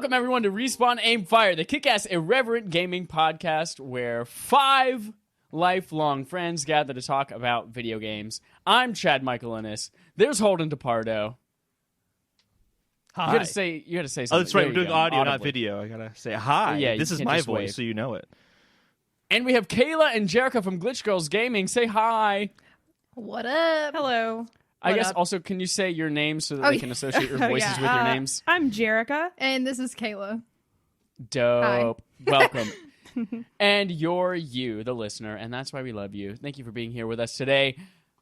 Welcome, everyone, to Respawn Aim Fire, the kick-ass irreverent gaming podcast where 5 lifelong friends gather to talk about video games. I'm Chad Michael Innes. There's Holden DePardo. Hi. You had to say something. Oh, that's right. There We're you doing go. audio, not Audibly. video. I gotta say hi. Yeah, this you is can't my just voice, wave. so you know it. And we have Kayla and Jerica from Glitch Gurls Gaming. Say hi. What up? Hello. I What guess up? also, can you say your names so that they can associate your voices with your names? I'm Jerica. And this is Kayla. Dope. Welcome. And you're you, the listener, and that's why we love you. Thank you for being here with us today.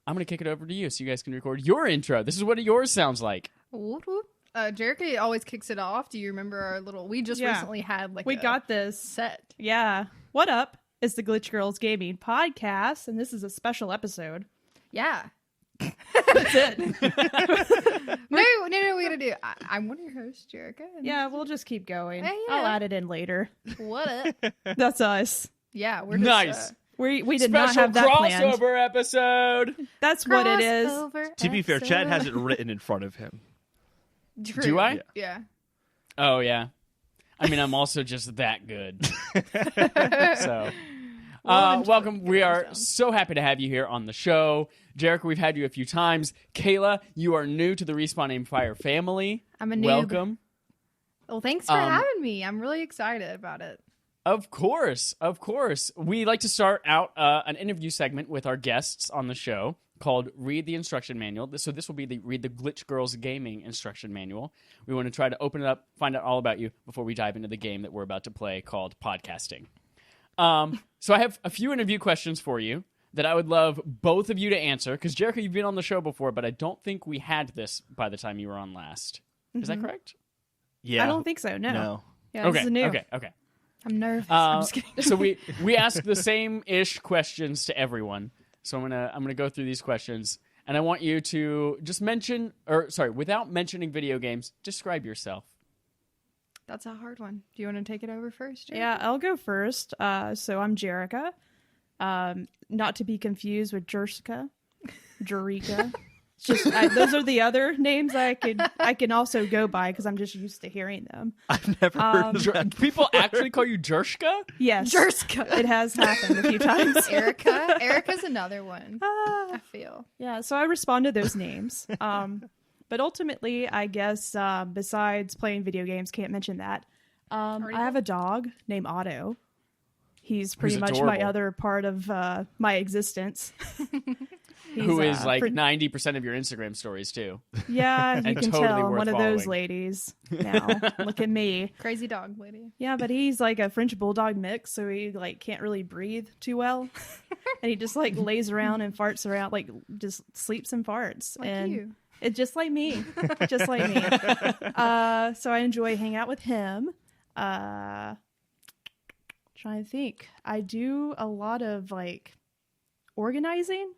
I'm going to kick it over to you so you guys can record your intro. This is what yours sounds like. Whoop, whoop. Jerica always kicks it off. Do you remember our little... We just recently had We got this. set. Yeah. What up? It's the Glitch Gurls Gaming Podcast, and this is a special episode. Yeah. That's it. No, we gotta do... I'm one of your hosts, Jerica. and Yeah, we'll just keep going. Hey, yeah. I'll add it in later. What up? That's us. Yeah, we're just... Nice. We did Special not have that planned. crossover episode. That's what it is. crossover To be fair, Chad has episode. it written in front of him. True. Do I? Yeah. Oh, yeah. I mean, I'm also just that good. So, welcome. We are so happy to have you here on the show. Jerica, we've had you a few times. Kayla, you are new to the Respawn Aim Fire family. I'm a noob. Welcome. Well, thanks for having me. I'm really excited about it. Of course. We like to start out an interview segment with our guests on the show called Read the Instruction Manual. So this will be the Read the Glitch Gurls Gaming Instruction Manual. We want to try to open it up, find out all about you before we dive into the game that we're about to play called podcasting. So I have a few interview questions for you that I would love both of you to answer, because Jerica, you've been on the show before, but I don't think we had this by the time you were on last. Is that correct? Yeah. I don't think so. No. Yeah, this Okay, is new. okay. I'm nervous. I'm just kidding. So we ask the same-ish questions to everyone. So I'm gonna go through these questions, and I want you to just without mentioning video games, describe yourself. That's a hard one. Do you want to take it over first, Jerica? Yeah, I'll go first. So I'm Jerica. Not to be confused with Jerska. Jerica. It's just those are the other names I can also go by because I'm just used to hearing them. I've never heard of that. People actually call you Jershka? Yes, Jerska. it has happened a few times. Erica's another one. I feel. Yeah, so I respond to those names. But ultimately, I guess besides playing video games, can't mention that. I have a dog named Otto. He's pretty much my adorable. other part of my existence. Who is like for- 90% of your Instagram stories too. Yeah, you and can totally tell. worth One of those following. ladies. Now, look at me. Crazy dog lady. Yeah, but he's like a French bulldog mix, so he like can't really breathe too well, and he just like lays around and farts around, like just sleeps and farts. Like and you. It's just like me, just like me. So I enjoy hanging out with him. Trying to think, I do a lot of like organizing.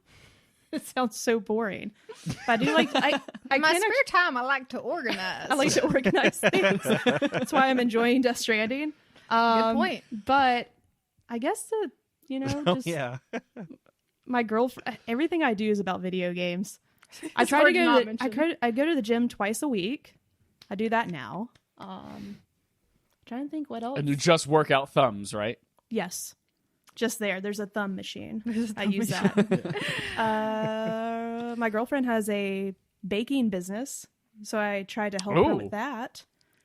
It sounds so boring, but I do like I In my kinda- spare time, I like to organize. I like to organize things. That's why I'm enjoying Death Stranding. Good point. But I guess Oh, yeah. my girlfriend, everything I do is about video games. I It's try to hard to not go. mention. I go to the gym twice a week. I do that now. Trying to think what else. And you just work out thumbs, right? Yes, just there. There's a thumb machine. I thumb use that. My girlfriend has a baking business, so I try to help her Ooh. with that.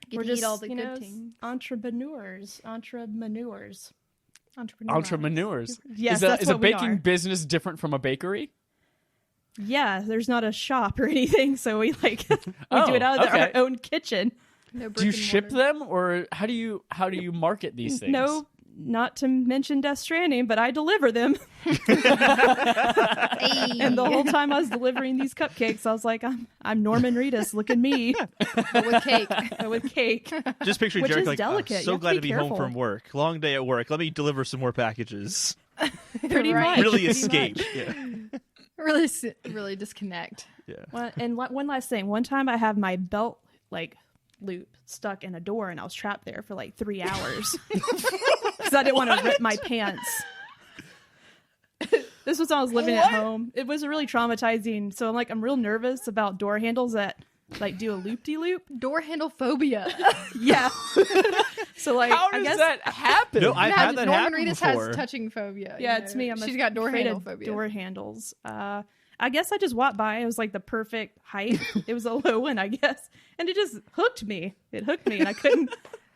Get We're to just eat all the good things. entrepreneurs. Is Yes, that's a what we baking are. business different from a bakery? Yeah, there's not a shop or anything, so we do it Oh, out of okay. our own kitchen. No Do you brick and ship mortar. them, or how do you market these things? No, not to mention Death Stranding, but I deliver them. Hey. And the whole time I was delivering these cupcakes, I was like, I'm Norman Reedus, look at me. But with cake. With cake. Just picturing Which Jericho is like, delicate. "Oh, You so have to glad be to be home careful." from work. Long day at work. Let me deliver some more packages. Pretty Right. much. Really pretty escape. much. Yeah. Really disconnect. Yeah. One last thing. One time I have my belt loop stuck in a door, and I was trapped there for 3 hours because I didn't want to rip my pants. This was when I was living at home. It was really traumatizing. So I'm real nervous about door handles that like do a loop-de-loop. Door handle phobia. Yeah. So like, How I does guess that happen? No, I've had that Norman happen Reedus before. has touching phobia. yeah, you it's know. me. She's got door afraid handle of phobia. door handles. I guess I just walked by. It was like the perfect height. It was a low one, I guess, and it just hooked me. It hooked me, and I couldn't.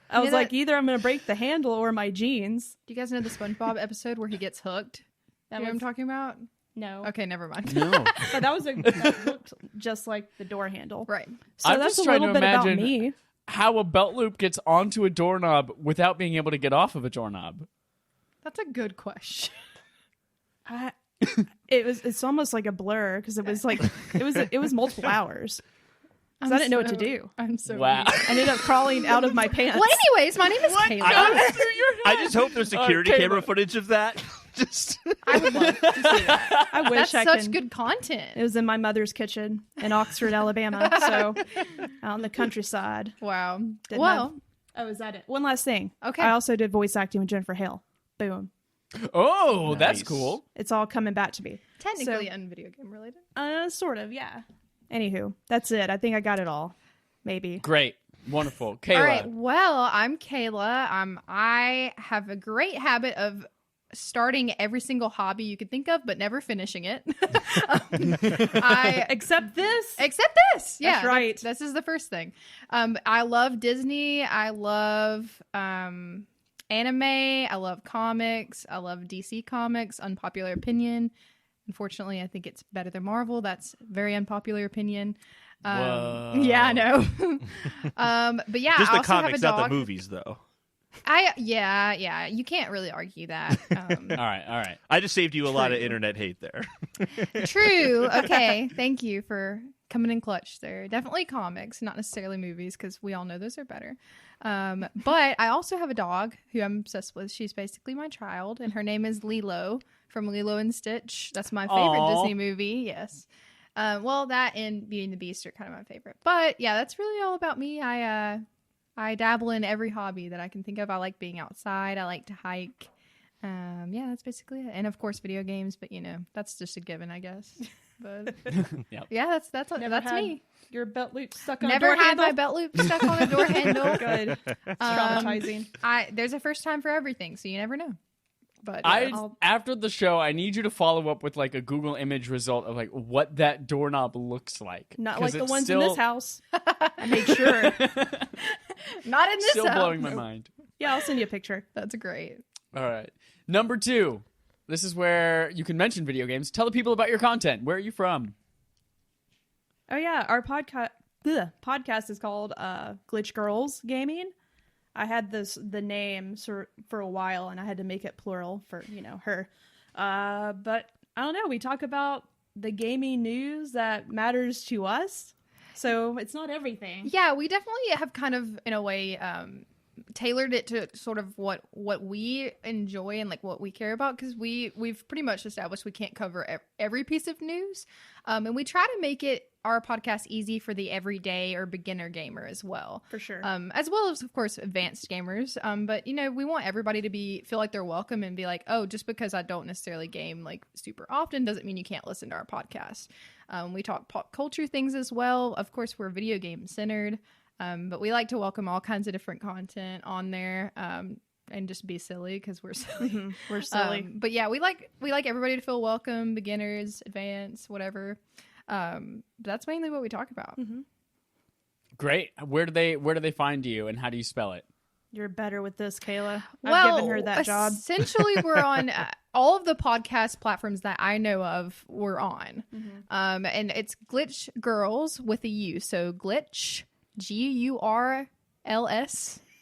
I was like, either I'm gonna break the handle or my jeans. Do you guys know the SpongeBob episode where he gets hooked? You know what I'm talking about? No. Okay, never mind. No. But that looked just like the door handle. Right. So I'm that's just a trying little to bit about imagine me. how a belt loop gets onto a doorknob without being able to get off of a doorknob. That's a good question. It's almost like a blur because it was like it was multiple hours. Because I didn't know what to do. I'm so Wow. weak. I ended up crawling out of my pants. Well, anyways, my name is Kayla. I just hope there's security Okay, camera but- footage of that. Just I would love to see that. I wish That's I such could. good content. It was in my mother's kitchen in Oxford, Alabama. So out in the countryside. Wow. Didn't Well, Oh, is that it? One last thing. Okay. I also did voice acting with Jennifer Hale. Boom. Oh, that's Nice. cool. It's all coming back to me. technically un-video game related. Sort of, yeah. Anywho, that's it. I think I got it all. Maybe. Great. Wonderful. Kayla. All right. Well, I'm Kayla. I have a great habit of starting every single hobby you could think of, but never finishing it. Except this. Except this. Yeah, That's right. This is the first thing. I love Disney. I love anime. I love comics. I love DC Comics. Unpopular opinion. Unfortunately, I think it's better than Marvel. That's very unpopular opinion. Whoa. Yeah, I know. But yeah, just I the also have comics, a not dog. the movies, though. Yeah. You can't really argue that. All right. I just saved you a lot of True. internet hate there. True. Okay. Thank you for coming in clutch there. Definitely comics, not necessarily movies, because we all know those are better. But I also have a dog who I'm obsessed with. She's basically my child, and her name is Lilo from Lilo and Stitch. That's my favorite Aw. Disney movie. Yes. Well, that and Beauty and the Beast are kind of my favorite. But yeah, that's really all about me. I dabble in every hobby that I can think of. I like being outside. I like to hike. Yeah, that's basically it. And of course, video games. But that's just a given, I guess. But Yep. yeah, that's Never had me. Your belt loop stuck on Never a door had handle? my belt loop stuck on a door handle. Good. Traumatizing. There's a first time for everything, so you never know. But After the show, I need you to follow up with like a Google image result of like what that doorknob looks like. Not 'Cause like the it's ones still, in this house. I made sure. not in this Still house. blowing my mind. Yeah, I'll send you a picture. That's great. All right. Number 2. This is where you can mention video games. Tell the people about your content. Where are you from? Oh yeah, our podcast is called Glitch Girls Gaming. I had the name for a while, and I had to make it plural for her. But I don't know. We talk about the gaming news that matters to us, so it's not everything. Yeah, we definitely have kind of, in a way, tailored it to sort of what we enjoy and like what we care about, because we've pretty much established we can't cover every piece of news, and we try to make our podcast easy for the everyday or beginner gamer as well. For sure. As well as, of course, advanced gamers. But we want everybody to feel like they're welcome and be like, oh, just because I don't necessarily game like super often doesn't mean you can't listen to our podcast. We talk pop culture things as well. Of course, we're video game centered. But we like to welcome all kinds of different content on there, and just be silly because we're silly. Mm-hmm. We're silly. But yeah, we like everybody to feel welcome, beginners, advanced, whatever. That's mainly what we talk about. Mm-hmm. Great. Where do they find you, and how do you spell it? You're better with this, Kayla. Well, I've given her that job. Essentially, we're on all of the podcast platforms that I know of. We're on, and it's Glitch Girls with a U. So Glitch, GURLS.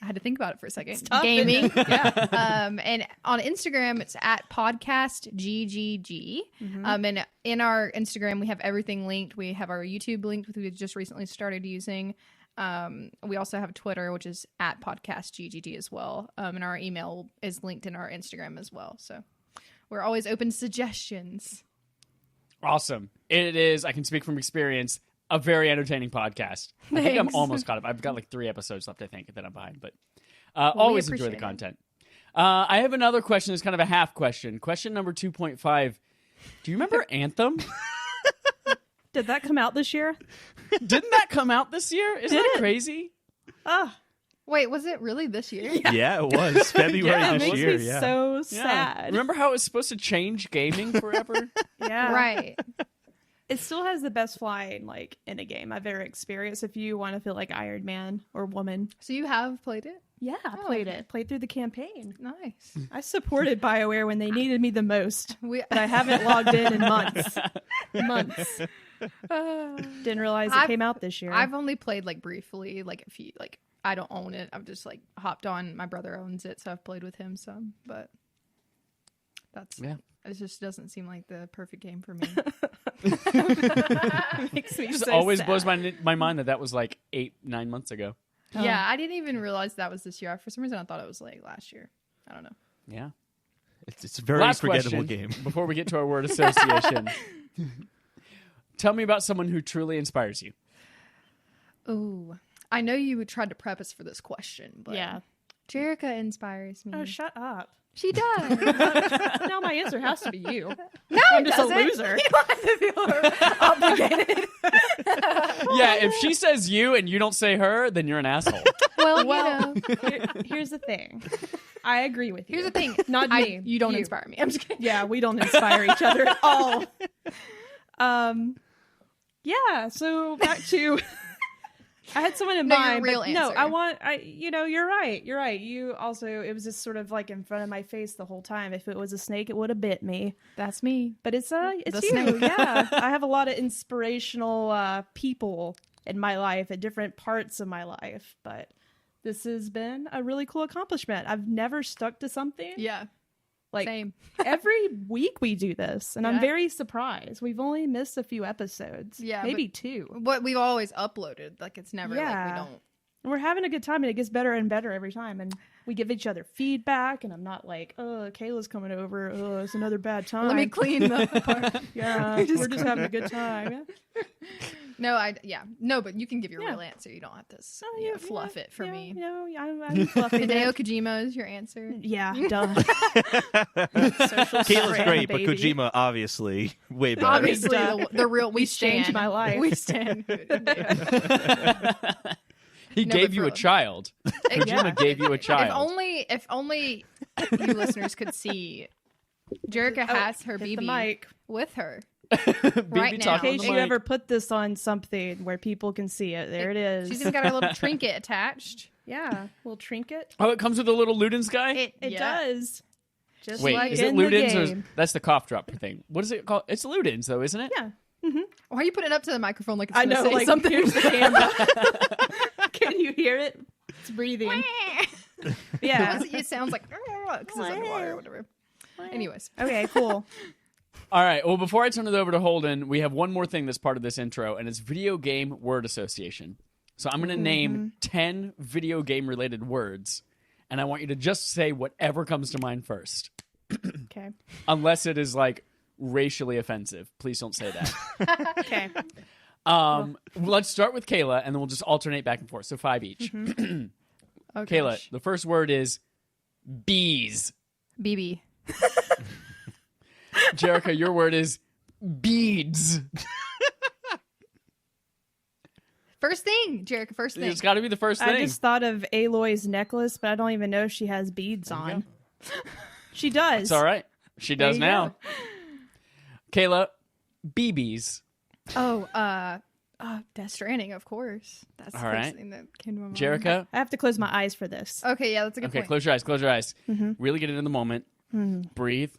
I had to think about it for a second. Gaming. Yeah. And on Instagram, it's at podcast GGG. And in our Instagram, we have everything linked. We have our YouTube linked, which we just recently started using. We also have Twitter, which is at podcast GGG as well. And our email is linked in our Instagram as well. So we're always open to suggestions. Awesome. It is, I can speak from experience, a very entertaining podcast. I think I'm Thanks. almost caught up. I've got like 3 episodes left, I think, that I'm behind, but always enjoy the appreciate it. content. I have another question. It's kind of a half question. Question number 2.5. Do you remember Anthem? Did that come out this year? Didn't that come out this year? Isn't that crazy? Oh, Wait, was it really this year? Yeah, it was February Yeah, it this makes year. me Yeah. so Yeah. sad. Remember how it was supposed to change gaming forever? Yeah. Right. It still has the best flying like in a game I've ever experienced. If you want to feel like Iron Man or Woman. So you have played it? Yeah, I Oh, played okay. it. Played through the campaign. Nice. I supported BioWare when they needed me the most, We but I haven't logged in months. Months. Didn't realize it came out this year. I've only played like briefly, like if you like I don't own it. I've just like hopped on. My brother owns it, so I've played with him some. But that's Yeah. It just doesn't seem like the perfect game for me. Makes me It just so always sad. blows my mind that was like 8-9 months ago. Yeah, I didn't even realize that was this year. For some reason, I thought it was like last year. I don't know. Yeah. It's a very Last forgettable question, game. before we get to our word association. Tell me about someone who truly inspires you. Ooh, I know you tried to prep us for this question, but Yeah. Jerica inspires me. Oh, shut up. She does. Now my answer has to be you. No, I'm it just a doesn't. loser. You don't have to feel obligated. Yeah, if she says you and you don't say her, then you're an asshole. Well, Well, you know. Here's the thing. I agree with you. Here's the thing. Not me. You don't inspire me. I'm just kidding. Yeah, we don't inspire each other at all. Yeah, so back to I had someone in No, your mind. real but no, answer. you're right. You're right. You also, it was just sort of like in front of my face the whole time. If it was a snake, it would have bit me. That's me. But it's The you. snake. Yeah. I have a lot of inspirational people in my life at different parts of my life, but this has been a really cool accomplishment. I've never stuck to something. Yeah. Like Same. every week we do this, and Yeah. I'm very surprised. We've only missed a few episodes. Yeah, maybe two. What we've always uploaded. Like it's never like we Yeah. don't. And we're having a good time, and it gets better and better every time. And we give each other feedback, and I'm not like, oh, Kayla's coming over. Oh, it's another bad time. Let me clean the part. Yeah, we're just having a good time. No, but you can give your Yeah. real answer. You don't have to Yeah, fluff it for me. I'm fluffing Hideo it. Kojima is your answer. Yeah, duh. Social Kayla's strand, great, but baby. Kojima obviously way better. Obviously, Duh. the real we He's changed stand. my life. We stand. He No, gave but you for a real. child. Kojima Yeah. gave you a child. If only you listeners could see. Jerica has her Hit the BB mic. with her. BB right now. talking In on case the you mic. ever put this on something where people can see it, there it is. She's even got her little trinket attached. Yeah, little trinket. Oh, it comes with a little Ludens guy? It Yeah. does. Just Wait, like is it in the Ludens or is, game. that's the cough drop thing? What is it called? It's Ludens though, isn't it? Yeah. Why are you putting it up to the microphone like it's I gonna know, say like, something? here's the camera. Can you hear it? It's breathing. Yeah. It sounds like because it's underwater or whatever. Anyways, Okay, cool. All right. Well, before I turn it over to Holden, we have one more thing that's part of this intro, and it's video game word association. So I'm going to name 10 video game related words, and I want you to just say whatever comes to mind first, Okay. unless it is like racially offensive. Please don't say that. Okay. Let's start with Kayla, and then we'll just alternate back and forth. So 5 each. oh, Kayla, gosh. the first word is bees. BB. Jerica, your word is beads. First thing, Jerica. First thing. It's got to be the first thing. I just thought of Aloy's necklace, but I don't even know if she has beads on. She does. It's all right. She does you now. Kayla, BBs. Death Stranding, of course. That's the All first right. thing that came to my mind. Jerica. I have to close my eyes for this. Okay, yeah, that's a good Okay, point. close your eyes. Close your eyes. Really get into the moment. Breathe.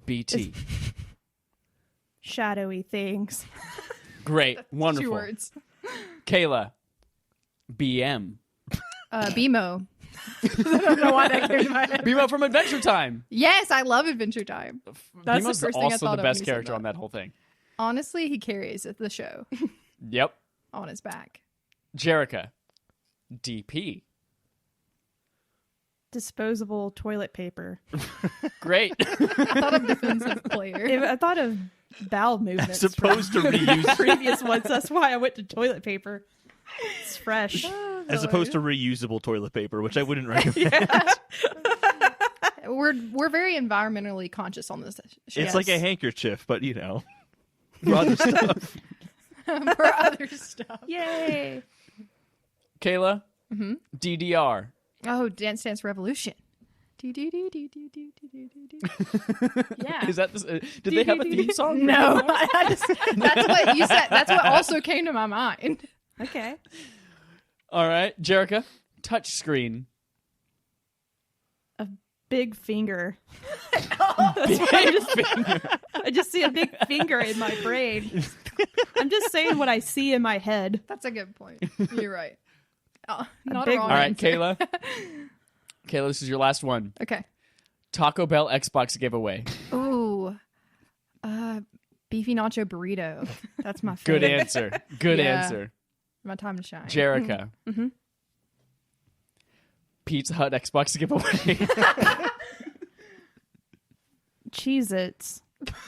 BT. Shadowy things. Great. Wonderful. 2 words. Kayla, BM. BMO. I don't know why that came to my head. BMO from Adventure Time. Yes, I love Adventure Time. That's BMO's the first thing I also thought the of when best you said character that. on that whole thing. Honestly, he carries the show Yep. on his back. Jerica, DP. Disposable toilet paper. Great. I thought of defensive player. I thought of bowel movements. As opposed to reuse, previous ones. That's why I went to toilet paper. It's fresh. as opposed to reusable toilet paper, which I wouldn't recommend. We're very environmentally conscious on this show. It's like a handkerchief, but you know. For other stuff. For other stuff. Yay! Kayla, DDR. Oh, Dance Dance Revolution. Yeah. Is that this? Did they have a theme song? No, that's what you said. That's what also came to my mind. Okay. All right, Jerica, touchscreen. A big finger. Big finger. I just see a big finger in my brain. I'm just saying what I see in my head. That's a good point. You're right. Not big a wrong All right, answer. Kayla. Kayla, this is your last one. Okay. Taco Bell Xbox giveaway. Ooh. Beefy nacho burrito. That's my Good favorite. answer. Good Yeah. answer. My time to shine. Jerica. Pizza Hut Xbox giveaway. Cheez-Its.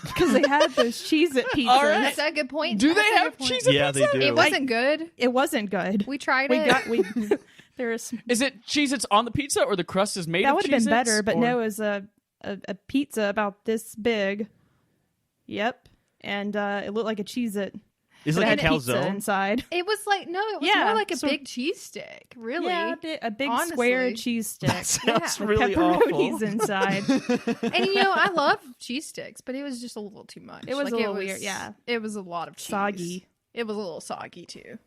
Because they had those Cheez-It pizzas. All right. That's a good point. Do they That's a have good point. cheese? Yeah, they do. It wasn't good. It wasn't good. We tried We it. got there's Is it Cheez-Its on the pizza or the crust is made that of would have been Cheez-Its, better, but or- no, it was a pizza about this big. Yep. And it looked like a Cheez-It. It's But like it a had pizza calzone. inside. It was like, no, it was Yeah, more like a sort- big cheese stick. Really? Yeah, a big Honestly. square cheese stick. That sounds Yeah. really Pepperonis awful. inside. And I love cheese sticks, but it was just a little too much. It was a little weird, yeah. It was a lot of cheese. Soggy. It was a little soggy too.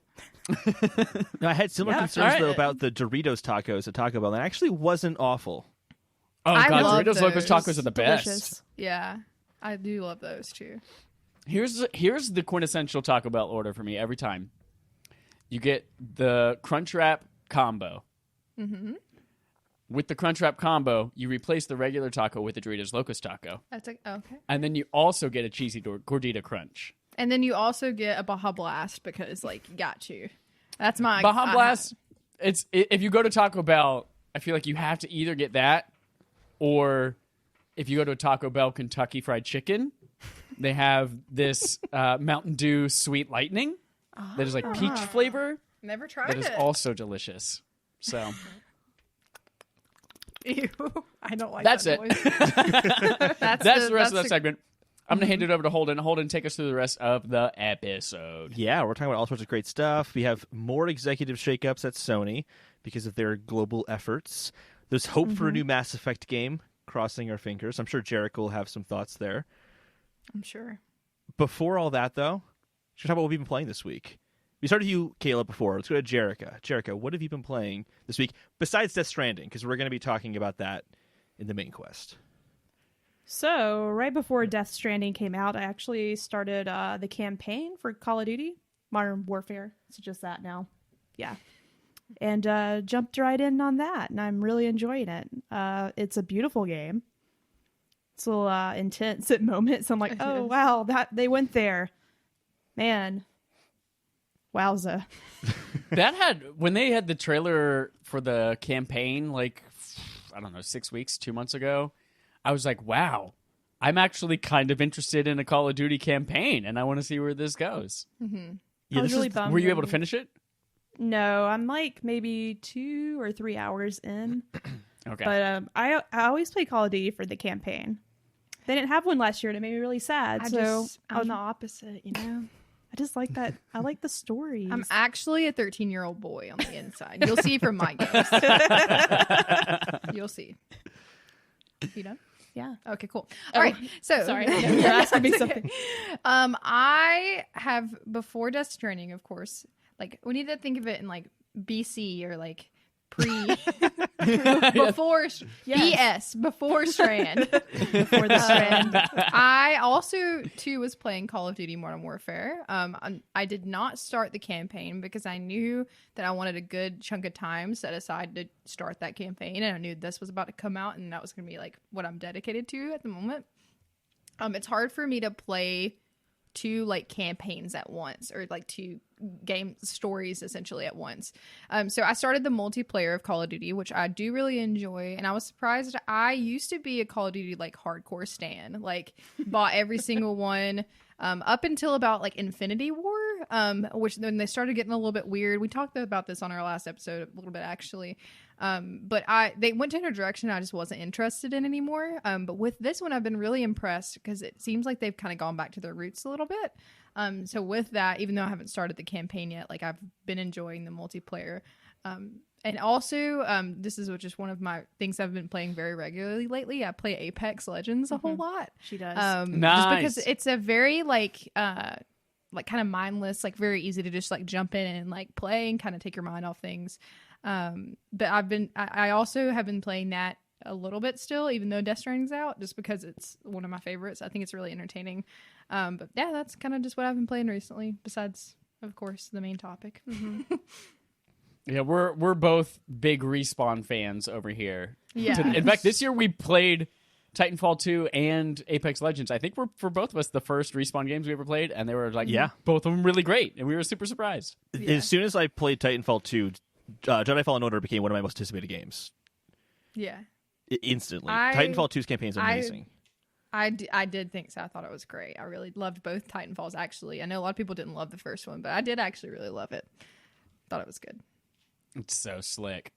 No, I had similar Yeah. concerns All right. though about the Doritos tacos at Taco Bell, and it actually wasn't awful. Oh, I God, love Doritos Locos those. Tacos are the best. Delicious. Yeah. I do love those too. Here's the quintessential Taco Bell order for me every time. You get the Crunchwrap combo. Mm-hmm. With the Crunchwrap combo, you replace the regular taco with the Doritos Locos Taco. That's like, okay. And then you also get a cheesy gordita crunch. And then you also get a Baja Blast because, like, you got to. That's my Baja Blast, if you go to Taco Bell, I feel like you have to either get that or if you go to a Taco Bell Kentucky Fried Chicken, they have this Mountain Dew Sweet Lightning that is like peach flavor Never tried that is it. also delicious. So Ew. I don't like That's that it. noise. that's the rest of that segment. I'm going to hand it over to Holden. Holden, take us through the rest of the episode. Yeah, we're talking about all sorts of great stuff. We have more executive shakeups at Sony because of their global efforts. There's hope for a new Mass Effect game. Crossing our fingers. I'm sure Jericho will have some thoughts there. I'm sure. Before all that, though, should talk about what we've been playing this week. We started you, Kayla, before. Let's go to Jerica. Jerica, what have you been playing this week besides Death Stranding? Because we're going to be talking about that in the main quest. So, right before Death Stranding came out, I actually started the campaign for Call of Duty Modern Warfare. It's just that now. Yeah. And jumped right in on that, and I'm really enjoying it. It's a beautiful game. It's a little intense at moments. I'm like, It oh, is. wow, that they went there. Man. Wowza. That had, when they had the trailer for the campaign, like, I don't know, 6 weeks, 2 months ago, I was like, wow, I'm actually kind of interested in a Call of Duty campaign, and I want to see where this goes. Yeah, I was this really is bummed. Were you able to when- finish it? No, I'm like maybe 2 or 3 hours in. Okay. But I always play Call of Duty for the campaign. They didn't have one last year, and it made me really sad. I'm the opposite, I just like that. I like the stories. I'm actually a 13-year-old boy on the inside. You'll see from my games. You'll see. You done? Yeah. Okay, cool. All right. So Sorry, you're asking me That's okay. something. I have before Death Stranding, of course. Like we need to think of it in like BC or like pre before BS before Strand. Before the Strand. I also too was playing Call of Duty Modern Warfare. I did not start the campaign because I knew that I wanted a good chunk of time set aside to start that campaign, and I knew this was about to come out, and that was going to be like what I'm dedicated to at the moment. It's hard for me to play two like campaigns at once, or like two game stories essentially at once. So I started the multiplayer of Call of Duty, which I do really enjoy, and I was surprised. I used to be a Call of Duty like hardcore stan, like bought every single one up until about like Infinity War. which then they started getting a little bit weird. We talked about this on our last episode a little bit, actually. But they went in a direction I just wasn't interested in anymore. But with this one, I've been really impressed because it seems like they've kind of gone back to their roots a little bit. So with that, even though I haven't started the campaign yet, like I've been enjoying the multiplayer. And also, this is just one of my things I've been playing very regularly lately. I play Apex Legends a whole lot. She does. Nice. Just because it's a very like kind of mindless, like very easy to just like jump in and like play and kind of take your mind off things. But I also have been playing that a little bit still, even though Death Stranding's out, just because it's one of my favorites. I think it's really entertaining. But yeah, that's kind of just what I've been playing recently, besides, of course, the main topic. Mm-hmm. Yeah, we're both big Respawn fans over here. Yeah. In fact, this year we played Titanfall 2 and Apex Legends. I think we're, for both of us, the first Respawn games we ever played, and they were like, both of them really great, and we were super surprised. Yeah. As soon as I played Titanfall 2, Jedi Fallen Order became one of my most anticipated games. Yeah. Instantly. Titanfall 2's campaign is amazing. I did think so. I thought it was great. I really loved both Titanfalls, actually. I know a lot of people didn't love the first one, but I did actually really love it. Thought it was good. It's so slick.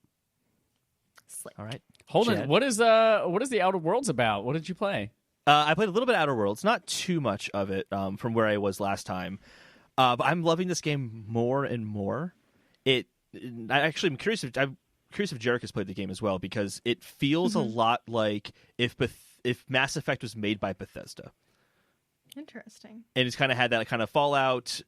All right. Holden, Chad? what is the Outer Worlds about? What did you play? I played a little bit of Outer Worlds, not too much of it from where I was last time. But I'm loving this game more and more. I'm curious if Jarek has played the game as well, because it feels a lot like if Mass Effect was made by Bethesda. Interesting. And it's kind of had that kind of Fallout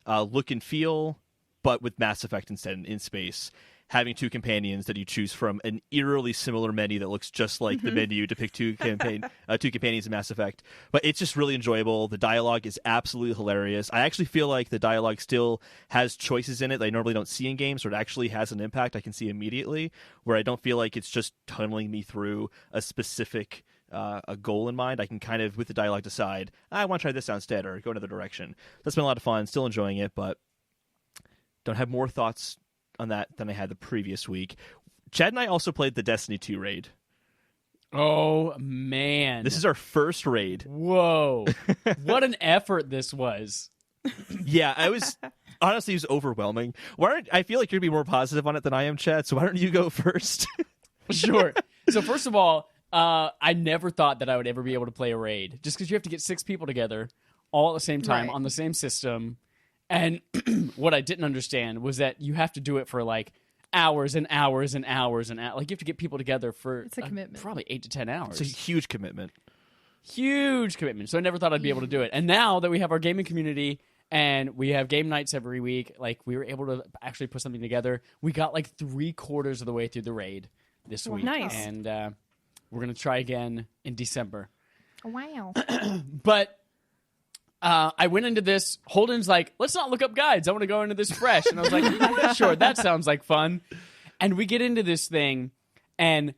look and feel, but with Mass Effect instead in space. Having two companions that you choose from an eerily similar menu that looks just like the menu to pick two companions in Mass Effect. But it's just really enjoyable. The dialogue is absolutely hilarious. I actually feel like the dialogue still has choices in it that I normally don't see in games, or it actually has an impact I can see immediately, where I don't feel like it's just tunneling me through a specific a goal in mind. I can kind of, with the dialogue, decide, I want to try this out instead, or go another direction. That's been a lot of fun. Still enjoying it, but don't have more thoughts on that than I had the previous week. Chad and I also played the Destiny 2 raid. Oh, man. This is our first raid. Whoa. What an effort this was. Yeah, honestly, it was overwhelming. I feel like you're going to be more positive on it than I am, Chad, so why don't you go first? Sure. So first of all, I never thought that I would ever be able to play a raid, just because you have to get 6 people together all at the same time on the same system. And what I didn't understand was that you have to do it for like hours and hours and hours and like you have to get people together for it's a commitment. Probably 8 to 10 hours. It's a huge commitment. Huge commitment. So I never thought I'd be able to do it. And now that we have our gaming community and we have game nights every week, like we were able to actually put something together. We got like 3/4 of the way through the raid this week. Nice. And we're going to try again in December. Wow. But I went into this, Holden's like, let's not look up guides. I want to go into this fresh. And I was like, yeah, sure, that sounds like fun. And we get into this thing, and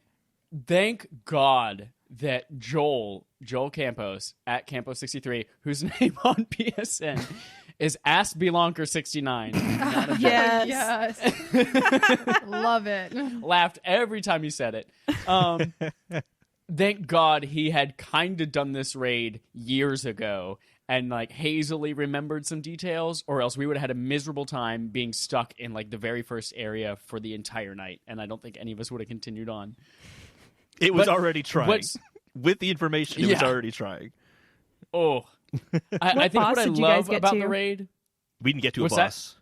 thank God that Joel Campos, at Campos63, whose name on PSN is AskBelonker69. Yes. Love it. Laughed every time he said it. Thank God he had kind of done this raid years ago and like hazily remembered some details, or else we would have had a miserable time being stuck in like the very first area for the entire night, and I don't think any of us would have continued on. It was already trying. With the information, it was already trying. Oh. I think what I love about the raid... We didn't get to a boss.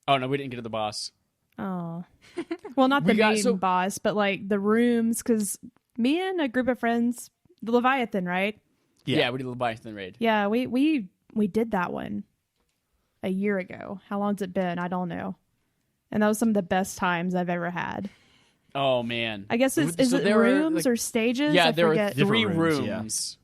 Oh, no, we didn't get to the boss. Oh. Well, not the main boss, but like the rooms, because me and a group of friends, the Leviathan, right? Yeah, we did the Leviathan Raid. Yeah, we did that one a year ago. How long's it been? I don't know. And that was some of the best times I've ever had. Oh, man. I guess is it rooms or stages? Yeah, there were 3 rooms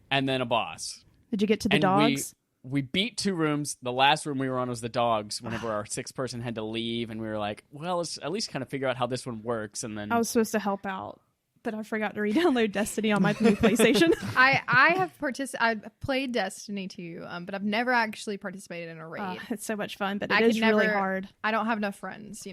and then a boss. Did you get to the dogs? We beat 2 rooms. The last room we were on was the dogs whenever our 6th person had to leave, and we were like, well, let's at least kind of figure out how this one works. And then I was supposed to help out, but I forgot to re-download Destiny on my new PlayStation. I've played Destiny 2, but I've never actually participated in a raid. It's so much fun, but it is really hard. I don't have enough friends,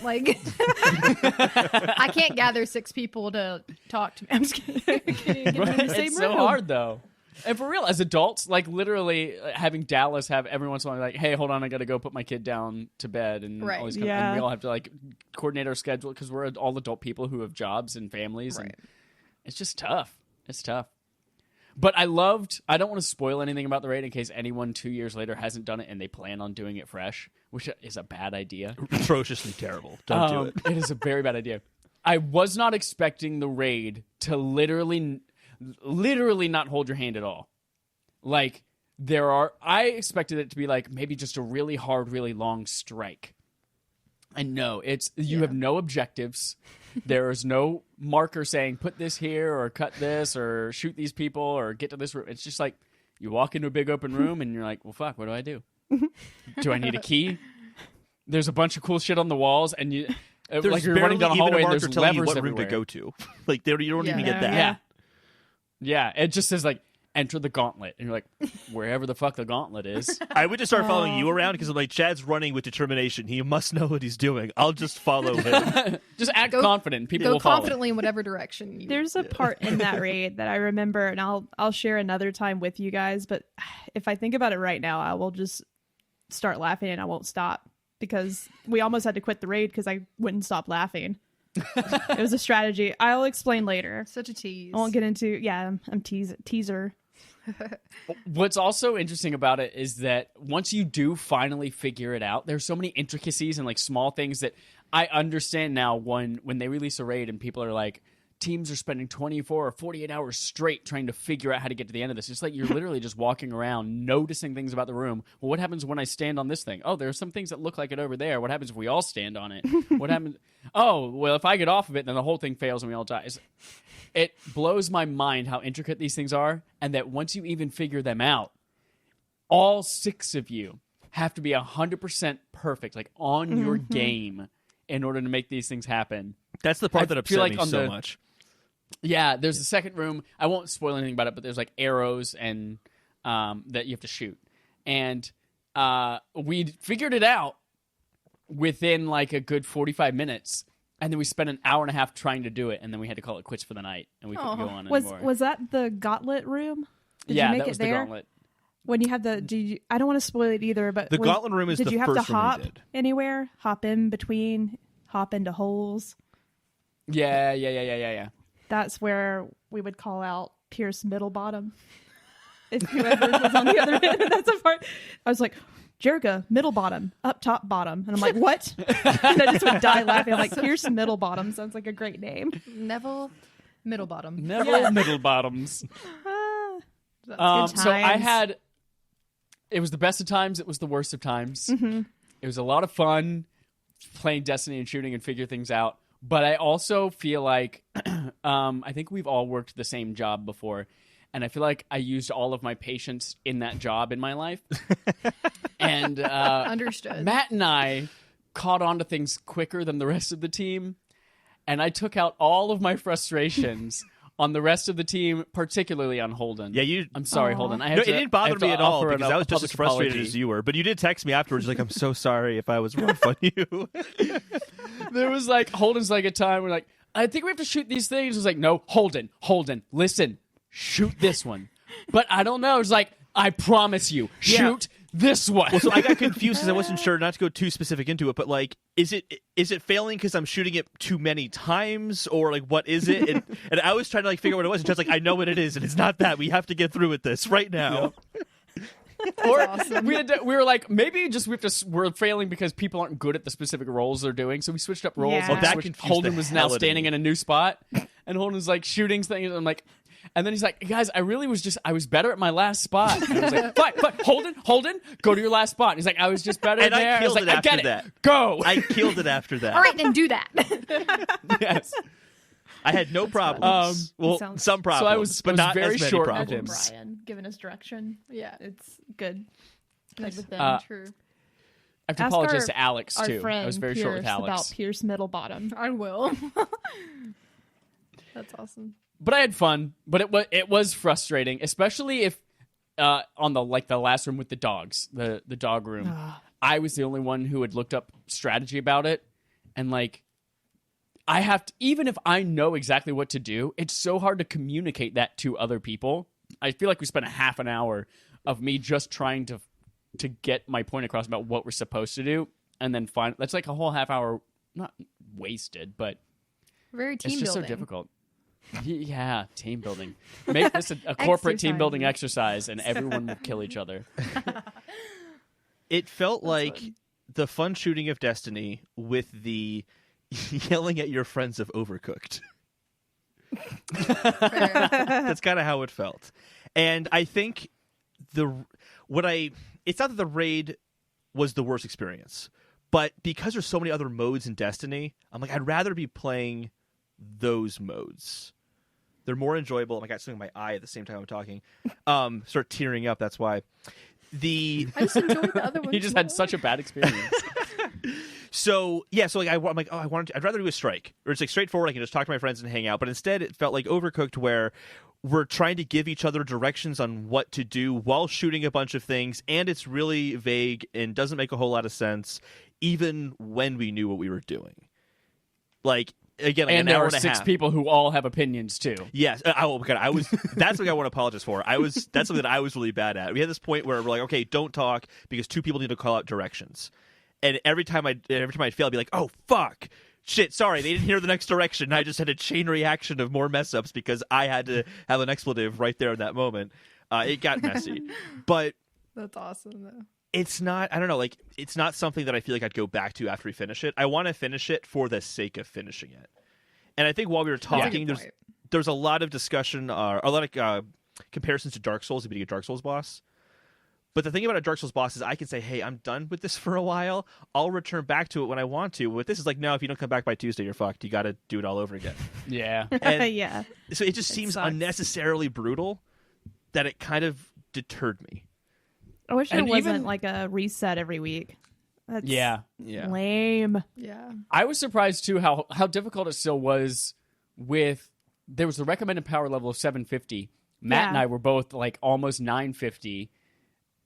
like I can't gather 6 people to talk to me. I'm just kidding. It's so hard though. And for real, as adults, like literally having Dallas have every once in a while, like, hey, hold on, I got to go put my kid down to bed, and Right. all these and we all have to like coordinate our schedule because we're all adult people who have jobs and families, and it's just tough. It's tough. But I don't want to spoil anything about the raid in case anyone 2 years later hasn't done it and they plan on doing it fresh, which is a bad idea. Atrociously terrible. Don't do it. It is a very bad idea. I was not expecting the raid to literally not hold your hand at all. Like, I expected it to be like maybe just a really hard, really long strike. And no, you have no objectives. There is no marker saying put this here or cut this or shoot these people or get to this room. It's just like you walk into a big open room and you're like, well, fuck, what do I do? Do I need a key? There's a bunch of cool shit on the walls, and you're running down a hallway and there's levers what everywhere. room to go to. Like, you don't even get that. Yeah. Yeah, it just says like enter the gauntlet, and you're like, wherever the fuck the gauntlet is. I would just start following you around because I'm like, Chad's running with determination. He must know what he's doing. I'll just follow him. Just act confident. People will go confidently in whatever direction. There's a part in that raid that I remember, and I'll share another time with you guys. But if I think about it right now, I will just start laughing and I won't stop because we almost had to quit the raid because I wouldn't stop laughing. It was a strategy. I'll explain later. Such a tease. I won't get into. Yeah, I'm teaser. What's also interesting about it is that once you do finally figure it out, there's so many intricacies and like small things that I understand now when they release a raid and people are like, teams are spending 24 or 48 hours straight trying to figure out how to get to the end of this. It's like you're literally just walking around noticing things about the room. Well, what happens when I stand on this thing? Oh, there are some things that look like it over there. What happens if we all stand on it? What happens? Oh, well, if I get off of it, then the whole thing fails and we all die. It blows my mind how intricate these things are, and that once you even figure them out, all 6 of you have to be 100% perfect, like on your game, in order to make these things happen. That's the part that upset me so much. Yeah, there's a second room. I won't spoil anything about it, but there's like arrows and that you have to shoot. And we figured it out within like a good 45 minutes. And then we spent an hour and a half trying to do it, and then we had to call it quits for the night, and we couldn't go on anymore. Was that the gauntlet room? Did you make that was it there? the gauntlet. When you had I don't want to spoil it either, but the gauntlet room is the first room we did. Did you have to hop anywhere? Hop in between? Hop into holes? Yeah. That's where we would call out Pierce middle bottom. If whoever was on the other end, that's a part. I was like, Jerica, middle bottom, up top bottom. And I'm like, what? And I just would die laughing. I'm like, Pierce middle bottom sounds like a great name. Neville middle bottom. Neville middle bottoms. That's good so I had, it was the best of times. It was the worst of times. Mm-hmm. It was a lot of fun playing Destiny and shooting and figure things out. But I also feel like, I think we've all worked the same job before. And I feel like I used all of my patience in that job in my life. And Understood. Matt and I caught on to things quicker than the rest of the team. And I took out all of my frustrations on the rest of the team, particularly on Holden. Yeah, I'm sorry, Holden. It didn't bother me at all because I was just as frustrated apology. as you were. But you did text me afterwards, like, I'm so sorry if I was rough on you. There was like, Holden's like a time where like, I think we have to shoot these things. It was like, no, Holden, listen. Shoot this one. But I don't know. It's like, I promise you, shoot this one. Well, so I got confused because I wasn't sure, not to go too specific into it, but like, is it failing because I'm shooting it too many times, or like, what is it? And I was trying to like figure out what it was, and just like, I know what it is, and it's not that. We have to get through with this right now. Or awesome. we were like, maybe just we're failing because people aren't good at the specific roles they're doing. So we switched up roles. Yeah. And Oh, that confused Holden the was hell now out of standing me. in a new spot, and Holden's like shooting things. And I'm like, and then he's like, guys, I was better at my last spot. And I was like, fine, Holden, go to your last spot. And he's like, I was just better And there. I killed was like, it after I get that. it. Go. I killed it after that. All right, then do that. Yes. I had no problems. Well, Sounds- some problems, So I was not very as many short with problems. him. Brian giving us direction. Yeah. It's good. Played with them. True. I have to Ask apologize our- to Alex, Our too. friend I was very Pierce short with Alex. about Pierce middle bottom. I will. That's awesome. But I had fun. But it was frustrating, especially if on the last room with the dogs, the dog room. I was the only one who had looked up strategy about it, and like I have to, even if I know exactly what to do, it's so hard to communicate that to other people I feel like we spent a half an hour of me just trying to get my point across about what we're supposed to do, and then that's like a whole half hour, not wasted, but Very team it's just building. so difficult. Yeah, team building. Make this a corporate team building exercise, and everyone will kill each other. It felt like the fun shooting of Destiny with the yelling at your friends of Overcooked. That's kind of how it felt. And I think it's not that the raid was the worst experience, but because there's so many other modes in Destiny, I'm like, I'd rather be playing those modes. They're more enjoyable. I got something in my eye at the same time I'm talking. Start tearing up. That's why. I just enjoyed the other one. You just had such a bad experience. So like I'm like, I'd rather do a strike, or it's like straightforward. I can just talk to my friends and hang out. But instead, it felt like Overcooked, where we're trying to give each other directions on what to do while shooting a bunch of things, and it's really vague and doesn't make a whole lot of sense, even when we knew what we were doing. Like again, like and an there hour are and a 6 half. people who all have opinions too. Yes. Oh God, that's something I want to apologize for. That's something that I was really bad at. We had this point where we're like, okay, don't talk because 2 people need to call out directions. And every time I'd fail, I'd be like, oh fuck, shit, sorry, they didn't hear the next direction. I just had a chain reaction of more mess ups because I had to have an expletive right there in that moment. It got messy, but That's awesome though. it's not. I don't know. Like, it's not something that I feel like I'd go back to after we finish it. I want to finish it for the sake of finishing it. And I think while we were talking, there's a lot of discussion, a lot of comparisons to Dark Souls, beating a Dark Souls boss. But the thing about a Dark Souls boss is I can say, hey, I'm done with this for a while. I'll return back to it when I want to. With this, is like, no, if you don't come back by Tuesday, you're fucked. You got to do it all over again. Yeah. And Yeah. so it just seems sucks. unnecessarily brutal that it kind of deterred me. I wish there And wasn't even- like a reset every week. That's Yeah. lame. Yeah. I was surprised too how difficult it still was there was the recommended power level of 750. Matt and I were both like almost 950.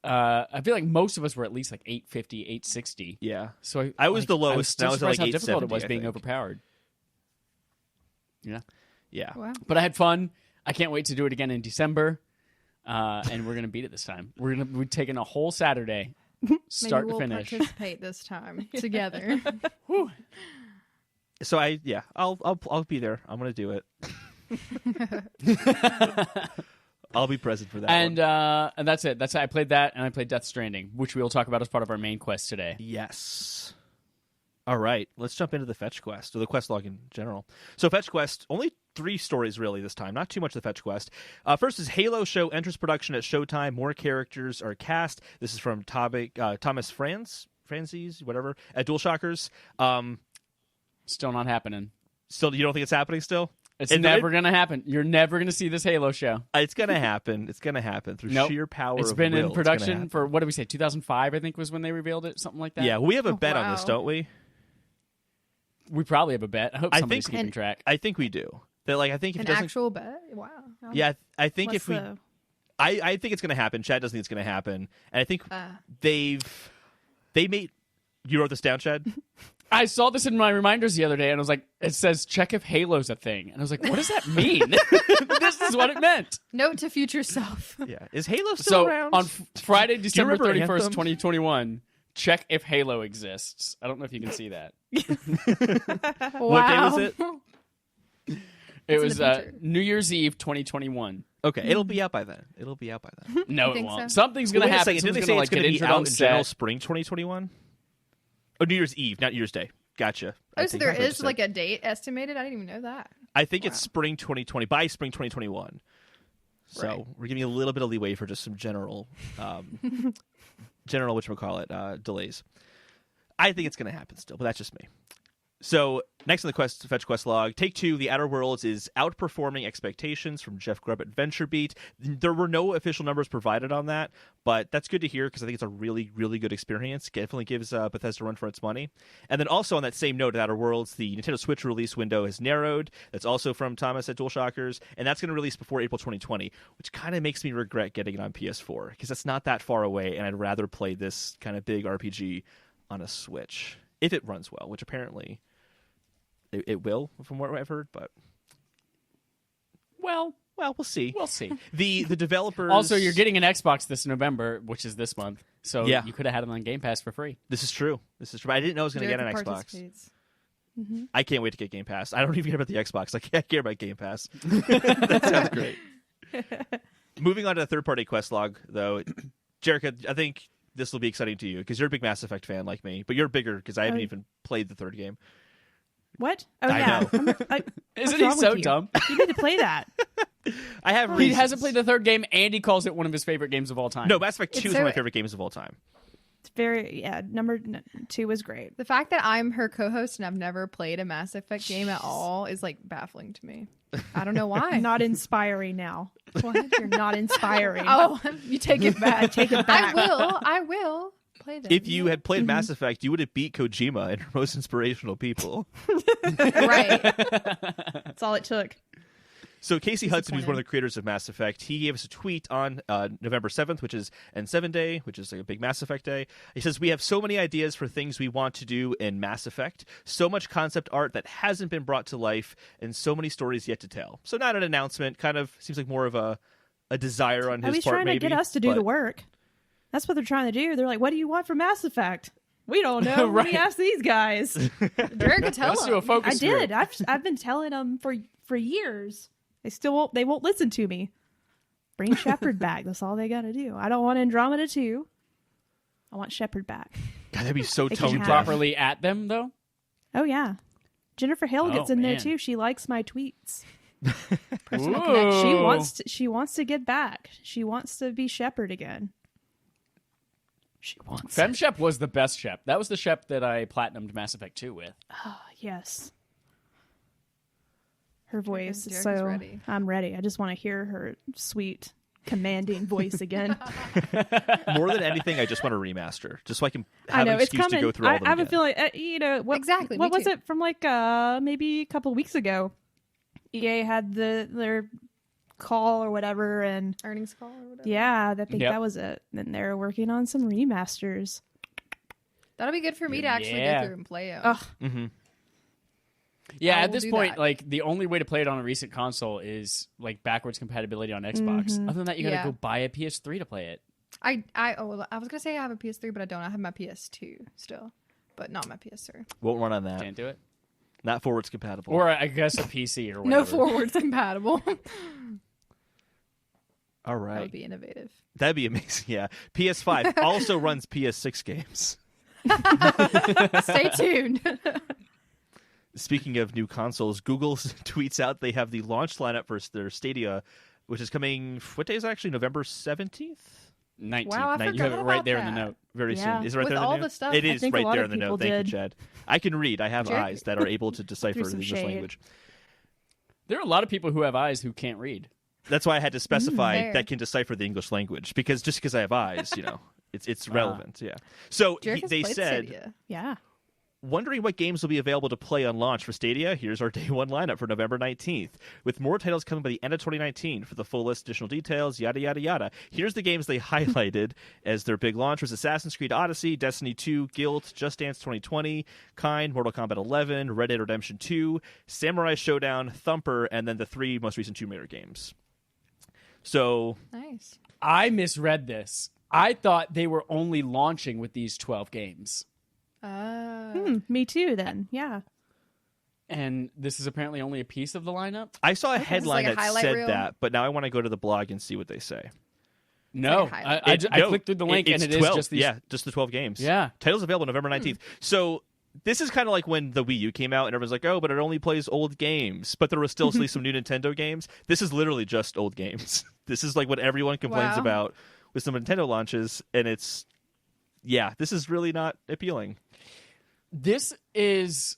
I feel like most of us were at least like 850, 860. Yeah. So I was the lowest, I was and I was surprised at, like, how difficult it 870, was I being think. overpowered. Yeah. Yeah. Wow. But I had fun. I can't wait to do it again in December. And we're gonna beat it this time. We're taking a whole Saturday, start Maybe we'll to finish. participate this time together. So I'll be there. I'm gonna do it. I'll be present for that. And one. and that's it. I played that, and I played Death Stranding, which we will talk about as part of our main quest today. Yes. All right, let's jump into the fetch quest, or the quest log in general. So fetch quest, only 3 stories really this time, not too much of the fetch quest. First is Halo show enters production at Showtime. More characters are cast. This is from Thomas Franzese, whatever, at DualShockers. Still not happening. Still, you don't think it's happening still? It's And never going to happen. You're never going to see this Halo show. It's going to happen. It's going to happen through Nope. sheer power It's of been will. in It's gonna production happen. for, what did we say, 2005, I think was when they revealed it, something like that? Yeah, we have a Oh, bet on this, wow. don't we? We probably have a bet. I hope I somebody's think- keeping track. I think we do. That, like, I think if An it doesn't, actual bet? Wow. yeah, I think What's if we, the- I think it's going to happen. Chad doesn't think it's going to happen, and I think they made. You wrote this down, Chad? I saw this in my reminders the other day, and I was like, it says, check if Halo's a thing. And I was like, what does that mean? This is what it meant. Note to future self. Yeah. Is Halo still So around? on Friday, December remember 31st, Anthem? 2021, check if Halo exists. I don't know if you can see that. What day was it? It in was the future. New Year's Eve 2021. Okay, it'll be out by then. It'll be out by then. No, it think won't. so? Something's going to Wait a happen. second. Didn't they Someone's say gonna, it's like, going to get be injured out on in general set. spring 2021? Oh, New Year's Eve, not New Year's Day. Gotcha. Oh, so there is like a date estimated? I didn't even know that. I think it's Wow. spring 2020, by spring 2021. So Right. we're giving a little bit of leeway for just some general, whatchamacallit, delays. I think it's going to happen still, but that's just me. So next on the fetch quest log, Take Two, The Outer Worlds is outperforming expectations from Jeff Grubb at VentureBeat. There were no official numbers provided on that, but that's good to hear because I think it's a really, really good experience. Definitely gives Bethesda a run for its money. And then also on that same note, at Outer Worlds, the Nintendo Switch release window has narrowed. That's also from Thomas at DualShockers, and that's going to release before April 2020, which kind of makes me regret getting it on PS4 because it's not that far away, and I'd rather play this kind of big RPG on a Switch if it runs well, which apparently it will, from what I've heard. But Well, Well, we'll see. We'll see. The developers... Also, you're getting an Xbox this November, which is this month. So Yeah. you could have had it on Game Pass for free. This is true. I didn't know I was going to get an Jared Xbox. participates. I can't wait to get Game Pass. I don't even care about the Xbox. I care about Game Pass. That sounds great. Moving on to the third-party quest log, though, Jerica, I think this will be exciting to you because you're a big Mass Effect fan like me, but you're bigger because I haven't even played the third game. What? Oh, I yeah. know. Isn't he so dumb? You need to play that. I have He reasons. hasn't played the third game, and he calls it one of his favorite games of all time. No, Mass Effect 2 It's is one of my so- favorite games of all time. It's very, number 2 was great. The fact that I'm her co-host and I've never played a Mass Effect game at all is like baffling to me. I don't know why. Not inspiring now. What? You're not inspiring. Oh, you take it back. Take it back. I will play them. If you had played Mass Effect, you would have beat Kojima and her most inspirational people. right. That's all it took. So Casey Hudson, who's Disappointed. one of the creators of Mass Effect, he gave us a tweet on November 7th, which is N7 Day, which is like a big Mass Effect day. He says, "We have so many ideas for things we want to do in Mass Effect, so much concept art that hasn't been brought to life, and so many stories yet to tell." So not an announcement, kind of seems like more of a desire on his He's part, trying maybe. to get us to do but- the work. That's what they're trying to do. They're like, what do you want from Mass Effect? We don't know. Right. We ask these guys. Derek could tell Let's do a him. focus I did. group. I've been telling them for years. They won't listen to me. Bring Shepard back. That's all they got to do. I don't want Andromeda 2. I want Shepard back. God, that'd be so They tone can deaf. have- Properly at them, though? Oh yeah. Jennifer Hale gets Oh, in there man. too. She likes my tweets. Personal Ooh. connection. She wants to get back. She wants to be Shepard again. She wants Fem it. Shep was the best Shep. That was the Shep that I platinumed Mass Effect 2 with. Oh, yes. Her voice is Jerica's so ready. I'm ready. I just want to hear her sweet commanding voice again. More than anything, I just want a remaster, just so I can I have know an it's excuse coming. to go through all of them I have a again. feeling, what, Exactly, What me was too. it from like maybe a couple of weeks ago? EA had their call or whatever, and Earnings call or whatever. yeah, I think Yep. that was it. And they're working on some remasters. That'll be good for me to actually Yeah. go through and play them. Ugh. Mm-hmm. Yeah, I at will this do point, that. like the only way to play it on a recent console is like backwards compatibility on Xbox. Other than that, you gotta Yeah. go buy a PS3 to play it. I was gonna say I have a PS3, but I don't. I have my PS2 still, but not my PS3. Won't run on that. Can't do it. Not forwards compatible. Or I guess a PC or whatever. No forwards compatible. all That right, would be innovative. that'd be amazing. Yeah, PS5 also runs PS6 games. Stay tuned. Speaking of new consoles, Google tweets out they have the launch lineup for their Stadia, which is coming. What day is it actually? November 17th. 19th. Wow, I You have it forgot right about there in the that. note. Very Yeah. soon. Is it right With there in all the note? the stuff. It I is think a right lot there of in the note. people Thank you, did. Chad. I can read. I have Jared- eyes that are able to decipher Threw the some English shade. language. There are a lot of people who have eyes who can't read. That's why I had to specify fair. that can decipher the English language, because just because I have eyes, it's relevant. Yeah. So Jerica's they played said, Stadia. Yeah. wondering what games will be available to play on launch for Stadia? Here's our day one lineup for November 19th, with more titles coming by the end of 2019. For the full list, additional details, yada, yada, yada. Here's the games they highlighted as their big launchers: Assassin's Creed Odyssey, Destiny 2, Guilt, Just Dance 2020, Kind, Mortal Kombat 11, Red Dead Redemption 2, Samurai Showdown, Thumper, and then the 3 most recent Tomb Raider games. So, Nice. I misread this. I thought they were only launching with these 12 games. Me too then. Yeah. And this is apparently only a piece of the lineup? I saw a This is headline like a that highlight said reel? that, but now I want to go to the blog and see what they say. No. like a highlight. I No, clicked through the link and it's it is 12. just these. Yeah, just the 12 games. Yeah. Titles available November 19th. So this is kind of like when the Wii U came out and everyone's like, oh, but it only plays old games. But there was still some new Nintendo games. This is literally just old games. This is like what everyone complains Wow. about with some Nintendo launches. And this is really not appealing. This is,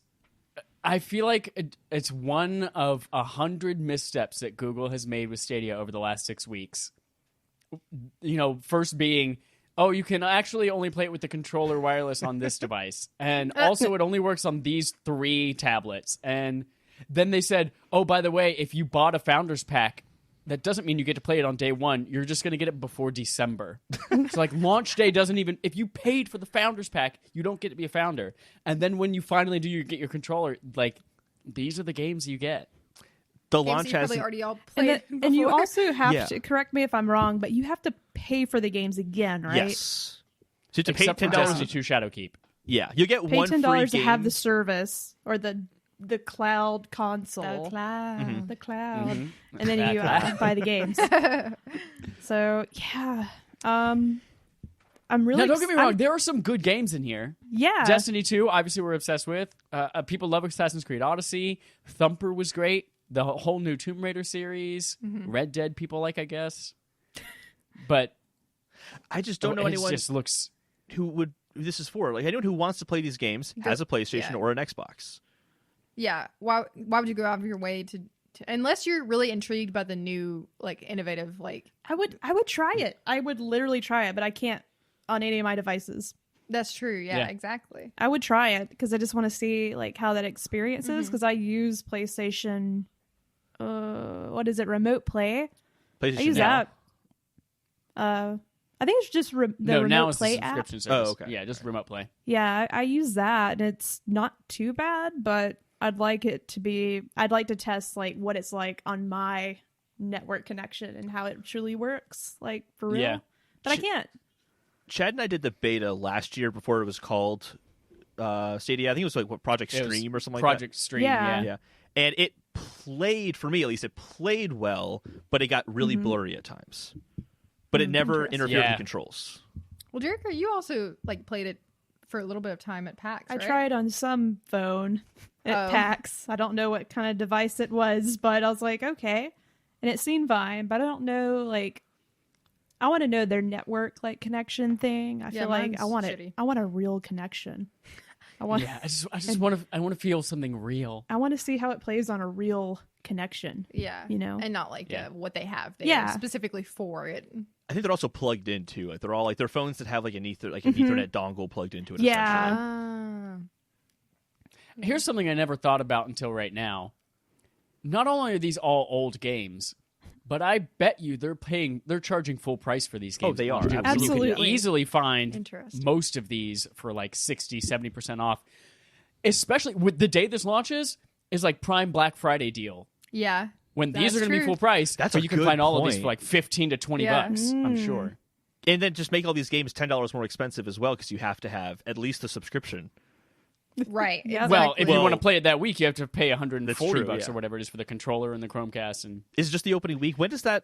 I feel like it's one of 100 missteps that Google has made with Stadia over the last 6 weeks. First being, oh, you can actually only play it with the controller wireless on this device. And also it only works on these 3 tablets. And then they said, oh, by the way, if you bought a Founders Pack, that doesn't mean you get to play it on day one. You're just going to get it before December. So like launch day doesn't even, if you paid for the Founders Pack, you don't get to be a founder. And then when you finally do, you get your controller, like these are the games you get. The Games launch that you has probably already all And, played and you before. also have Yeah. to, correct me if I'm wrong, but you have to pay for the games again, right? Yes. So you have to pay Except for $10. Destiny 2 Shadowkeep. Yeah, you get Pay one free $10 to game. have the service or the cloud console. The cloud. The cloud. Mhm. And then you buy the games. So, yeah. I'm really Now, don't get me wrong. There are some good games in here. Yeah. Destiny 2, obviously, we're obsessed with. People love Assassin's Creed Odyssey. Thumper was great. The whole new Tomb Raider series. Red Dead, people like, I guess. But I just don't know it anyone just looks. who this is for. Like anyone who wants to play these games has a PlayStation yeah. or an Xbox. Yeah. Why would you go out of your way to unless you're really intrigued by the new, like, innovative, like... I would try it. I would literally try it, but I can't on any of my devices. That's true. Yeah, Yeah. exactly. I would try it because I just want to see like how that experience is because I use PlayStation. What is it? Remote Play. PlayStation I use Now. that. I think it's just the No, Remote now it's Play the app. subscription service. Oh, okay. Yeah, just remote play. Yeah, I use that, and it's not too bad. But I'd like it to be. I'd like to test like what it's like on my network connection and how it truly works, like for real. Yeah. But I can't. Chad and I did the beta last year before it was called Stadia. I think it was like what Project It was Stream or something Project Stream, Yeah. yeah. like that. Yeah, and it played for me at least. It played well, but it got really blurry at times. But it never Interesting. interfered with Yeah. the controls. Well, Jericho, you also, like, played it for a little bit of time at PAX, I right? tried on some phone at Oh. PAX. I don't know what kind of device it was, but I was like, okay. And it seemed fine, but I don't know, like, I want to know their network, like, connection thing. I Yeah, feel like mine's I want shitty. it. I want a real connection. I want. Yeah, I just want to feel something real. I want to see how it plays on a real connection. Yeah. You know? And not, like, Yeah. what they have there Yeah. specifically for it. I think they're also plugged in too. Like they're all like they're phones that have like an Ethernet dongle plugged into it. Yeah. essentially. Ah. Here's something I never thought about until right now. Not only are these all old games, but I bet you they're charging full price for these games. Oh, they are. You can Absolutely. easily find Interesting. most of these for like 60, 70% off. Especially with the day this launches is like Prime Black Friday deal. Yeah. When these That's are going to be true. full price, That's but a you can good find all of these point. for like 15 to 20 Yeah. bucks, I'm sure. And then just make all these games $10 more expensive as well because you have to have at least a subscription. Right. Yeah. Well, exactly. if you Well- want to play it that week, you have to pay 140 true, bucks yeah. or whatever it is for the controller and the Chromecast. And Is it just the opening week? When does that?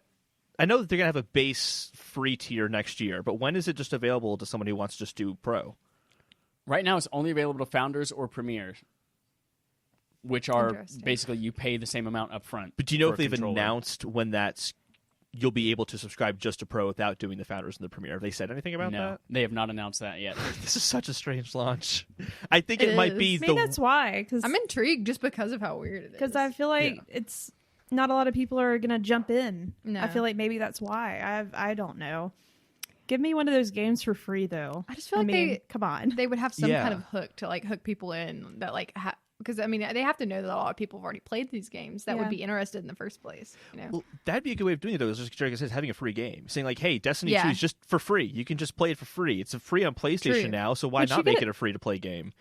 I know that they're gonna have a base free tier next year, but when is it just available to someone who wants to just do pro? right now, it's only available to founders or premiers, which are Interesting. basically you pay the same amount up front. But do you know for if a they've controller. announced when that's you'll be able to subscribe just to pro without doing the founders and the premiere? Have they said anything about No, that? they have not announced that yet. This is such a strange launch. I think It it might is. be Maybe the that's why. Because I'm intrigued just because of how weird it is. I feel like Yeah. it's not a lot of people are gonna jump in. No. I feel like maybe that's why. I don't know. Give me one of those games for free though. I just feel like come on. they would have some Yeah. kind of hook to, like, hook people in that, like, because I mean they have to know that a lot of people have already played these games that Yeah. would be interested in the first place. You know? Well, that'd be a good way of doing it, though. Is just like I said, having a free game, saying like, "Hey, Destiny Yeah. 2 is just for free. You can just play it for free. It's a free on PlayStation True. now, so why But you not make get it a free to play game?"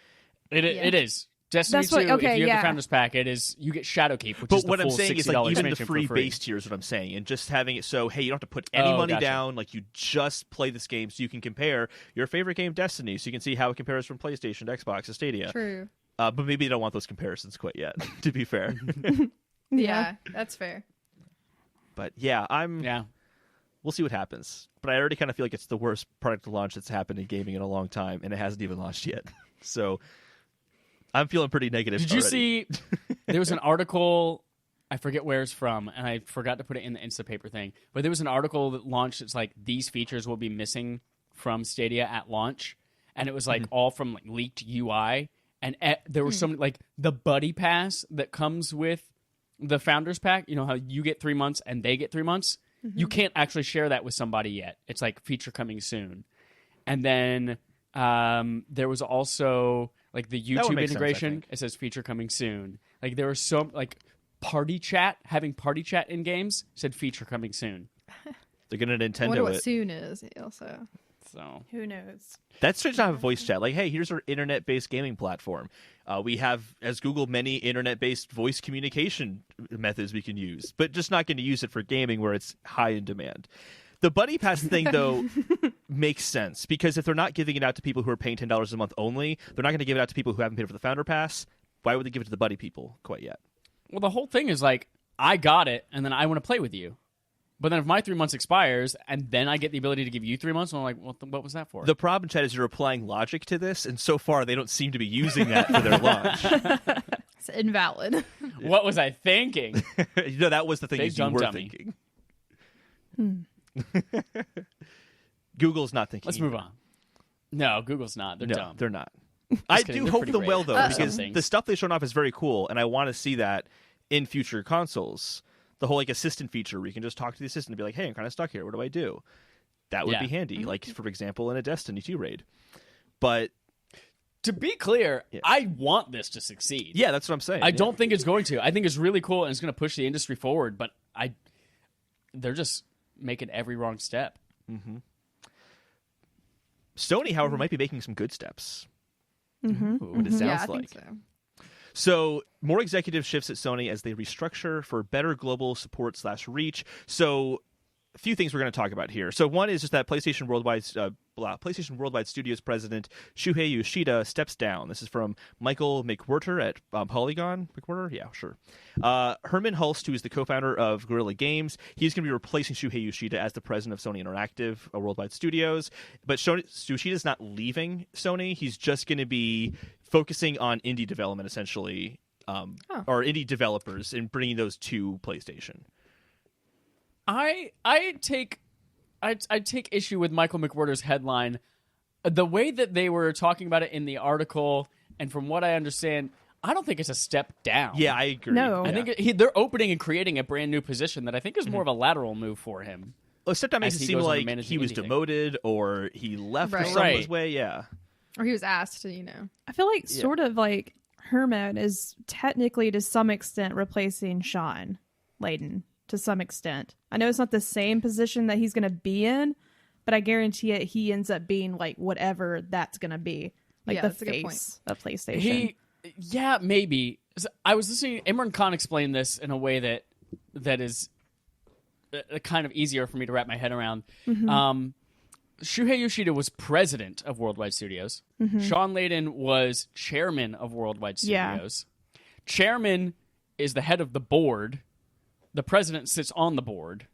Yeah. It is. Destiny That's 2, what- okay, if you have yeah. the Founders Pack, it is you get Shadowkeep, which But is the what I'm full saying is, $60 like, even the expansion free for free. base tier is what I'm saying, and just having it so, hey, you don't have to put any Oh, money gotcha. down. Like, you just play this game, so you can compare your favorite game, Destiny, so you can see how it compares from PlayStation to Xbox to Stadia. True. But maybe they don't want those comparisons quite yet, to be fair. Yeah, that's fair. But yeah, Yeah. we'll see what happens. But I already kind of feel like it's the worst product launch that's happened in gaming in a long time, and it hasn't even launched yet. So I'm feeling pretty negative. Did you already. see there was an article, I forget where it's from, and I forgot to put it in the Instapaper thing, but there was an article that launched, it's like, these features will be missing from Stadia at launch, and it was like all from like leaked UI, and there was some, like, the buddy pass that comes with the Founders Pack, you know how you get 3 months and they get 3 months? You can't actually share that with somebody yet. It's like feature coming soon. And then there was also like the would YouTube make sense, I integration. think. It says feature coming soon. Like there was some like party chat, having party chat in games said feature coming soon. They're going to I Nintendo wonder what it. soon is also. So Who knows? That's strange to have a voice chat. Like, hey, here's our internet-based gaming platform. We have, as Google, many internet-based voice communication methods we can use, but just not going to use it for gaming where it's high in demand. The Buddy Pass thing, though, makes sense because if they're not giving it out to people who are paying $10 a month only, they're not going to give it out to people who haven't paid for the Founder Pass. Why would they give it to the Buddy people quite yet? well, the whole thing is like I got it, and then I want to play with you. But then if my 3 months expires, and then I get the ability to give you 3 months, I'm like, what was that for? The problem, Chad, is you're applying logic to this, and so far they don't seem to be using that for their launch. It's invalid. What was I thinking? That was the thing Big you dumb were dummy. thinking. Google's not thinking. Let's move on. No, Google's not. They're dumb. They're not. I kidding, do they're hope pretty them great well, though, at because some things. the stuff they've shown off is very cool, and I want to see that in future consoles. The whole assistant feature where you can just talk to the assistant and be like, hey, I'm kind of stuck here. What do I do? That would be handy, like, for example, in a Destiny 2 raid. But To be clear, Yeah. I want this to succeed. yeah, that's what I'm saying. I don't think it's going to. I think it's really cool and it's going to push the industry forward, but they're just making every wrong step. Sony, however, might be making some good steps. Mm-hmm. What it sounds Yeah, I like. think so. So more executive shifts at Sony as they restructure for better global support / reach. So a few things we're going to talk about here. So one is just that PlayStation Worldwide Studios president Shuhei Yoshida steps down. This is from Michael McWhirter at Polygon. McWhirter? Yeah, sure. Hermen Hurst, who is the co-founder of Guerrilla Games, he's going to be replacing Shuhei Yoshida as the president of Sony Interactive Worldwide Studios. But Yoshida's not leaving Sony. He's just going to be focusing on indie development, essentially, or indie developers, and bringing those to PlayStation. I take issue with Michael McWhirter's headline. The way that they were talking about it in the article, and from what I understand, I don't think it's a step down. Yeah, I agree. No. I think they're opening and creating a brand new position that I think is more of a lateral move for him. Well, step down makes As it he seem goes on like managing he was indie thing. demoted or he left Right. or some Right. way. Yeah. Or he was asked to, I feel like sort of like Hermen is technically to some extent replacing Sean Layden to some extent. I know it's not the same position that he's going to be in, but I guarantee it he ends up being like whatever that's going to be. Like Yeah, the that's a good face of PlayStation. Yeah, maybe. I was listening. Imran Khan explained this in a way that is kind of easier for me to wrap my head around. Shuhei Yoshida was president of Worldwide Studios. Sean Layden was chairman of Worldwide Yeah. Studios. Chairman is the head of the board. The president sits on the board.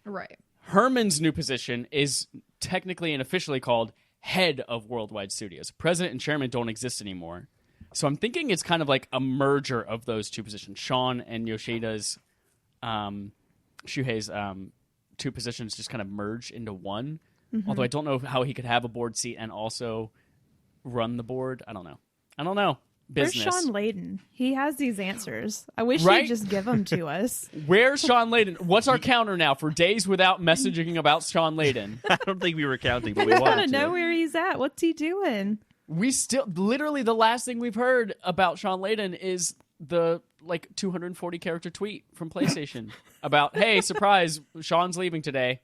right. Herman's new position is technically and officially called head of Worldwide Studios. President and chairman don't exist anymore. So I'm thinking it's kind of like a merger of those two positions. Sean and Yoshida's, Shuhei's two positions just kind of merge into one. Although I don't know how he could have a board seat and also run the board. I don't know. Where's Business. Sean Layden? He has these answers. I wish Right? he'd just give them to us. Where's Sean Layden? What's our counter now for days without messaging about Sean Layden? I don't think we were counting, but we I want wanted to to. know where he's at. What's he doing? We still, literally, the last thing we've heard about Sean Layden is the 240 character tweet from PlayStation about, hey, surprise, Sean's leaving today.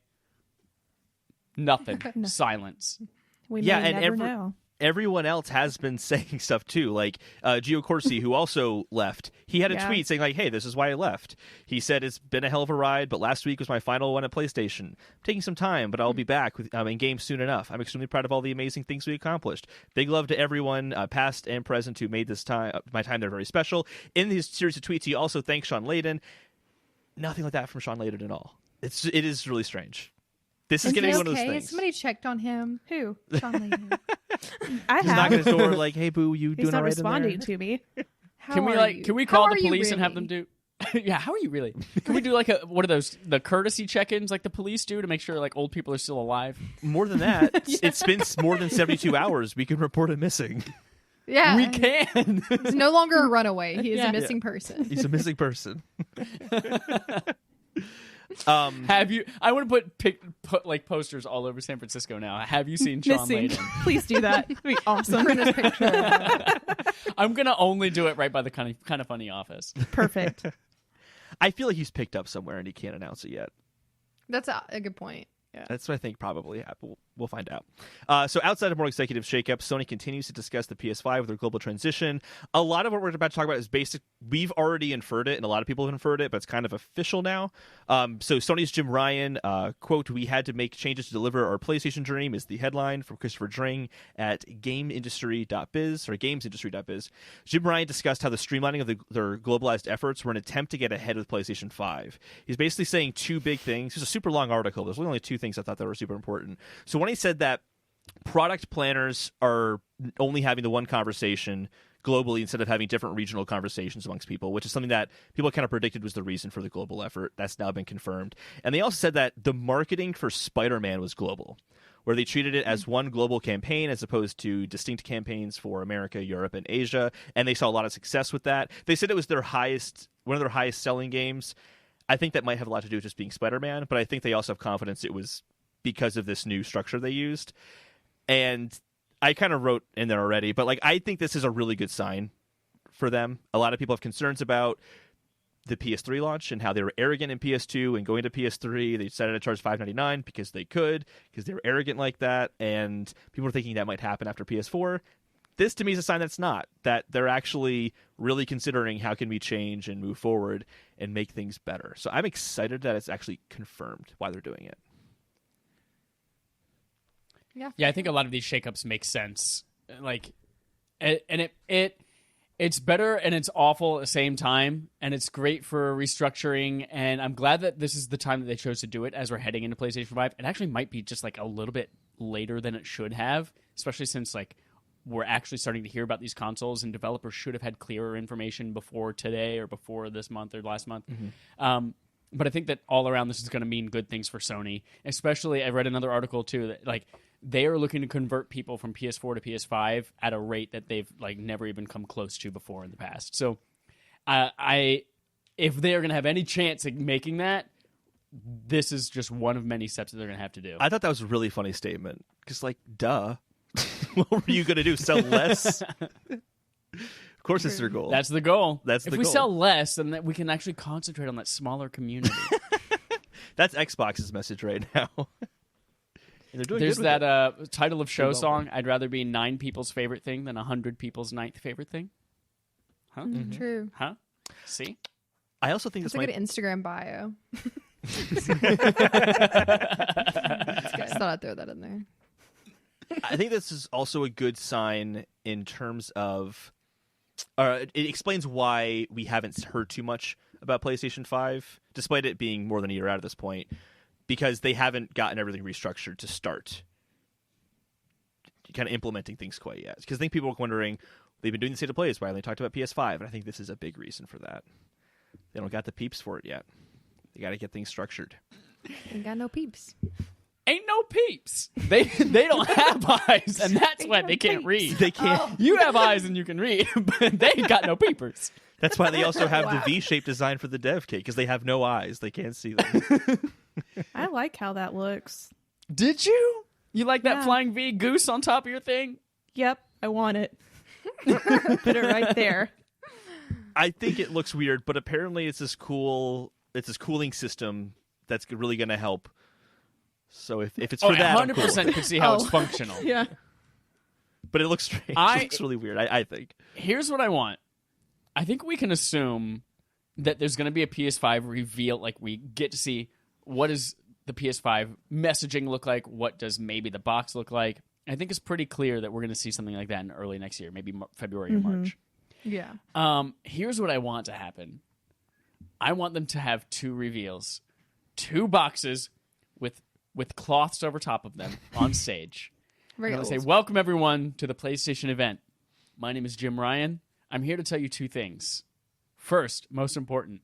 Nothing. Silence. We Yeah, may and never know. Everyone else has been saying stuff too, like Gio Corsi, who also left. He had a Yeah. tweet saying like, "Hey, this is why I left." He said, "It's been a hell of a ride, but last week was my final one at PlayStation. I'm taking some time, but I'll be back in games soon enough. I'm extremely proud of all the amazing things we accomplished. Big love to everyone, past and present, who made this time my time there very special." In his series of tweets, he also thanked Sean Layden. Nothing like that from Sean Layden at all. It is really strange. This is Is getting he one of those okay? things. Somebody checked on him. Who? Sean Layden. I He's knocking have. his door like, "Hey, boo, you He's doing not all right in there?" responding to me. How Can we are you? can we How call are the you police and have them really? do yeah, how are you really? Can we do what are those, the courtesy check-ins like the police do to make sure old people are still alive? More than that, it's been more than 72 hours. We can report him missing. Yeah. We can. He's no longer a runaway. He is Yeah. a missing person. He's a missing person. Have you? I want to put posters all over San Francisco now. Have you seen Sean Missing. Layden? Please do that. It'd be awesome. Print his picture. I'm gonna only do it right by the kind of funny office. Perfect. I feel like he's picked up somewhere and he can't announce it yet. That's a good point. Yeah. That's what I think probably We'll find out. So outside of more executive shakeups, Sony continues to discuss the PS5 with their global transition. A lot of what we're about to talk about is basic. We've already inferred it, and a lot of people have inferred it, but it's kind of official now. So Sony's Jim Ryan, quote, "We had to make changes to deliver our PlayStation dream," is the headline from Christopher Dring at GameIndustry.biz, or GamesIndustry.biz. Jim Ryan discussed how the streamlining of their globalized efforts were an attempt to get ahead of PlayStation 5. He's basically saying two big things. It's a super long article. There's only two things I thought that were super important. So when he said that product planners are only having the one conversation globally instead of having different regional conversations amongst people, which is something that people kind of predicted was the reason for the global effort. That's now been confirmed. And they also said that the marketing for Spider-Man was global, where they treated it as one global campaign as opposed to distinct campaigns for America, Europe, and Asia. And they saw a lot of success with that. They said it was one of their highest selling games. I think that might have a lot to do with just being Spider-Man, but I think they also have confidence it was because of this new structure they used. And I kind of wrote in there already, but I think this is a really good sign for them. A lot of people have concerns about the PS3 launch and how they were arrogant in PS2 and going to PS3. They decided to charge $5.99 because they were arrogant like that. And people were thinking that might happen after PS4. This to me is a sign that's not, that they're actually really considering how can we change and move forward and make things better. So I'm excited that it's it's confirmed why they're doing it. Yeah, I think a lot of these shakeups make sense. It's better and it's awful at the same time, and it's great for restructuring. And I'm glad that this is the time that they chose to do it as we're heading into PlayStation 5. It actually might be just a little bit later than it should have, especially since we're actually starting to hear about these consoles, and developers should have had clearer information before today or before this month or last month. Mm-hmm. But I think that all around this is going to mean good things for Sony. Especially, I read another article too that they are looking to convert people from PS4 to PS5 at a rate that they've never even come close to before in the past. So, if they are going to have any chance of making that, this is just one of many steps that they're going to have to do. I thought that was a really funny statement because, duh, what were you going to do? Sell less? Of course, it's their goal. That's the goal. If we sell less, then we can actually concentrate on that smaller community. That's Xbox's message right now. And they're doing There's good with that title of show song, I'd rather be 9 people's favorite thing than 100 people's 9th favorite thing. Huh? Mm-hmm. True. Huh? See? I also think That's this a might... good Instagram bio. I just thought I'd throw that in there. I think this is also a good sign in terms of... it explains why we haven't heard too much about PlayStation 5, despite it being more than a year out at this point, because they haven't gotten everything restructured to start kind of implementing things quite yet. Because I think people are wondering, they've been doing the state of plays, why they talked about PS5, and I think this is a big reason for that. They don't got the peeps for it yet. They got to get things structured. Ain't got no peeps. Ain't no peeps. They don't have eyes, and that's why they can't read. They can't. You have eyes and you can read, but they ain't got no peepers. That's why they also have the V-shaped design for the dev kit, because they have no eyes. They can't see them. I like how that looks. Did you? You like that Yeah. flying V goose on top of your thing? Yep, I want it. Put it right there. I think it looks weird, but apparently it's this cooling system that's really going to help. So if it's for that, 100% could see how it's functional. Yeah. But it looks strange. It looks really weird, I think. Here's what I want. I think we can assume that there's going to be a PS5 reveal. We get to see what does the PS5 messaging look like? What does maybe the box look like? I think it's pretty clear that we're going to see something like that in early next year, maybe February or March. Yeah. Here's what I want to happen. I want them to have 2 reveals, 2 boxes with cloths over top of them on stage. Very I'm old. going to say, welcome everyone to the PlayStation event. My name is Jim Ryan. I'm here to tell you 2 things. First, most important,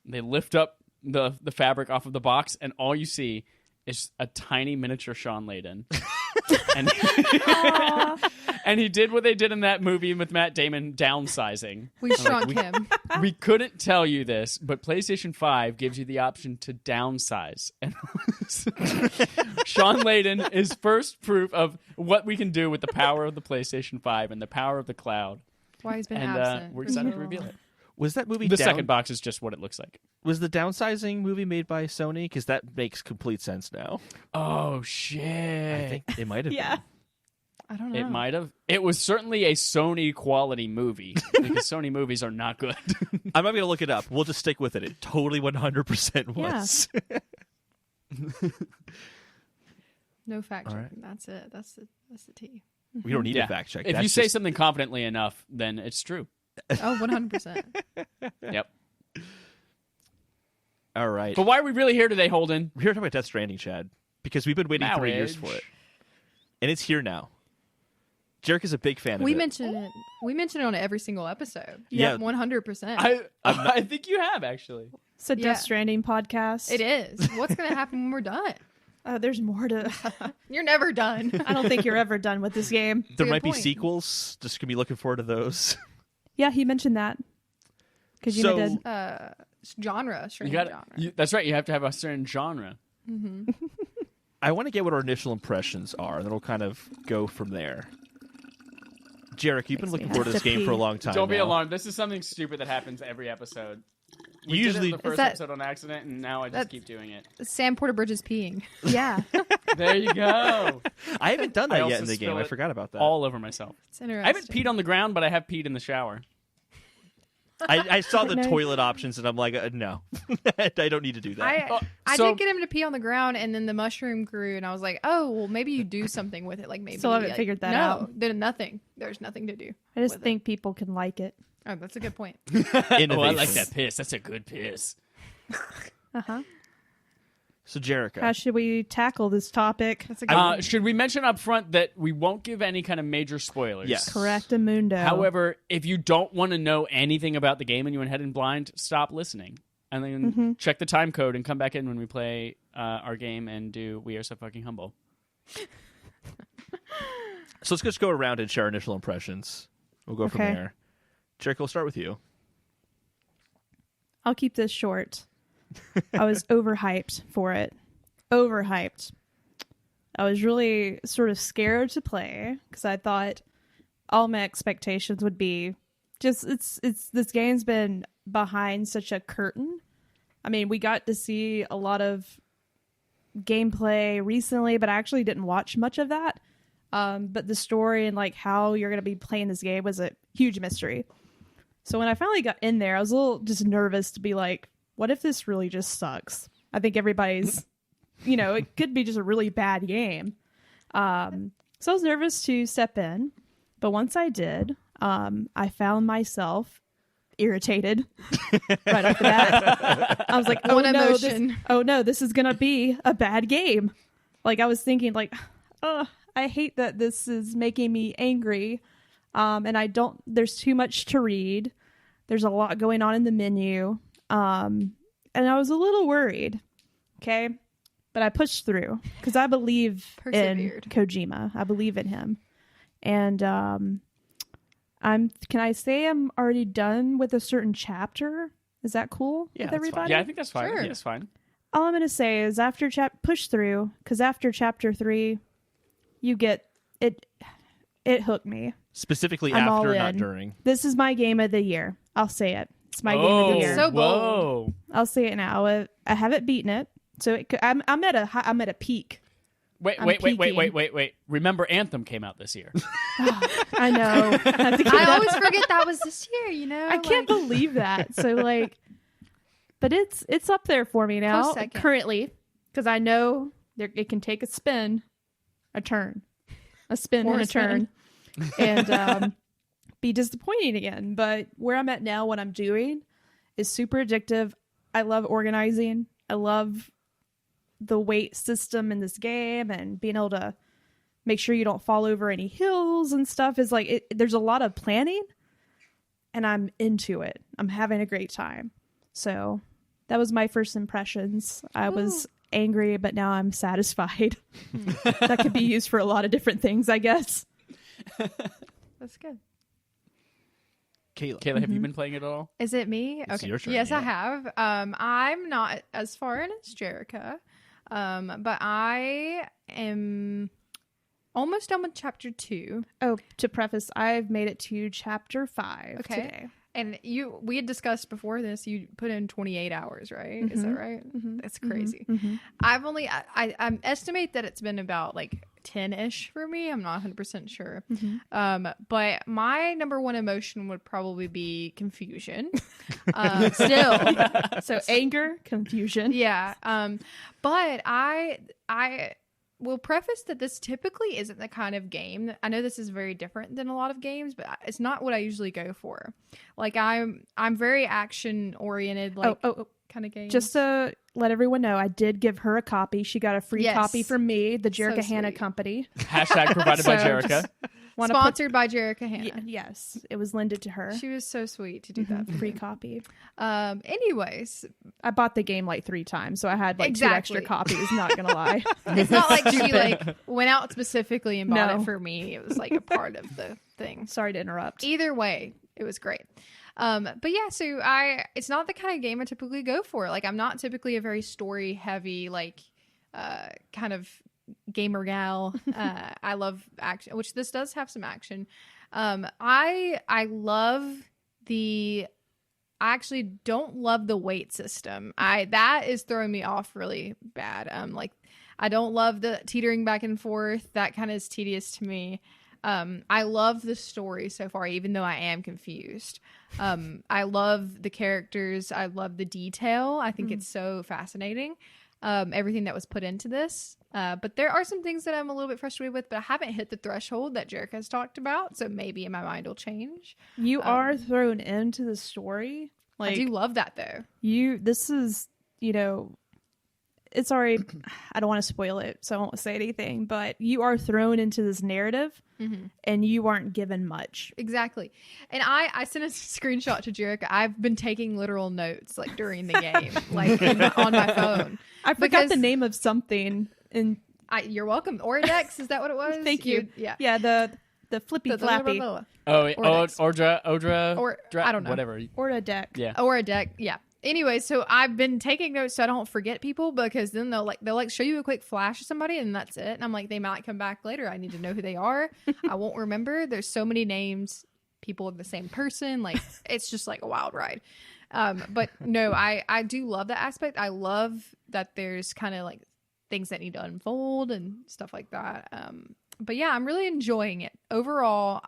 they lift up the fabric off of the box, and all you see is a tiny miniature Sean Layden. And he did what they did in that movie with Matt Damon, downsizing. We shrunk him. We couldn't tell you this, but PlayStation 5 gives you the option to downsize. And Sean Layden is first proof of what we can do with the power of the PlayStation 5 and the power of the cloud. Why he's been And absent. we're excited to reveal it. Was that movie The second box is just what it looks like. Was the downsizing movie made by Sony? Because that makes complete sense now. Oh, shit. I think it might have Yeah. been. I don't know. It might have. It was certainly a Sony quality movie because Sony movies are not good. I'm not going to look it up. We'll just stick with it. It totally 100% was. No fact All checking. That's it. That's the tea. We don't need a fact check. If That's you say just- something confidently enough, then it's true. Oh, 100%. Yep. All right. But why are we really here today, Holden? We're here to talk about Death Stranding, Chad, because we've been waiting 3 years for it. And it's here now. Jarek is a big fan of We it. mention it. We mention it on every single episode. Yeah. 100%. I think you have, actually. It's a Yeah. Death Stranding podcast. It is. What's going to happen when we're done? There's more to. You're never done. I don't think you're ever done with this game. There Good might be point. sequels. Just going to be looking forward to those. Yeah, he mentioned that. Kojima So- did. Genre. You Strange got genre. That's right. You have to have a certain genre. I want to get what our initial impressions are, and then we'll kind of go from there. Jarek, you've been Makes me looking forward to have this to game for a pee. long time Don't be now. alarmed. This is something stupid that happens every episode. We Usually- did it in the first that- episode on accident, and now I just That's- keep doing it. Sam Porter Bridges peeing. Yeah. There you go. I haven't done I that also yet in the game. spill I it forgot about that. All over myself. It's interesting. I haven't peed on the ground, but I have peed in the shower. I saw the No. toilet options, and I'm like, no. I don't need to do that. I So- did get him to pee on the ground, and then the mushroom grew, and I was like, "Oh, well, maybe you do something with it. Like maybe Still haven't like, figured that no, out. Did nothing. There's nothing to do. I just with think people can like it. Oh, that's a good point. Oh, I like Innovation. that piss. That's a good piss. Uh-huh. So, Jerica. How should we tackle this topic? That's a good. Should we mention up front that we won't give any kind of major spoilers? Yes. Correctamundo. However, if you don't want to know anything about the game and you went ahead in blind, stop listening. And then check the time code and come back in when we play our game and do We Are So Fucking Humble. So let's just go around and share our initial impressions. We'll go from Okay. there. Jerica, we'll start with you. I'll keep this short. I was overhyped for it. Overhyped. I was really sort of scared to play because I thought all my expectations would be just it's this game's been behind such a curtain. I mean, we got to see a lot of gameplay recently, but I actually didn't watch much of that. But the story and like how you're going to be playing this game was a huge mystery. So when I finally got in there, I was a little just nervous to be like, what if this really just sucks? I think everybody's, it could be just a really bad game. So I was nervous to step in. But once I did, I found myself irritated right off the bat. I was like, One emotion. this is going to be a bad game. Like I was thinking like, I hate that this is making me angry. And there's too much to read. There's a lot going on in the menu. And I was a little worried. Okay. But I pushed through because I believe in Persevered. Kojima. I believe in him. And, can I say I'm already done with a certain chapter? Is that cool Yeah, with that's everybody? Yeah, I think that's fine. Sure. Yeah, it's fine. All I'm going to say is after push through, because after chapter 3, you get it. It hooked me. Specifically I'm all after, not in. during. This is my game of the year. I'll say it. It's my game of the year. So bold. Whoa. I'll say it now. I haven't beaten it, so I'm at a peak. I'm Wait. Remember, Anthem came out this year. I know. I have to keep I that- always forget that was this year. I can't believe that. So like, but it's up there for me now Close second. currently because I know it can take a spin, a turn, a spin Or and a a spin. turn, and be disappointing again. But where I'm at now, what I'm doing is super addictive. I love organizing. I love the weight system in this game and being able to make sure you don't fall over any hills and stuff is like there's a lot of planning and I'm into it. I'm having a great time. So that was my first impressions. I was angry, but now I'm satisfied. That could be used for a lot of different things, I guess. That's good. Kayla. Kayla, have you been playing it at all? Is it me? It's Okay. your turn, Yes, I yeah. have. I'm not as far in as Jerica, but I am almost done with chapter 2. Oh, to preface, I've made it to chapter 5 Okay. today. And we had discussed before this, you put in 28 hours, right? Is that right? That's crazy. I've only, I estimate that it's been about like 10-ish for me. I'm not 100% sure. But my number one emotion would probably be confusion. Still. So anger, confusion. Yeah. But I will preface that this typically isn't the kind of game. I know this is very different than a lot of games, but it's not what I usually go for. Like I'm very action oriented, like kind of game. Just to let everyone know, I did give her a copy. She got a free copy from me, the Jerica Hanna Company. Hashtag provided by Jerica. Sponsored by Jerica Hanna. Yes, it was lended to her. She was so sweet to do that. Free copy. Anyways, I bought the game like 3 times, so I had like 2 extra copies. Not gonna lie. It's not like she like went out specifically and bought it for me. It was like a part of the thing. Sorry to interrupt. Either way, it was great. But yeah, so it's not the kind of game I typically go for. Like I'm not typically a very story heavy, like kind of gamer gal. I love action, which this does have some action. I actually don't love the weight system. That is throwing me off really bad. Like I don't love the teetering back and forth. That kind of is tedious to me. I love the story so far, even though I am confused. I love the characters. I love the detail. I think it's so fascinating. Everything that was put into this. But there are some things that I'm a little bit frustrated with, but I haven't hit the threshold that Jerica has talked about. So maybe my mind will change. You are thrown into the story. Like, I do love that though. This is, it's already, I don't want to spoil it, so I won't say anything, but you are thrown into this narrative and you aren't given much. Exactly. And I sent a screenshot to Jerica. I've been taking literal notes like during the game, like on my phone. I forgot the name of something. You're welcome. Oradex, is that what it was? Thank you. Yeah. Yeah, the flippy flappy. Ordra. I don't know. Whatever. Oradex. Yeah. Oradex. Yeah. Anyway, so I've been taking notes so I don't forget people, because then they'll show you a quick flash of somebody and that's it. And I'm like, they might come back later. I need to know who they are. I won't remember. There's so many names, people of the same person. Like it's just like a wild ride. But no, I do love that aspect. I love that there's kind of like things that need to unfold and stuff like that. But yeah, I'm really enjoying it. Overall,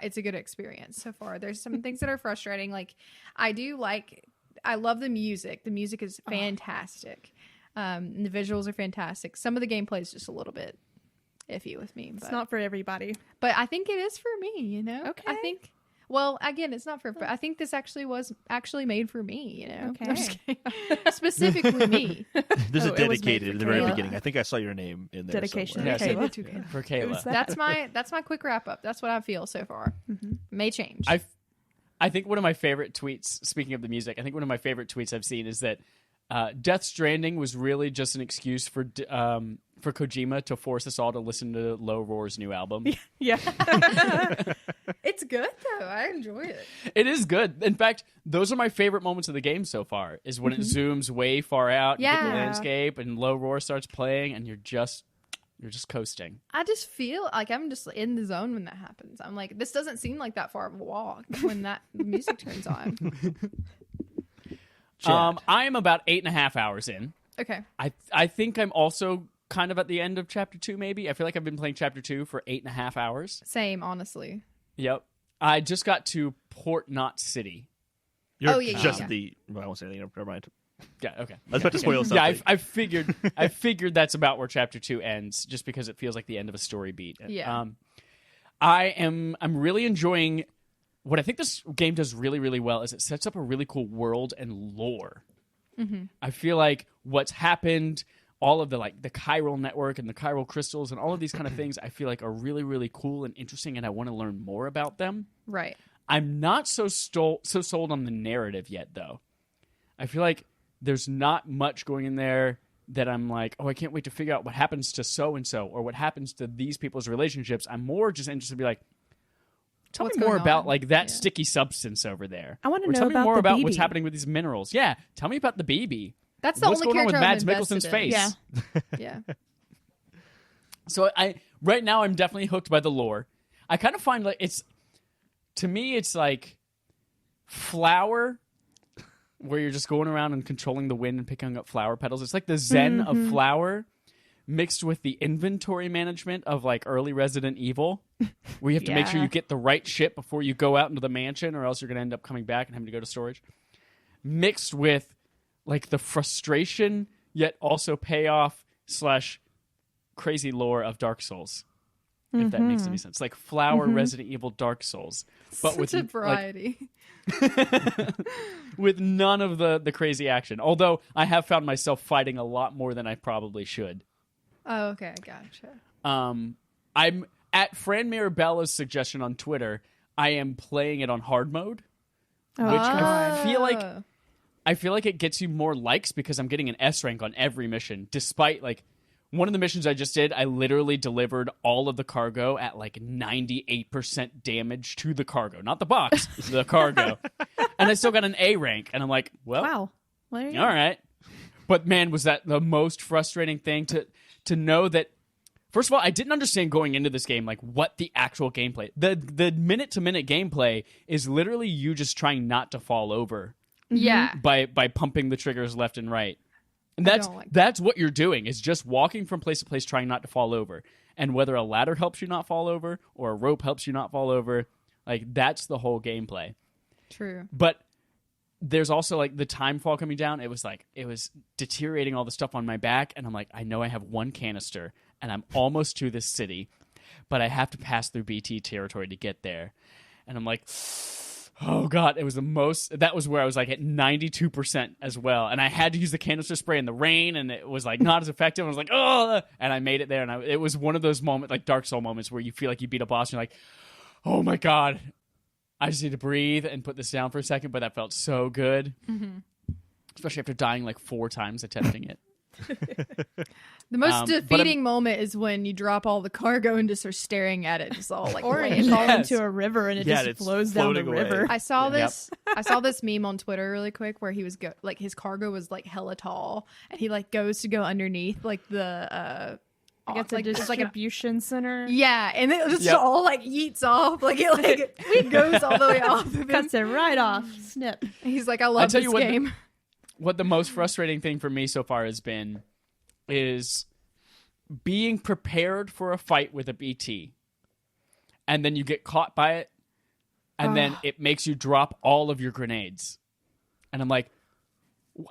it's a good experience so far. There's some things that are frustrating. Like I love the music. The music is fantastic. And the visuals are fantastic. Some of the gameplay is just a little bit iffy with me. It's not for everybody. But I think it is for me, Okay. I think, well, again, it's not for, but I think this actually was made for me, Okay. I'm just kidding. Specifically me. There's a it was made dedicated for at the very Kayla. beginning. I think I saw your name in there. Dedication. somewhere. Yeah, Okay. for Kayla. That's my quick wrap up. That's what I feel so far. May change. I think one of my favorite tweets, speaking of the music, I think one of my favorite tweets I've seen is that Death Stranding was really just an excuse for Kojima to force us all to listen to Low Roar's new album. Yeah. It's good though. I enjoy it. It is good. In fact, those are my favorite moments of the game so far, is when it zooms way far out, you get the Yeah. landscape, and Low Roar starts playing, and you're just coasting. I just feel like I'm just in the zone when that happens. I'm like, this doesn't seem like that far of a walk when that music turns on. I am about 8.5 hours in. Okay. I think I'm also kind of at the end of Chapter 2, maybe. I feel like I've been playing Chapter 2 for 8.5 hours. Same, honestly. Yep. I just got to Port Knot City. You're yeah, just yeah. the. Well, I won't say anything. Never mind. Yeah, okay. I was about to spoil something. Yeah, I figured that's about where Chapter 2 ends, just because it feels like the end of a story beat. Yeah. I'm really enjoying what I think this game does really, really well is it sets up a really cool world and lore. I feel like what's happened, all of the chiral network and the chiral crystals and all of these kind of things, I feel like are really, really cool and interesting, and I want to learn more about them. Right. I'm not so sold on the narrative yet, though. I feel like there's not much going in there that I'm like, oh, I can't wait to figure out what happens to so-and-so or what happens to these people's relationships. I'm more just interested to be like, tell What's me more going about on? like that Yeah. sticky substance over there. I wanna Or know tell me about more the about what's BB. happening with these minerals. Yeah, tell me about the BB. That's the What's only going on with character I'm Mads invested Mikkelsen's in. face? Yeah. So right now I'm definitely hooked by the lore. I kind of find like to me it's like flower, where you're just going around and controlling the wind and picking up flower petals. It's like the zen of flower mixed with the inventory management of like early Resident Evil, where you have to make sure you get the right shit before you go out into the mansion, or else you're going to end up coming back and having to go to storage. Mixed with like the frustration, yet also payoff / crazy lore of Dark Souls. If that makes any sense. Like flower Resident Evil Dark Souls. But Such with a variety. with none of the crazy action. Although I have found myself fighting a lot more than I probably should. Oh, okay, gotcha. I'm at Fran Mirabella's suggestion on Twitter. I am playing it on hard mode, which I feel like it gets you more likes because I'm getting an S rank on every mission. Despite like one of the missions I just did, I literally delivered all of the cargo at like 98% damage to the cargo, not the box, the cargo, and I still got an A rank. And I'm like, well, Wow. Well, there you go. all right. But man, was that the most frustrating thing to know that. First of all, I didn't understand going into this game like what the actual gameplay. The minute to minute gameplay is literally you just trying not to fall over. Yeah. By pumping the triggers left and right. And I don't like that's what you're doing, is just walking from place to place trying not to fall over. And whether a ladder helps you not fall over or a rope helps you not fall over, like that's the whole gameplay. True. But there's also like the time fall coming down. It was deteriorating all the stuff on my back, and I'm like, I know I have one canister and I'm almost to this city, but I have to pass through BT territory to get there. And I'm like, oh god, that was where I was like at 92% as well. And I had to use the canister spray in the rain, and it was like not as effective. I was like, oh, and I made it there. And it was one of those moments, like Dark Soul moments, where you feel like you beat a boss and you're like, oh my god, I just need to breathe and put this down for a second. But that felt so good. Especially after dying like 4 times attempting it. The most defeating moment is when you drop all the cargo and just are staring at it, just all like Or laying you fall Yes. into a river and it Yeah, just it's flows down the floating away. river. I saw this. I saw this meme on Twitter really quick where he was like his cargo was like hella tall, and he like goes to go underneath like the I guess like a it's like a distribution center. yeah, and it just Yep. all like yeets off, like it goes all the way off. Of him. Cuts it right off. Snip. He's like, I love tell this you what, game. What the most frustrating thing for me so far has been is being prepared for a fight with a BT, and then you get caught by it, and then it makes you drop all of your grenades. And I'm like,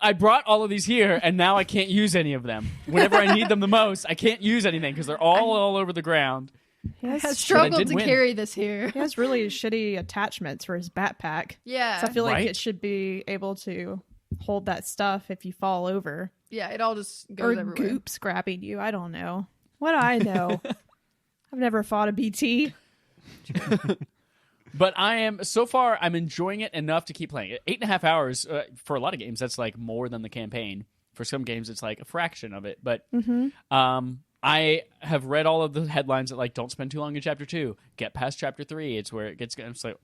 I brought all of these here, and now I can't use any of them. Whenever I need them the most, I can't use anything because they're all over the ground. He I has, struggled did to win. carry this here. he has really shitty attachments for his backpack. Yeah, So I feel like Right? it should be able to hold that stuff if you fall over. yeah, it all just Or goes everywhere. goops grabbing you. I don't know. What do I know? I've never fought a BT. But I'm enjoying it enough to keep playing it. 8.5 hours for a lot of games, that's like more than the campaign. For some games, it's like a fraction of it. But I have read all of the headlines that like don't spend too long in chapter 2. Get past chapter 3. It's where it gets. So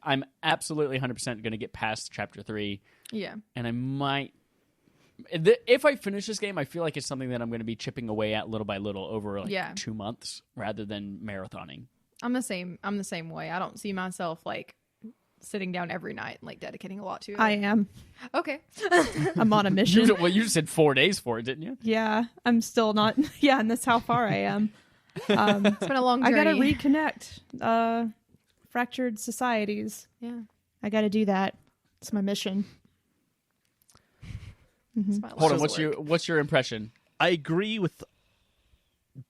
I'm absolutely 100% going to get past chapter 3, Yeah, and I might. If I finish this game, I feel like it's something that I'm going to be chipping away at little by little over like 2 months rather than marathoning. I'm the same way. I don't see myself like sitting down every night and like dedicating a lot to it. I am. Okay. I'm on a mission. You just said 4 days for it, didn't you? Yeah, I'm still not. Yeah, and that's how far I am. It's been a long I journey. gotta reconnect fractured societies. Yeah. I gotta do that. It's my mission. It's my Hold on, life's work. what's your impression? I agree with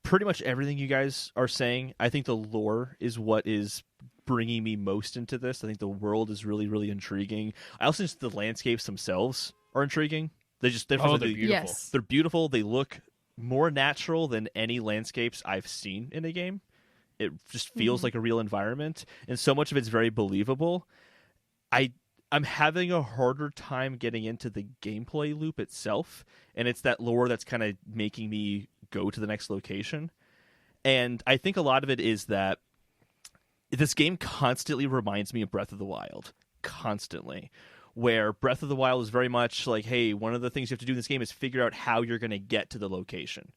pretty much everything you guys are saying. I think the lore is what is bringing me most into this. I think the world is really, really intriguing. I also think the landscapes themselves are intriguing. They're beautiful. Yes. They're beautiful. They look more natural than any landscapes I've seen in a game. It just feels like a real environment, and so much of it's very believable. I'm having a harder time getting into the gameplay loop itself, and it's that lore that's kind of making me go to the next location. And I think a lot of it is that this game constantly reminds me of Breath of the Wild. Constantly. Where Breath of the Wild is very much like, hey, one of the things you have to do in this game is figure out how you're going to get to the location.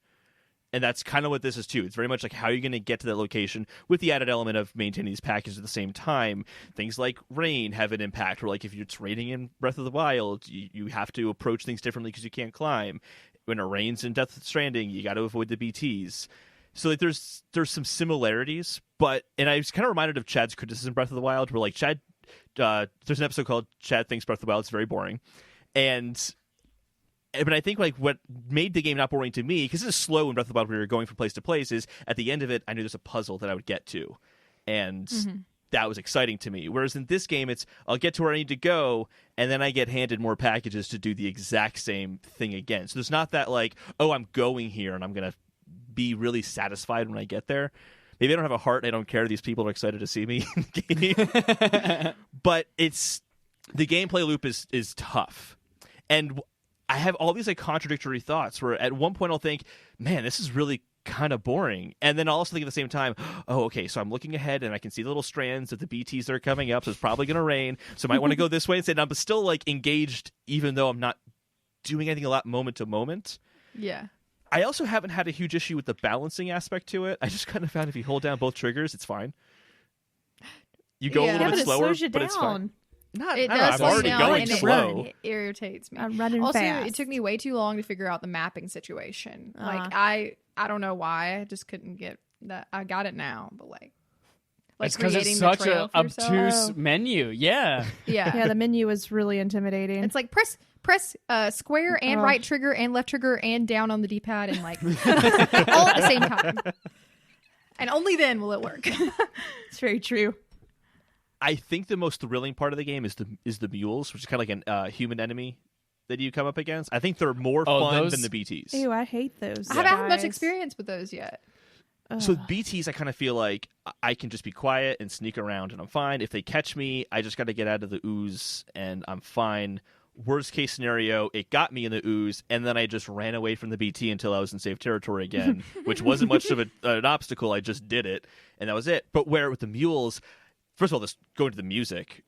And that's kind of what this is too. It's very much like how you're going to get to that location with the added element of maintaining these packages at the same time. Things like rain have an impact, or like if it's raining in Breath of the Wild, you have to approach things differently because you can't climb. When it rains in Death Stranding, you got to avoid the BTs. So like there's some similarities, and I was kind of reminded of Chad's criticism of Breath of the Wild, where like Chad, there's an episode called Chad Thinks Breath of the Wild is very boring. But I think like what made the game not boring to me, because it's slow in Breath of the Wild where you're going from place to place, is at the end of it, I knew there's a puzzle that I would get to. And that was exciting to me. Whereas in this game, it's I'll get to where I need to go, and then I get handed more packages to do the exact same thing again. So there's not that like, oh, I'm going here and I'm going to be really satisfied when I get there. Maybe I don't have a heart and I don't care. These people are excited to see me in the game. But the gameplay loop is tough. And I have all these like contradictory thoughts where at one point I'll think, man, this is really kind of boring. And then I'll also think at the same time, oh, okay, so I'm looking ahead and I can see the little strands of the BTs that are coming up, so it's probably going to rain. So I might want to go this way instead. And I'm still like engaged, even though I'm not doing anything a lot moment to moment. Yeah. I also haven't had a huge issue with the balancing aspect to it. I just kind of found if you hold down both triggers, it's fine. You go a little bit slower, but it's fine. It does I'm already going slow. It irritates me. I'm running also, fast. it took me way too long to figure out the mapping situation. Like I don't know why. I just couldn't get that. I got it now, but like it's because creating it's the such trail an for yourself. obtuse menu. Yeah. Yeah. The menu is really intimidating. It's like press square and right trigger and left trigger and down on the D-pad and like all at the same time. And only then will it work. It's very true. I think the most thrilling part of the game is the mules, which is kind of like a human enemy that you come up against. I think they're more fun than the BTs. Ew, I hate those. I haven't had much experience with those yet. So with BTs, I kind of feel like I can just be quiet and sneak around and I'm fine. If they catch me, I just got to get out of the ooze and I'm fine. Worst case scenario, it got me in the ooze, and then I just ran away from the BT until I was in safe territory again, which wasn't much of an obstacle. I just did it, and that was it. But where with the mules, first of all, going to the music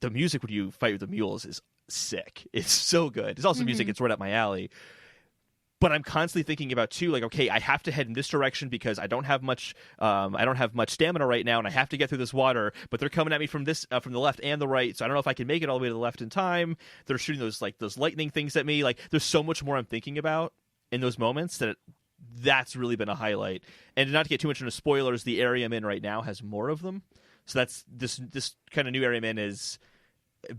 when you fight with the mules is sick. It's so good. It's also music. It's right up my alley. But I'm constantly thinking about too, like, okay, I have to head in this direction because I don't have much stamina right now, and I have to get through this water. But they're coming at me from the left and the right, so I don't know if I can make it all the way to the left in time. They're shooting those lightning things at me. Like, there's so much more I'm thinking about in those moments that's really been a highlight. And not to get too much into spoilers, the area I'm in right now has more of them. So that's this kind of new area I'm in is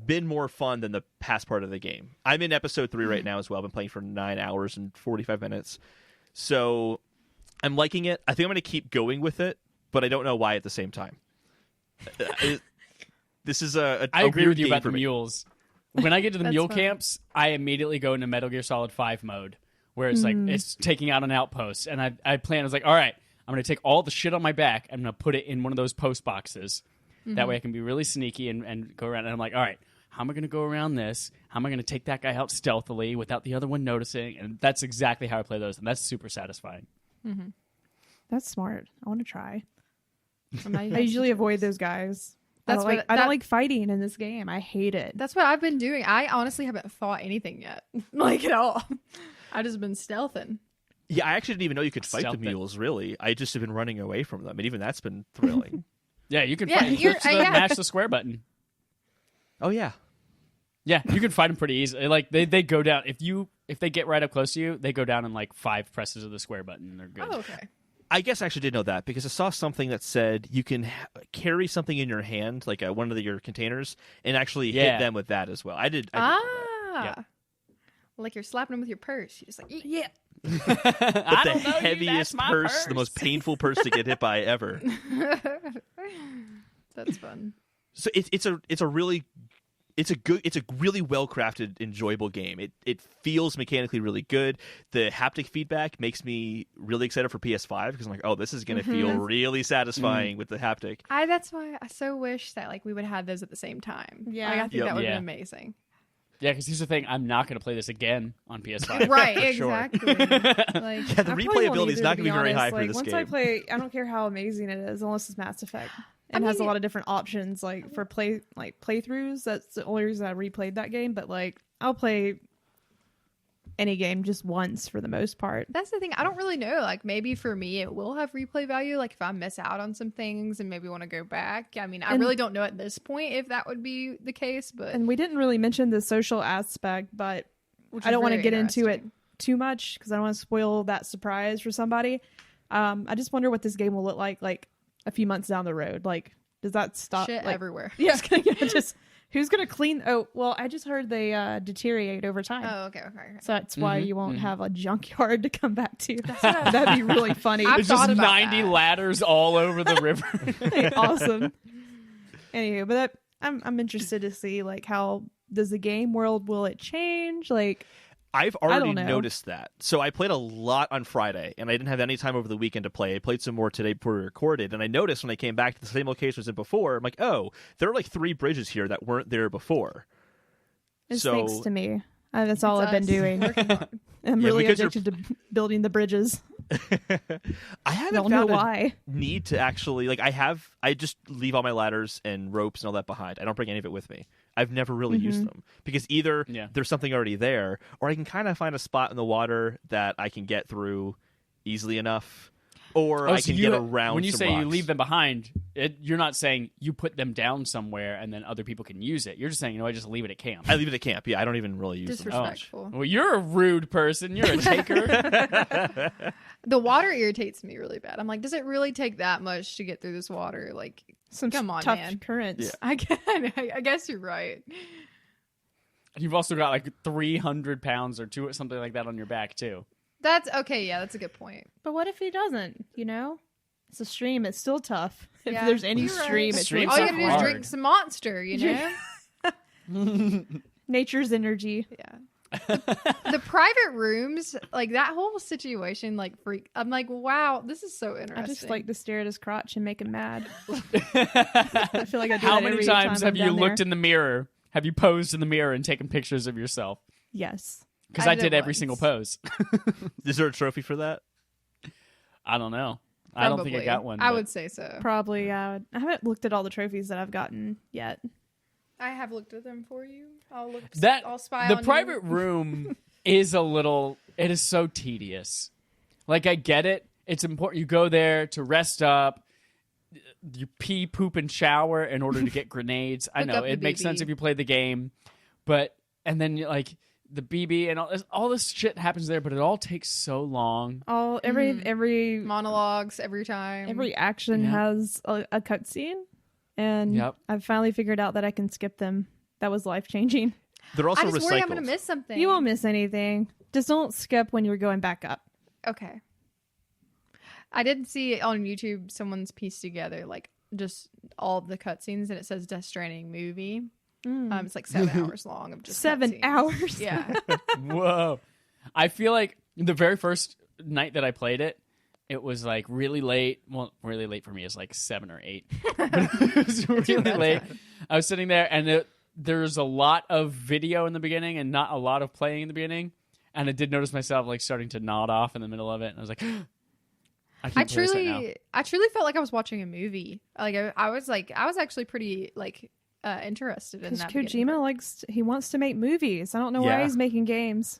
been more fun than the past part of the game. I'm in episode 3 right now as well. I've been playing for 9 hours and 45 minutes. So I'm liking it. I think I'm going to keep going with it, but I don't know why at the same time. This is I agree with you about the mules. When I get to the mule fun. camps, I immediately go into Metal Gear Solid 5 mode, where it's like it's taking out an outpost. And I planned, I was like, all right, I'm going to take all the shit on my back. I'm going to put it in one of those post boxes. That way I can be really sneaky and go around. And I'm like, all right, how am I going to go around this? How am I going to take that guy out stealthily without the other one noticing? And that's exactly how I play those. And that's super satisfying. Mm-hmm. That's smart. I want to try. I usually avoid those guys. I don't like fighting in this game. I hate it. That's what I've been doing. I honestly haven't fought anything yet. Like at all. I've just been stealthing. Yeah, I actually didn't even know you could fight the mules, really. I just have been running away from them. And even that's been thrilling. Yeah, you can fight. Mash the square button. Oh yeah, yeah, you can fight them pretty easily. Like they go down if they get right up close to you, they go down in like 5 presses of the square button. And they're good. Oh, okay. I guess I actually did know that because I saw something that said you can carry something in your hand, like one of your containers, and actually hit them with that as well. I did know that. Like you're slapping them with your purse. You're just like, yeah. But the heaviest purse, the most painful purse to get hit by ever. That's fun. So it's a really well crafted, enjoyable game. It feels mechanically really good. The haptic feedback makes me really excited for PS5 because I'm like, oh, this is gonna feel really satisfying with the haptic. That's why I so wish that like we would have had those at the same time. Yeah, like, I think that would have been amazing. Yeah, because here's the thing: I'm not going to play this again on PS5. Right, exactly. Like, the replayability is not going to be very high for this once game. I play, I don't care how amazing it is, unless it's Mass Effect. It has a lot of different options, like for playthroughs. That's the only reason I replayed that game. But like, I'll play any game just once for the most part. That's the thing. I don't really know. Like, maybe for me, it will have replay value. Like, if I miss out on some things and maybe want to go back. I mean, I really don't know at this point if that would be the case. But And we didn't really mention the social aspect, but I don't want to get into it too much because I don't want to spoil that surprise for somebody. I just wonder what this game will look like a few months down the road. Like, does that stop? Shit everywhere. Yeah, just who's gonna clean? Oh, well, I just heard they deteriorate over time. Oh, okay. So that's why you won't have a junkyard to come back to. That's what That'd be really funny. I've There's just thought about 90 that. ladders all over the river. Awesome. Anywho, but I'm interested to see like how does the game world, will it change? Like, I've already don't know. noticed that. So I played a lot on Friday, and I didn't have any time over the weekend to play. I played some more today before we recorded, and I noticed when I came back to the same location as before, I'm like, oh, there are like 3 bridges here that weren't there before. it's So- thanks to me. That's all It's I've been us. doing. I'm Yeah, really because you're- addicted to building the bridges. I I haven't don't know found a why. need to actually like. I just leave all my ladders and ropes and all that behind. I don't bring any of it with me. I've never really used them because either there's something already there, or I can kind of find a spot in the water that I can get through easily enough, or I can get around. When you some say you rocks. leave them behind, you're not saying you put them down somewhere and then other people can use it. You're just saying, I just leave it at camp. I leave it at camp. Yeah, I don't even really use them much. Disrespectful. Well, you're a rude person. You're a taker. The water irritates me really bad. I'm like, does it really take that much to get through this water? Like, Some come on, tough man. currents. Yeah. I guess you're right. You've also got like 300 pounds or something like that on your back too. That's okay. Yeah, that's a good point. But what if he doesn't? You know, it's a stream. It's still tough. If Yeah, there's any you're right. stream, it's Streams All you are gotta do is hard. drink some Monster. You know. nature's energy. Yeah. The private rooms, like that whole situation, like freak. I'm like, wow, this is so interesting. I just like to stare at his crotch and make him mad. I feel like I do How that many every times time have I'm you down looked there. in the mirror? Have you posed in the mirror and taken pictures of yourself? Yes. Because I I did did every once. single pose. Is there a trophy for that? I don't know. I don't think I Probably. got one. I but- would say so. Probably. I haven't looked at all the trophies that I've gotten yet. I have looked at them for you. I'll look. That I'll spy the on private you. room is a little. It is so tedious. Like I get it. It's important. You go there to rest up. You pee, poop, and shower in order to get grenades. I Hook know up the it makes sense BB. if you play the game, but and then you like the BB and all this shit happens there, but it all takes so long. All every monologues every time. every action Yeah. has a cutscene, and Yep. I've finally figured out that I can skip them. That was life changing. They're also I just worry I'm recycled. gonna miss something. You won't miss anything. Just don't skip when you're going back up. Okay. I did see on YouTube someone's pieced together like just all of the cutscenes, and it says Death Stranding movie. It's like 7 hours long of just 7 cutscenes. hours. Yeah. Whoa. I feel like the very first night that I played it, it was like really late. Well, really late for me is like 7 or 8. But it was really bad late. time. I was sitting there and there's a lot of video in the beginning and not a lot of playing in the beginning. And I did notice myself like starting to nod off in the middle of it. And I was like, I I can't play this right now. truly felt like I was watching a movie. Like I was actually pretty like interested in Because that. beginning Kojima he wants to make movies. I don't know why Yeah. he's making games.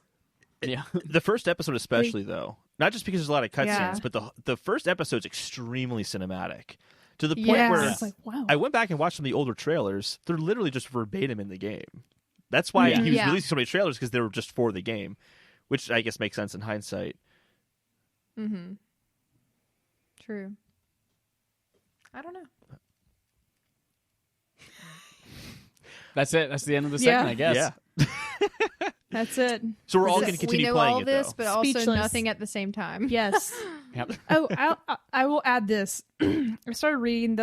Yeah. The first episode, especially though, not just because there's a lot of cutscenes, Yeah. but the first episode's extremely cinematic to the point Yes. where It's like, wow. I went back and watched some of the older trailers. They're literally just verbatim in the game. That's why Yeah. he was Yeah. releasing so many trailers, because they were just for the game, which I guess makes sense in hindsight. Mm-hmm. True. I don't know. That's it. That's the end of the Yeah. segment, I guess. Yeah. That's it. So we're all This going to is- continue we know playing all it, this, though. but also Speechless. nothing at the same time. Yes. Yep. Oh, I will add this. I started reading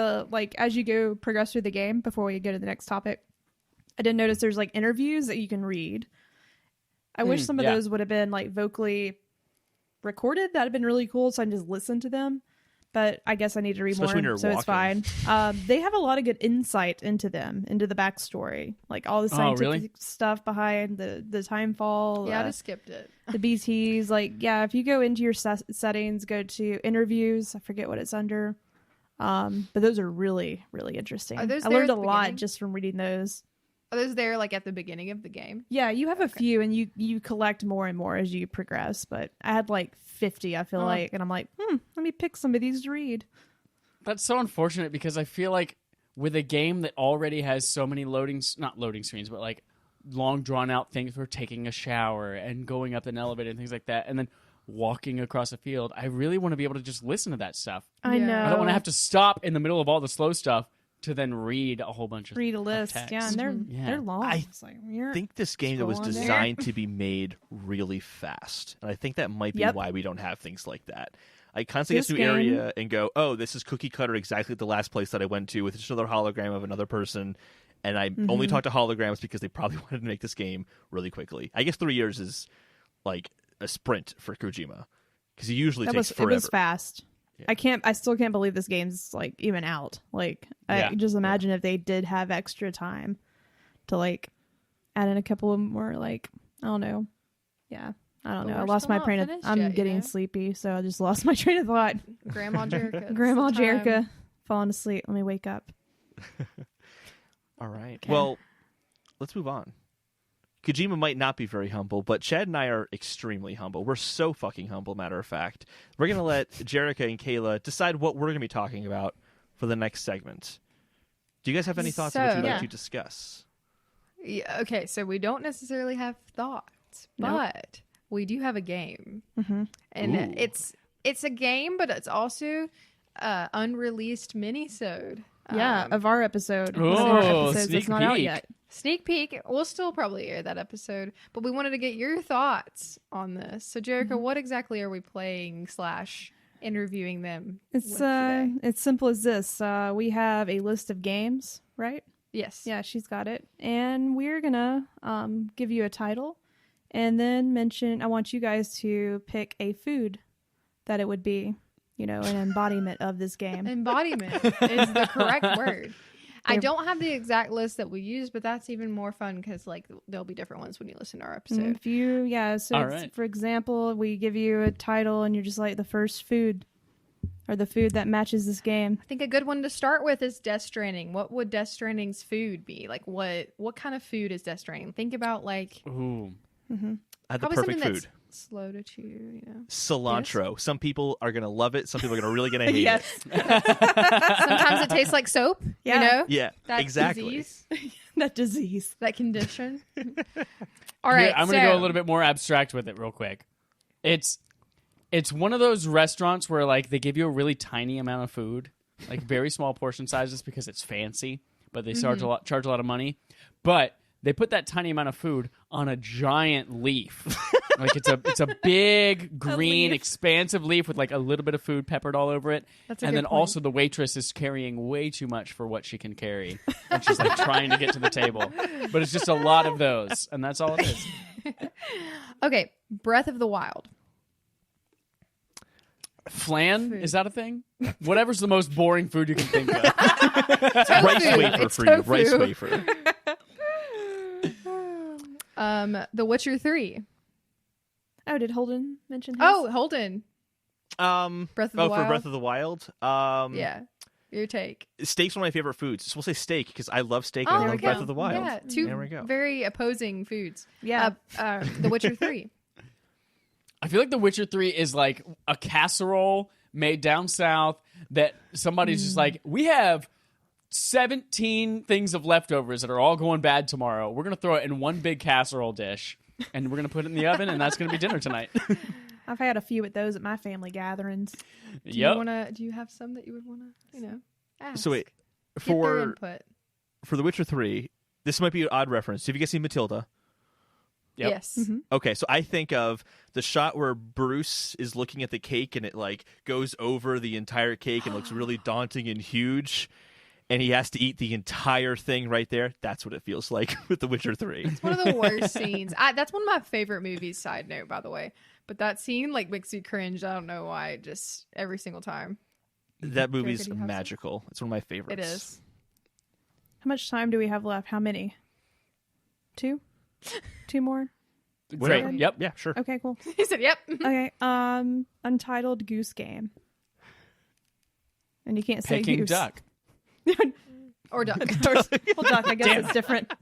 as you go progress through the game before we go to the next topic. I did notice there's like interviews that you can read. I wish some of yeah. those would have been like vocally recorded. That'd have been really cool. So I can just listen to them. But I guess I need to read Especially when more, you're so it's fine. walking. They have a lot of good insight into them, into the backstory, like all the scientific really? stuff behind the time fall. Yeah, I just skipped it. The BTs, like, yeah, if you go into your settings, go to interviews, I forget what it's under, but those are really, really interesting. Are those I there learned a at the lot beginning? just from reading those. Are those there like at the beginning of the game? Yeah, you have a few, and you collect more and more as you progress. But I had like 50, I feel like, and I'm like, let me pick some of these to read. That's so unfortunate because I feel like with a game that already has so many not loading screens, but like long drawn out things for taking a shower and going up an elevator and things like that, and then walking across a field, I really want to be able to just listen to that stuff. I know. I don't want to have to stop in the middle of all the slow stuff to then read a whole bunch of read a list. text. Yeah, and they're long. I It's like, think this game that was scroll on there. designed to be made really fast, and I think that might be why we don't have things like that. I constantly get to an area and go, oh, this is cookie cutter exactly the last place that I went to with just another hologram of another person, and I only talk to holograms because they probably wanted to make this game really quickly. I guess 3 years is like a sprint for Kojima because he usually takes forever. It was fast. Yeah. I still can't believe this game's like even out. Like, I just imagine if they did have extra time to like add in a couple of more, like, I don't know. Yeah. I don't know. I lost my train of I'm getting sleepy, so I just lost my train of thought. Grandma Jerica. Grandma Jerica falling asleep. Let me wake up. All right. Okay. Well, let's move on. Kojima might not be very humble, but Chad and I are extremely humble. We're so fucking humble, matter of fact. We're going to let Jerica and Kayla decide what we're going to be talking about for the next segment. Do you guys have any thoughts on what you'd like to discuss? Yeah, okay, so we don't necessarily have thoughts, but we do have a game. And it's a game, but it's also unreleased mini-sode. Of our episode. Oh, sneak sneak it's not peek. out yet. Sneak peek. We'll still probably air that episode, but we wanted to get your thoughts on this. So, Jerica, what exactly are we playing / interviewing them? It's simple as this. We have a list of games, right? Yes. Yeah, she's got it, and we're gonna give you a title, and then mention. I want you guys to pick a food that it would be. You know, an embodiment of this game. Embodiment is the correct word. I don't have the exact list that we use, but that's even more fun because like there'll be different ones when you listen to our episode. If you, for example, we give you a title and you're just like the first food or the food that matches this game. I think a good one to start with is Death Stranding. What would Death Stranding's food be? Like what kind of food is Death Stranding? Think about like Ooh. I had the perfect food. That's slow to chew, you know. Cilantro. Yes. Some people are gonna love it. Some people are really gonna hate Yes. it. Sometimes it tastes like soap. Yeah. You know. Yeah. That exactly. Disease, That disease. that condition. All right. Here, I'm going to go a little bit more abstract with it real quick. It's one of those restaurants where like they give you a really tiny amount of food, like very small portion sizes because it's fancy, but they charge a lot of money. But they put that tiny amount of food on a giant leaf. Like it's a big green expansive leaf with like a little bit of food peppered all over it. That's a and good then point. also the waitress is carrying way too much for what she can carry. And she's like trying to get to the table. But it's just a lot of those, and that's all it is. Okay, Breath of the Wild. Flan? Is that a thing? Whatever's the most boring food you can think of. Rice wafer It's for you. tofu. Rice wafer. The Witcher 3. Oh, did Holden mention his? Oh, Holden. Breath of the Wild. For Breath of the Wild. Yeah. Your take. Steak's one of my favorite foods. So we'll say steak because I love steak Oh, and I there love we go. Breath of the Wild. Yeah, two There we go. very opposing foods. Yeah. The Witcher 3. I feel like The Witcher 3 is like a casserole made down south that somebody's just like, we have 17 things of leftovers that are all going bad tomorrow. We're going to throw it in one big casserole dish, and we're going to put it in the oven, and that's going to be dinner tonight. I've had a few at those at my family gatherings. Yep. Do you have some that you would want to, ask? So wait, Get their for input. The Witcher 3, this might be an odd reference. Have you guys seen Matilda? Yep. Yes. Mm-hmm. Okay, so I think of the shot where Bruce is looking at the cake and it like goes over the entire cake and looks really daunting and huge, and he has to eat the entire thing right there. That's what it feels like with The Witcher 3. It's one of the worst scenes. That's one of my favorite movies, side note, by the way. But that scene like makes me cringe. I don't know why, just every single time. That movie's do you have some? magical. It's one of my favorites. It is. How much time do we have left? How many? 2? 2 more? Great. Whatever. Yep. Yeah, sure. Okay, cool. He said, "Yep." Okay, Untitled Goose Game. And you can't say Peking goose. duck. Or duck. Well, duck, I guess it's different.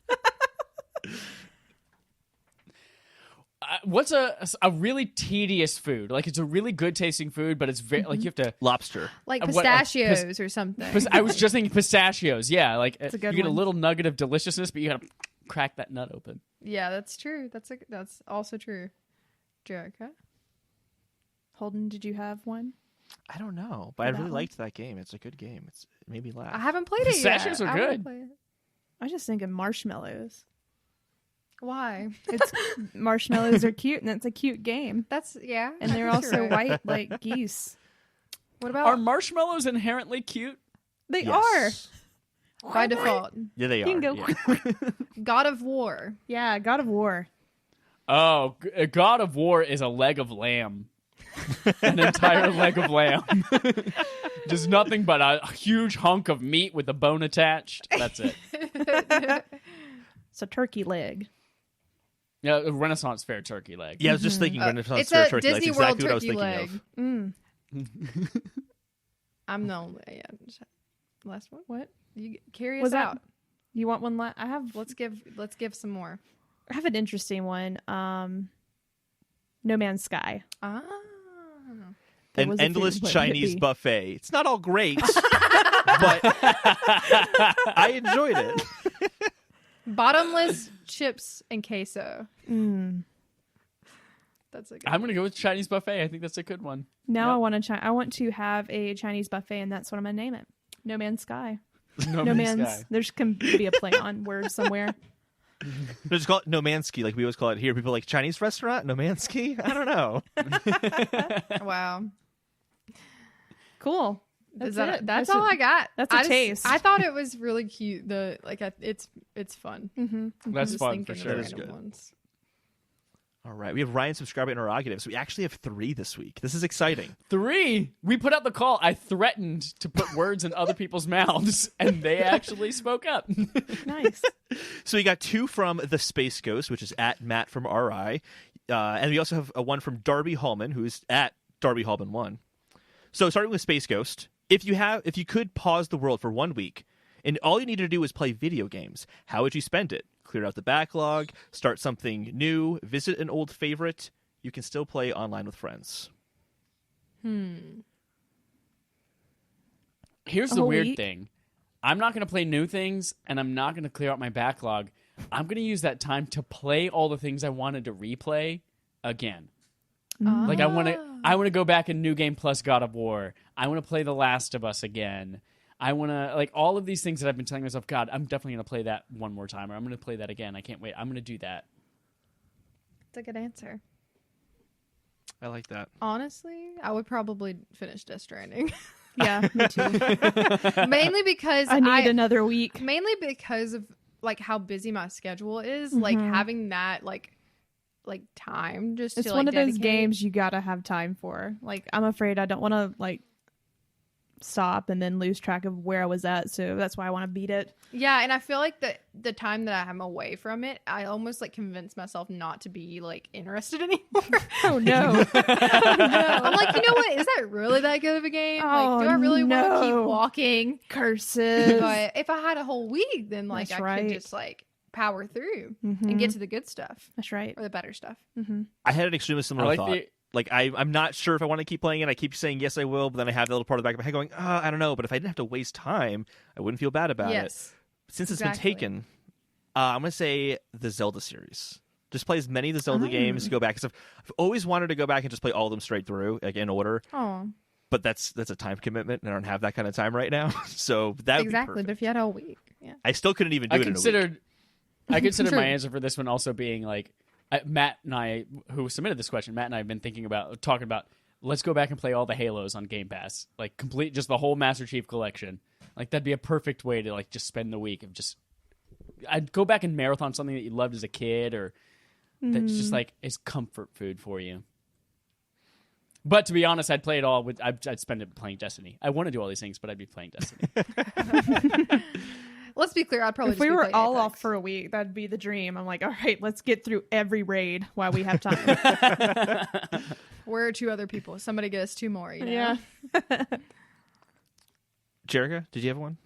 What's a really tedious food? Like it's a really good tasting food, but it's very like you have to Lobster. Like what, pistachios or something. I was just thinking pistachios. Yeah, like a you good get a one. little nugget of deliciousness, but you gotta crack that nut open. Yeah, that's true. That's also true. Jerica? Holden, did you have one? I don't know, but I That really one? liked that game. It's a good game. It made me laugh. I haven't played it yet. Pistachios are I wanna good. play it. I was just thinking marshmallows. Why? It's marshmallows are cute, and it's a cute game. That's yeah. And they're you're also right. white like geese. What about Are marshmallows inherently cute? They Yes. by default? Yeah, they You are. can go- Yeah. God of War. Yeah, God of War. Oh, God of War is a leg of lamb. An entire leg of lamb. Just nothing but a huge hunk of meat with a bone attached. That's it. It's a turkey leg. Yeah, a Renaissance Fair turkey leg. Yeah, I was just thinking Renaissance It's Fair a turkey. Disney That's World exactly what I was turkey thinking leg. of. I'm the only last one. What? You carry us Was that- out. You want one? I have. Let's give some more. I have an interesting one. No Man's Sky. Ah. There An was a food. endless What would it Chinese be? buffet. It's not all great, but I enjoyed it. Bottomless chips and queso. That's a good I'm going to go with Chinese buffet. I think that's a good one. Now Yep. I want to have a Chinese buffet, and that's what I'm gonna name it. No Man's Sky. No No Man's Man's. Sky. There's can be a play on word somewhere. Just call it Nomansky, like we always call it here. People are like Chinese restaurant, Nomansky. I don't know. Wow. Cool. Is That's that, it. that's all I got. that's a I just- taste. I thought it was really cute. It's fun. Mm-hmm. That's Just fun for thinking of sure. That is random good. ones. All right, we have Ryan subscribing to Interrogatives. We actually have 3 this week. This is exciting. 3. We put out the call. I threatened to put words in other people's mouths, and they actually spoke up. Nice. So we got 2 from the Space Ghost, which is at Matt from RI, and we also have a one from Darby Hallman, who is at Darby Hallman 1. So starting with Space Ghost, if you could pause the world for 1 week, and all you needed to do was play video games, how would you spend it? Clear out the backlog, start something new, visit an old favorite. You can still play online with friends. Here's A the whole weird week? thing. I'm not going to play new things, and I'm not going to clear out my backlog. I'm going to use that time to play all the things I wanted to replay again. Like I want to go back in New Game Plus God of War. I want to play The Last of Us again. I want to like all of these things that I've been telling myself, God, I'm definitely going to play that one more time, or I'm going to play that again. I can't wait. I'm going to do that. It's a good answer. I like that. Honestly, I would probably finish Death Stranding. Yeah, me too. Mainly because I need another week. mainly because of like how busy my schedule is. Like having that like time just It's to one like of those dedicate- games you gotta have time for. Like, I'm afraid I don't want to like stop and then lose track of where I was at. So that's why I want to beat it. Yeah, and I feel like the time that I'm away from it, I almost like convince myself not to be like interested anymore. Oh no! I'm like, you know what? Is that really that good of a game? Like, do I really want to keep no. walking? Curses. But if I had a whole week, then like That's I right. could just like power through and get to the good stuff That's right. or the better stuff. I had an extremely similar I like thought. the- Like I'm not sure if I want to keep playing it. I keep saying yes, I will, but then I have that little part of the back of my head going, I don't know. But if I didn't have to waste time, I wouldn't feel bad about it. Yes. Since it's exactly. been taken, I'm gonna say the Zelda series. Just play as many of the Zelda games. Go back. 'Cause I've always wanted to go back and just play all of them straight through, like in order. Oh, But that's a time commitment, and I don't have that kind of time right now. So that would exactly. be But perfect. if you had a whole week, yeah. I still couldn't even do I it in a week. considered True. my answer for this one also being like Matt and I, who submitted this question, Matt and I have been talking about. Let's go back and play all the Halos on Game Pass, like complete just the whole Master Chief collection. Like that'd be a perfect way to like just spend the week of just. I'd go back and marathon something that you loved as a kid, or that's just like is comfort food for you. But to be honest, I'd play it all with. I'd spend it playing Destiny. I want to do all these things, but I'd be playing Destiny. Let's be clear. I'd probably If just we be were playing all Apex. off for a week, that'd be the dream. I'm like, all right, let's get through every raid while we have time. Where are 2 other people? Somebody get us 2 more. You know? Yeah. Jerica, did you have one?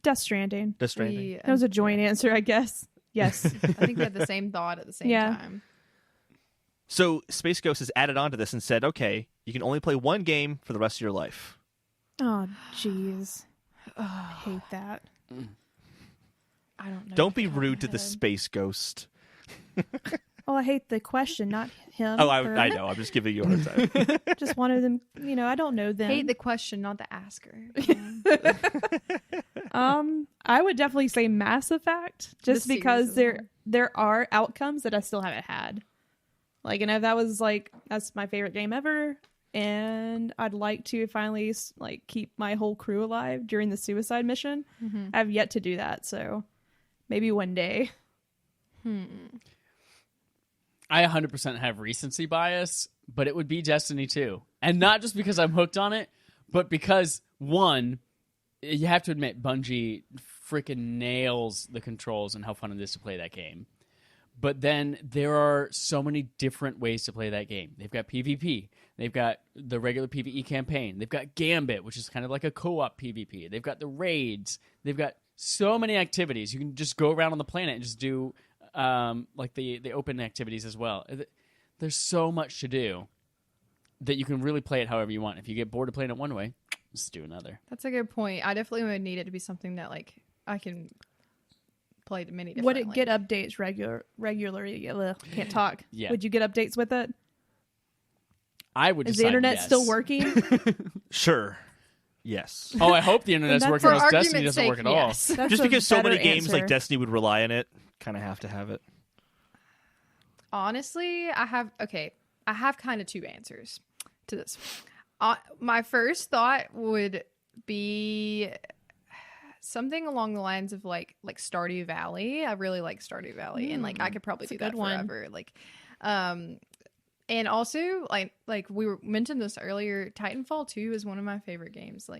Death Stranding. Death Stranding. That was a joint answer, I guess. Yes. I think we had the same thought at the same Yeah. time. So Space Ghost has added on to this and said, okay, you can only play one game for the rest of your life. Oh, jeez. I hate that. I don't know. Don't be rude to the Space Ghost. Oh, I hate the question, not him. Oh, her. I know. I'm just giving you a hard time. Just one of them. I don't know them. Hate the question, not the asker. I would definitely say Mass Effect, just The because series there are outcomes that I still haven't had. Like, that's my favorite game ever, and I'd like to finally keep my whole crew alive during the suicide mission. Mm-hmm. I've yet to do that, so maybe one day. I 100% have recency bias, but it would be Destiny 2. And not just because I'm hooked on it, but because, one, you have to admit, Bungie freaking nails the controls and how fun it is to play that game. But then there are so many different ways to play that game. They've got PvP. They've got the regular PvE campaign. They've got Gambit, which is kind of like a co-op PvP. They've got the raids. They've got so many activities. You can just go around on the planet and just do the open activities as well. There's so much to do that you can really play it however you want. If you get bored of playing it one way, just do another. That's a good point. I definitely would need it to be something that I can play many different. Would it get updates regularly? Ugh, can't talk. Yeah. Would you get updates with it? I would. Is decide the internet yes. still working? Sure. Yes. Oh, I hope the internet's that's working. For Else argument's Destiny doesn't sake, work at all. yes. That's Just a because so many better games like answer. Destiny would rely on it, kind of have to have it. Honestly, I have kind of two answers to this. My first thought would be something along the lines of like Stardew Valley. I really like Stardew Valley, and I could probably do that's a that good one. forever. And also like we mentioned this earlier, Titanfall 2 is one of my favorite games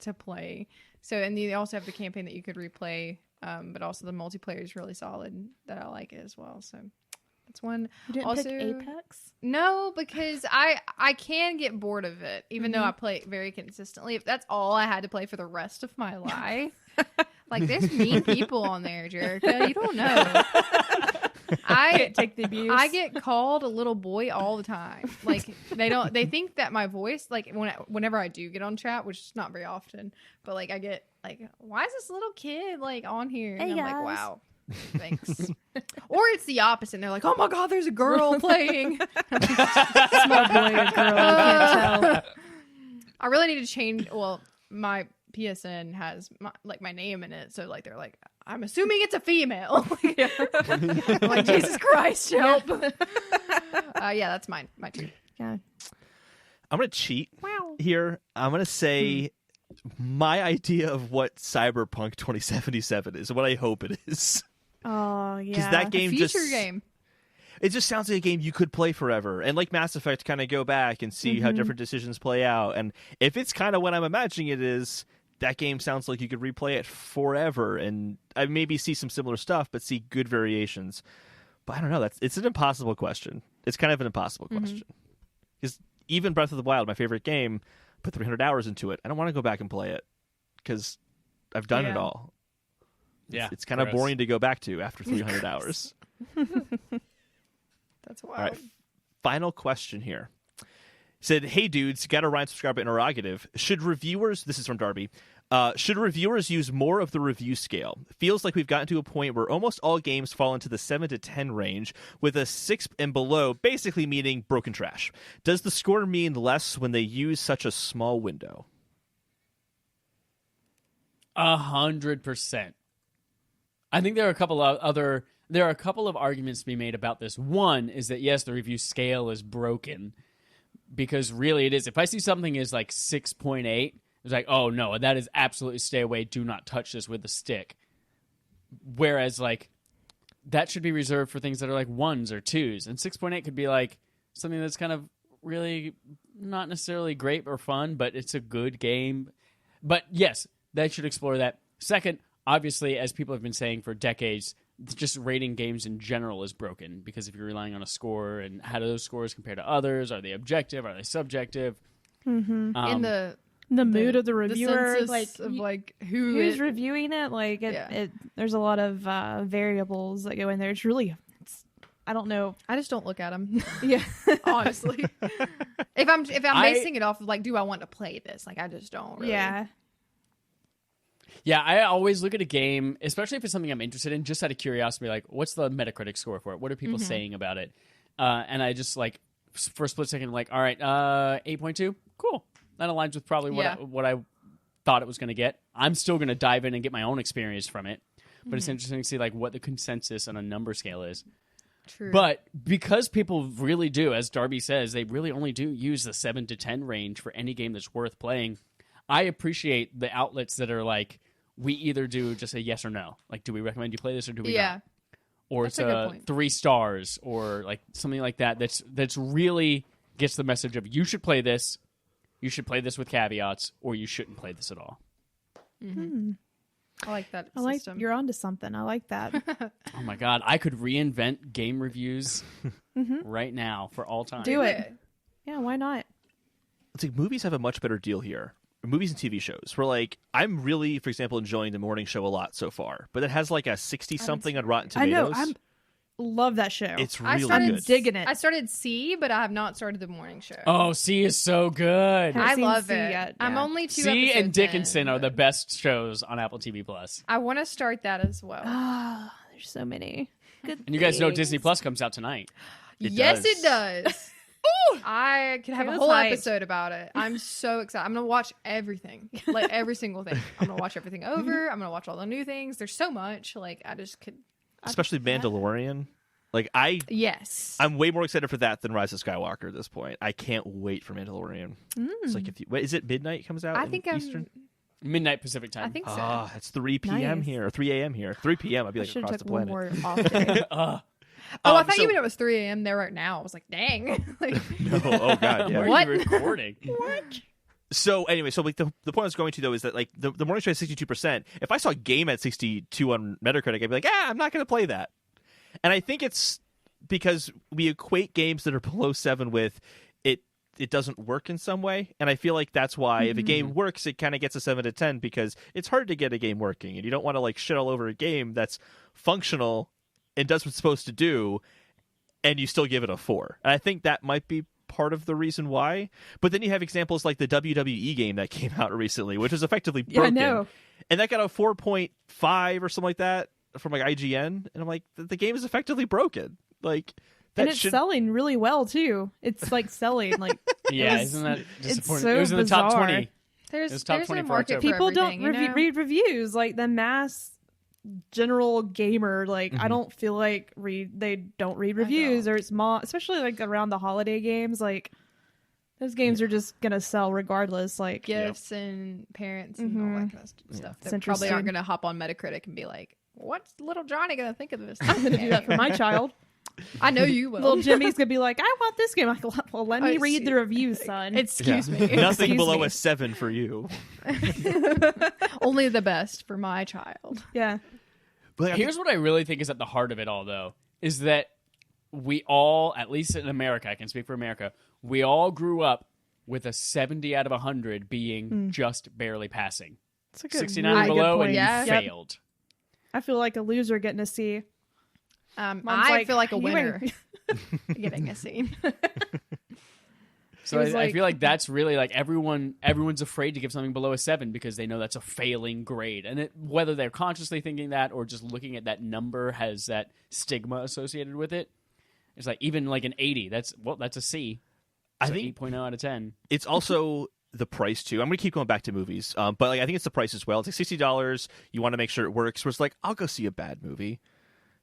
to play. So, and you also have the campaign that you could replay, but also the multiplayer is really solid that I like it as well. So that's one. You didn't also, pick Apex? No, because I can get bored of it, even though I play it very consistently. If that's all I had to play for the rest of my life, there's mean people on there, Jerica. You don't know. I Can't take the abuse. I get called a little boy all the time. They think that my voice, whenever I do get on chat, which is not very often, but I get why is this little kid on here? And Hey, I'm guys. like, wow, thanks. Or it's the opposite. And they're like, oh my god, there's a girl playing. Small boy or girl, I can't tell. I really need to change. Well, my PSN has my name in it, so they're like, I'm assuming it's a female. I'm like, Jesus Christ, help. Yeah, that's my two. Yeah. I'm going to cheat here. I'm going to say my idea of what Cyberpunk 2077 is, what I hope it is. Oh, yeah. Because that game Future game. It just sounds like a game you could play forever. And like Mass Effect, kind of go back and see how different decisions play out. And if it's kind of what I'm imagining it is, that game sounds like you could replay it forever. And I maybe see some similar stuff, but see good variations. But I don't know. It's an impossible question. It's kind of an impossible question. Because even Breath of the Wild, my favorite game, put 300 hours into it. I don't want to go back and play it because I've done it all. Yeah, It's kind of boring to go back to after 300 hours. That's wild. All right, final question here. Said, hey dudes, got a Ryan subscriber interrogative. Should reviewers, this is from Darby, should reviewers use more of the review scale? Feels like we've gotten to a point where almost all games fall into the 7 to 10 range, with a 6 and below basically meaning broken trash. Does the score mean less when they use such a small window? 100%. I think there are a couple of arguments to be made about this. One is that yes, the review scale is broken because really it is. If I see something is 6.8, it's like, oh no, that is absolutely stay away. Do not touch this with a stick. Whereas that should be reserved for things that are 1s or 2s, and 6.8 could be something that's kind of really not necessarily great or fun, but it's a good game. But yes, they should explore that. Second, obviously, as people have been saying for decades, just rating games in general is broken because if you're relying on a score and how do those scores compare to others? Are they objective? Are they subjective? In the mood of the reviewer, census like of like who who's it, reviewing it. Like there's a lot of variables that go in there. I don't know. I just don't look at them. Yeah, Honestly, if I'm basing it off of like, do I want to play this? Like, I just don't. Really. yeah. Yeah, I always look at a game, especially if it's something I'm interested in, just out of curiosity, like, what's the Metacritic score for it? What are people saying about it? And I just, like, for a split second, like, all right, 8.2? Cool. That aligns with probably what I thought it was going to get. I'm still going to dive in and get my own experience from it. But it's interesting to see, like, what the consensus on a number scale is. True. But because people really do, as Darby says, they really only do use the 7 to 10 range for any game that's worth playing, I appreciate the outlets that are like, we either do just a yes or no. Like, do we recommend you play this or do we not? Or That's it's a good point. 3 stars or like something like that. That's really gets the message of you should play this with caveats, or you shouldn't play this at all. I like that I like system. you're onto something. I like that. Oh my god, I could reinvent game reviews right now for all time. Do it. Yeah, why not? It's like movies have a much better deal here. Movies and TV shows. Where like I'm really, for example, enjoying The Morning Show a lot so far, but it has like a 60-something on Rotten Tomatoes. I know. Love that show. It's I really started good. digging it. I started C, but I have not started the morning show. Oh, C is so good. Haven't I seen love C it. yet, I'm yeah. only 2 C episodes and Dickinson in, are the but best shows on Apple TV Plus. I want to start that as well. Ah, there's so many good. And you guys know things. Disney Plus comes out tonight. Yes, does. it does. I could have a Taylor's whole hyped. episode about it. I'm so excited. I'm gonna watch everything, like every single thing. I'm gonna watch everything over. I'm gonna watch all the new things. There's so much. Like I just could. Especially Mandalorian. Like Yes. I'm way more excited for that than Rise of Skywalker at this point. I can't wait for Mandalorian. It's like is it midnight it comes out? I in think Eastern. Midnight Pacific time. I think so. Ah, it's 3 p.m. Nice. here, or 3 a.m. here. 3 p.m. I'd be I like should across have the took one planet. more off day. I thought so- you meant it was 3 a.m. there right now. I was like, dang. Like, No, oh god, yeah. Why What? are you recording? So anyway, so like the point I was going to though is that like the morning show is 62%. If I saw a game at 62 on Metacritic, I'd be like, I'm not going to play that. And I think it's because we equate games that are below 7 with it doesn't work in some way, and I feel like that's why if a game works, it kind of gets a 7 to 10 because it's hard to get a game working, and you don't want to like shit all over a game that's functional and does what it's supposed to do, and you still give it a 4. And I think that might be part of the reason why. But then you have examples like the WWE game that came out recently, which is effectively broken, Yeah, I know. and that got a 4.5 or something like that from like IGN, and I'm like, the game is effectively broken. Like that And it's selling really well too. It's like selling like Yeah, It was- isn't that it's disappointing? so it was in the top bizarre. 20. there's It's top there's 20 a for market October. for people don't everything, you know? read reviews. Like the mass general gamer, like I don't feel like they don't read reviews, or it's especially like around the holiday games. Like those games are just gonna sell regardless. Like Gifts and parents and all that kind of stuff. It's That probably aren't interesting. going to hop on Metacritic and be like, "What's little Johnny going to think of this?" I'm gonna do that for my child. I know you will. Little Jimmy's gonna be like, I want this game. I'm like, well, let me read see. the review, son. Excuse me. Nothing Excuse below me. a 7 for you. Only the best for my child. yeah. But Here's what I really think is at the heart of it all, though, is that we all, at least in America, I can speak for America, we all grew up with a 70 out of 100 being just barely passing. It's a good, 69 really good below point. and you Yeah. Yep. failed. I feel like a loser getting a C. Mom's I like, feel like a "You winner ain't-" getting a scene. So It was I like- feel like that's really like everyone's afraid to give something below a 7 because they know that's a failing grade. And whether they're consciously thinking that or just looking at that number has that stigma associated with it. It's like even like an 80, that's a C. I So think 8.0 out of 10. it's also the price too. I'm going to keep going back to movies, but like I think it's the price as well. It's like $60. You want to make sure it works. Where it's like I'll go see a bad movie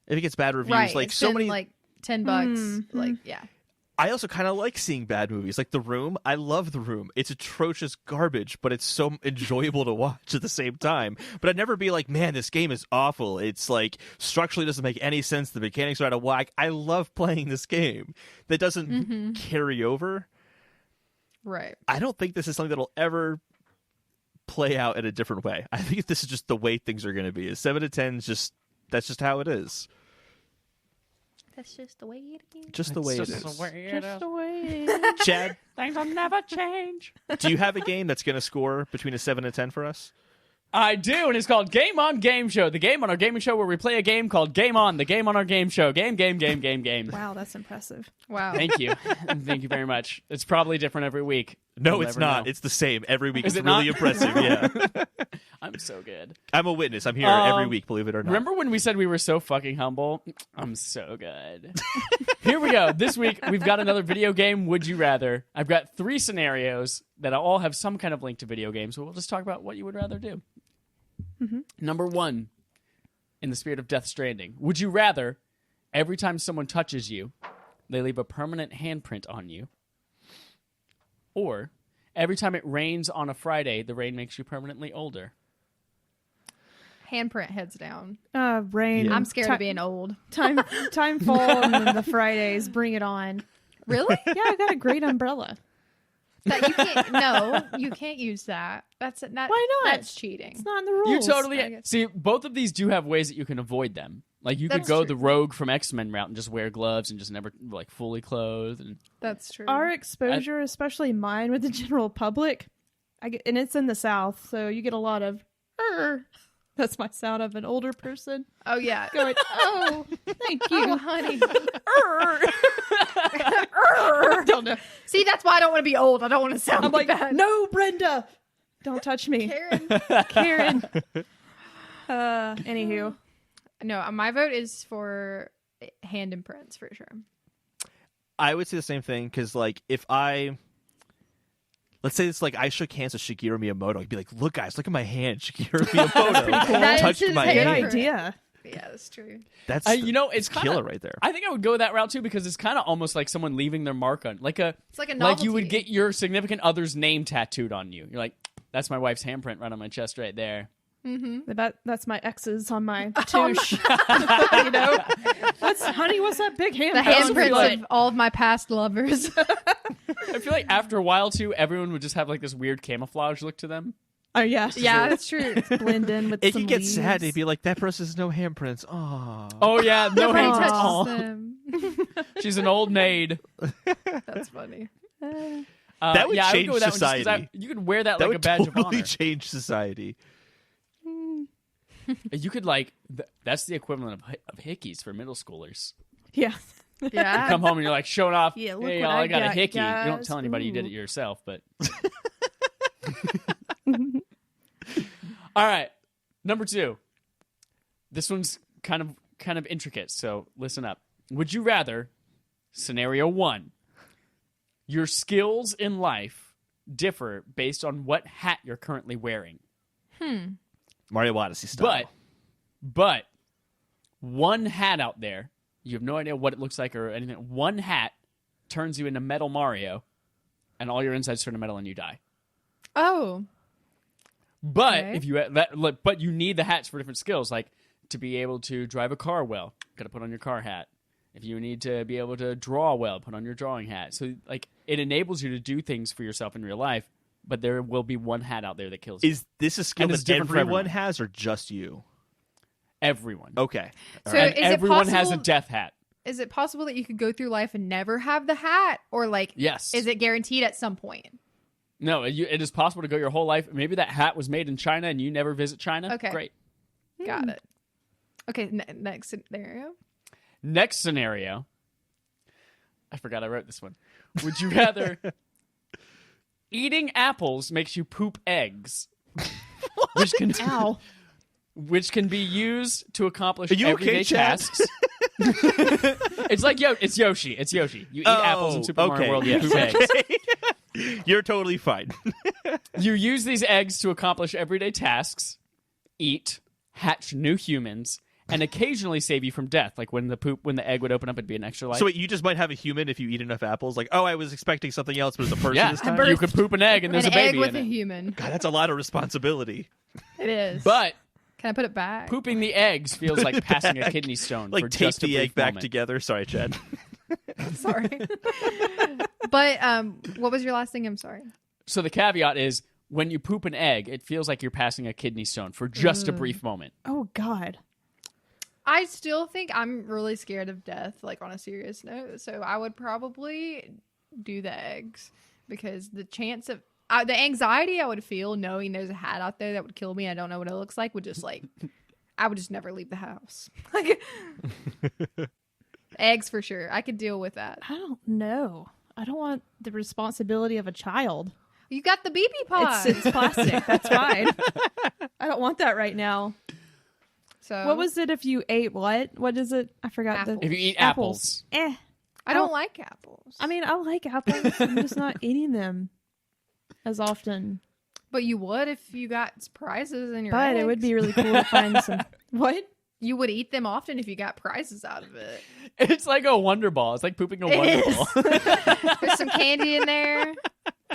if it gets bad reviews. Right. Like it's so been many. like $10. Like yeah. I also kind of like seeing bad movies, like The Room. I love The Room. It's atrocious garbage, but it's so enjoyable to watch at the same time. But I'd never be like, man, this game is awful. It's like structurally doesn't make any sense. The mechanics are out of whack. I love playing this game. That doesn't carry over. Right. I don't think this is something that'll ever play out in a different way. I think this is just the way things are going to be. 7 to 10 is just that's just how it is. That's just the way it is. Just the way it Just is. the way it Just is. the way it is. Chad, Things will never change. do you have a game that's going to score between a 7 and 10 for us? I do, and it's called Game On Game Show, the game on our gaming show where we play a game called Game On, the game on our game show. Game. Wow, that's impressive. Wow. Thank you. Thank you very much. It's probably different every week. No, We'll it's never not. know. It's the same every week. Is It's it really not? impressive. Yeah. I'm so good. I'm a witness. I'm here every week, believe it or not. Remember when we said we were so fucking humble? I'm so good. Here we go. This week, we've got another video game, Would You Rather. I've got 3 scenarios that all have some kind of link to video games, so we'll just talk about what you would rather do. Mm-hmm. Number 1, in the spirit of Death Stranding. Would you rather, every time someone touches you, they leave a permanent handprint on you? Or, every time it rains on a Friday, the rain makes you permanently older? Handprint heads down. Rain. Yeah. I'm scared of being old. Time fall and then the Fridays. Bring it on. Really? Yeah, I got a great umbrella. That you can't. No, you can't use that. That's not. Why not? That's cheating. It's not in the rules. You I totally guess. see. Both of these do have ways that you can avoid them. Like you could That's go true. the rogue from X-Men route and just wear gloves and just never like fully clothed. And That's true. Our exposure, especially mine with the general public, and it's in the South, so you get a lot of. That's my sound of an older person Oh yeah. going. Oh, thank Oh, you. honey. Don't know. See, that's why I don't want to be old. I don't want to sound I'm like, that. no, Brenda, don't touch me, Karen. Karen. Anywho, No, my vote is for hand imprints for sure. I would say the same thing because, like, if let's say it's like I shook hands with Shigeru Miyamoto, I'd be like, "Look, guys, look at my hand." Shigeru Miyamoto That is touched his my hand. good hand. idea. Yeah, that's true. That's you know, it's killer kinda, right there. I think I would go that route too because it's kind of almost like someone leaving their mark on, like It's like a like novelty. you would get your significant other's name tattooed on you. You're like, that's my wife's handprint right on my chest right there. That's my ex's on my touche. You know, honey, what's that big hand? the handprints like- of all of my past lovers. I feel like after a while too, everyone would just have like this weird camouflage look to them. Oh yeah, yeah, that's true. blend in with It some could get leaves. sad. They'd be like, "That person has no handprints." Oh, Oh yeah, no Nobody handprints. touches Aw. them. She's an old maid. That's funny. That would yeah, I change go with that one just 'cause society. you could wear that, that like a would badge totally of honor. change society. You could like that's the equivalent of hickeys for middle schoolers. Yeah, Yeah. Come home and you're like showing off. Yeah, look Hey, what y'all, I I got a got, hickey. You don't guys. tell anybody you did it Ooh. yourself, but. All right, number 2. This one's kind of intricate, so listen up. Would you rather? Scenario 1. Your skills in life differ based on what hat you're currently wearing. Mario Odyssey style. But one hat out there, you have no idea what it looks like or anything. One hat turns you into Metal Mario, and all your insides turn to metal, and you die. Oh. But Okay. if you but you need the hats for different skills, like to be able to drive a car well, got to put on your car hat. If you need to be able to draw well, put on your drawing hat. So like it enables you to do things for yourself in real life, but there will be one hat out there that kills you. Is this a skill And it's that different for everyone everyone. has, or just you? Everyone. Okay. So And is everyone it has a possible? death hat. Is it possible that you could go through life and never have the hat, or like, Yes. is it guaranteed at some point? No, it is possible to go your whole life. Maybe that hat was made in China and you never visit China. Okay. Great. Got it. Okay, next scenario. Next scenario. I forgot I wrote this one. Would you rather eating apples makes you poop eggs, Ow. which can be used to accomplish Are you everyday okay, Chad? tasks? It's like it's Yoshi. It's Yoshi. You eat apples in Super Mario World. You poop eggs. You're totally fine. You use these eggs to accomplish everyday tasks, eat, hatch new humans, and occasionally save you from death. Like when the egg would open up, it'd be an extra life. So wait, you just might have a human if you eat enough apples. Like, oh, I was expecting something else, but it's a person yeah, this time. you could poop an egg and there's An a egg baby with in a it. human. God, that's a lot of responsibility. It is. But can I put it back? pooping the eggs feels like passing a kidney stone. Like for tape just a the brief egg back moment. together. Sorry, Chad. Sorry. But what was your last thing? I'm sorry. So the caveat is when you poop an egg, it feels like you're passing a kidney stone for just a brief moment. Oh God. I still think I'm really scared of death, like on a serious note. So I would probably do the eggs because the chance of the anxiety I would feel knowing there's a hat out there that would kill me, I don't know what it looks like, would just like, I would just never leave the house. Like, eggs for sure. I could deal with that. I don't know. I don't want the responsibility of a child. You got the BB pod. It's plastic. That's fine. I don't want that right now. So What was it if you ate what? What is it? I forgot. Apples. If you eat apples. I don't like apples. I mean, I like apples. I'm just not eating them as often. But you would if you got prizes in your But eggs. it would be really cool to find some. What? You would eat them often if you got prizes out of it. It's like a Wonder Ball. It's like pooping a Wonder Ball. There's some candy in there.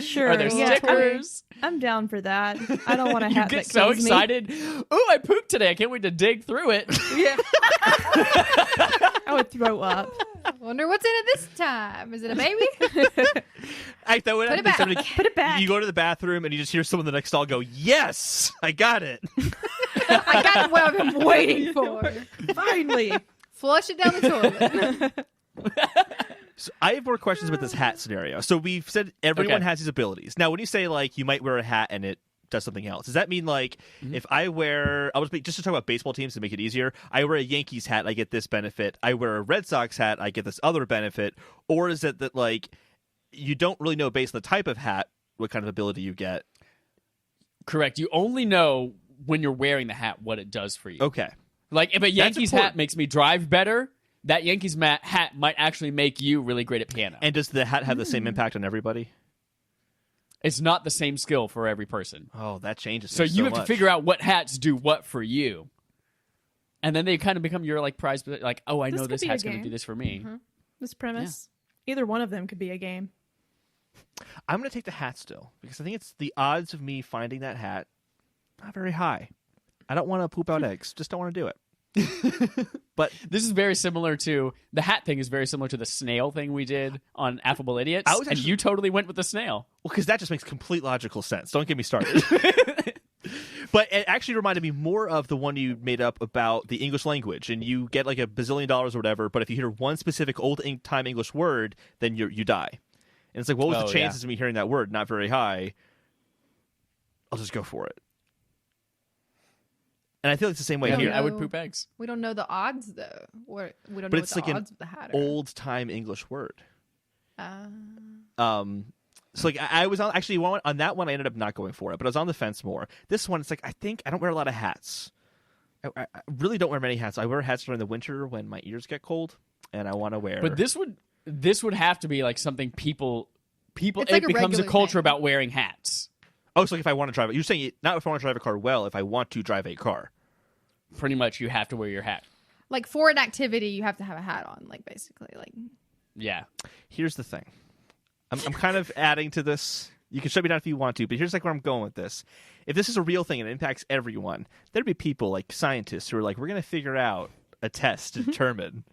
Sure. Are there stickers? I'm down for that. I don't want a You hat get that so kills me. excited. Ooh, I pooped today. I can't wait to dig through it. Yeah. I would throw up. Wonder what's in it this time. Is it a baby? That would Put it back. Put it back. You go to the bathroom and you just hear someone in the next stall go, "Yes, I got it." I got what I've been waiting for. Finally. Flush it down the toilet. So I have more questions about this hat scenario. So we've said everyone Okay. has these abilities. Now, when you say like you might wear a hat and it does something else, does that mean like if I wear, just to talk about baseball teams to make it easier, I wear a Yankees hat, I get this benefit. I wear a Red Sox hat, I get this other benefit. Or is it that like you don't really know based on the type of hat what kind of ability you get? Correct. You only know when you're wearing the hat what it does for you. Okay. Like if a Yankees hat important. makes me drive better, that Yankees hat might actually make you really great at piano. And does the hat have the same impact on everybody? It's not the same skill for every person. Oh, that changes. So you have much. to figure out what hats do what for you. And then they kind of become your like prize, like, oh, I This know could this be a hat's going to game. do this for me. Mm-hmm. This premise. Either one of them could be a game. I'm going to take the hat still because I think it's the odds of me finding that hat not very high. I don't want to poop out eggs. Just don't want to do it. But This is very similar to the hat thing. Is very similar to the snail thing we did on Affable Idiots, I was and actually- you totally went with the snail. well, because that just makes complete logical sense. Don't get me started. But it actually reminded me more of the one you made up about the English language, and you get like $1 bazillion or whatever. But if you hear one specific time English word, then you die. And it's like, what was Oh, the chances of me hearing that word? Not very high. I'll just go for it. And I feel it's the same way Yeah, here. I would poop eggs. We don't know the odds though. We don't But know what it's the like an odds of the hat are. Old time English word. Uh, So like I was on actually on that one I ended up not going for it, but I was on the fence more. This one it's like I think I don't wear a lot of hats. I really don't wear many hats. I wear hats during the winter when my ears get cold, and I want to wear. But this would have to be like something people. It's It like a becomes a regular culture thing. about wearing hats. Oh, so like if I want to drive it, you're saying not if I want to drive a car well, if I want to drive a car. Pretty much, you have to wear your hat. like for an activity, you have to have a hat on. Like basically, like Yeah. Here's the thing, I'm kind of adding to this. You can shut me down if you want to, but here's like where I'm going with this. If this is a real thing and it impacts everyone, there'd be people like scientists who are like, we're going to figure out a test to determine.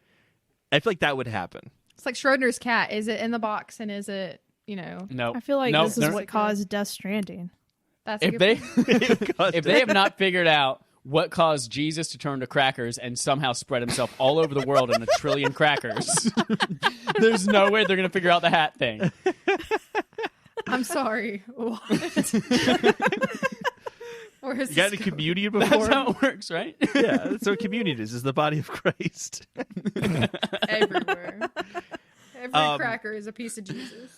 I feel like that would happen. it's like Schrodinger's cat. Is it in the box and is it No. I feel like No, this is they're- what caused Death Stranding. That's a If good they point. if they have not figured out what caused Jesus to turn to crackers and somehow spread himself all over the world in 1 trillion crackers, there's no way they're going to figure out the hat thing. I'm sorry. What? Where is You got this any going? communion That's before? how it works, right? Yeah, that's what communion is the body of Christ. Everywhere. Every Um, cracker is a piece of Jesus.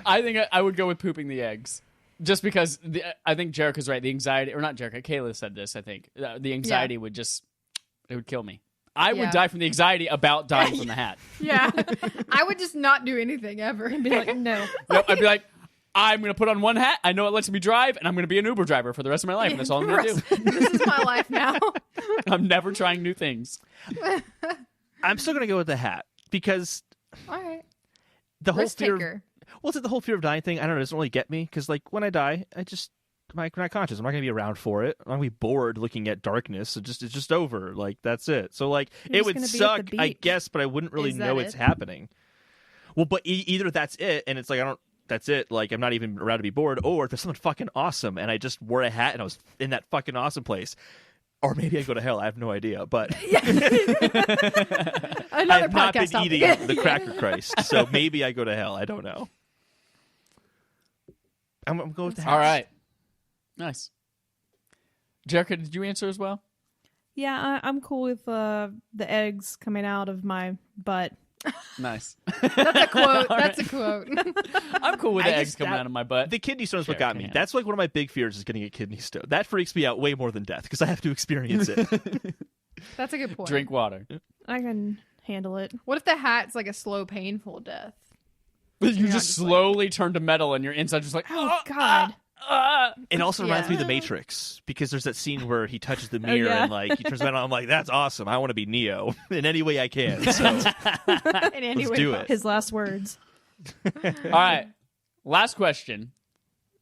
I think I would go with pooping the eggs. Just because I think Jericho's right. The anxiety, or not Jericho, Kayla said this, I think. The anxiety would just, it would kill me. I would Yeah. die from the anxiety about dying from the hat. Yeah. I would just not do anything ever and be like, no. Nope, I'd be like, I'm going to put on one hat. I know it lets me drive, and I'm going to be an Uber driver for the rest of my life. And that's all I'm going to do. This is my life now. I'm never trying new things. I'm still going to go with the hat because All right. the whole Risk fear. taker. Well, it's the whole fear of dying thing. I don't know. It doesn't really get me because, like, when I die, I'm not conscious. I'm not going to be around for it. I'm going to be bored looking at darkness. It's just over. Like, that's it. So, like, You're it just would gonna be at suck, the I beach. guess, but I wouldn't really Is that know it's it? happening. Well, but either that's it, and it's like that's it. Like, I'm not even around to be bored, or if there's something fucking awesome, and I just wore a hat and I was in that fucking awesome place. Or maybe I go to hell. I have no idea. But Another I have not been podcast topic. eating the Cracker Christ, so maybe I go to hell. I don't know. I'm going with the house. All right. Nice. Jerica, did you answer as well? Yeah, I'm cool with the eggs coming out of my butt. Nice. That's a quote. All That's right. a quote. I'm cool with the I eggs just- coming out of my butt. The kidney stone's what Jerica got me. can. That's like one of my big fears is getting a kidney stone. That freaks me out way more than death because I have to experience it. That's a good point. Drink water. I can handle it. What if the hat's like a slow, painful death? You You're not just just like- slowly turn to metal and your inside just like, Oh, God. It also reminds me of Yeah. The Matrix because there's that scene where he touches the mirror yeah. and like he turns around. I'm like, that's awesome. I want to be Neo in any way I can. So In any Let's way do it. possible. His last words. All right. Last question.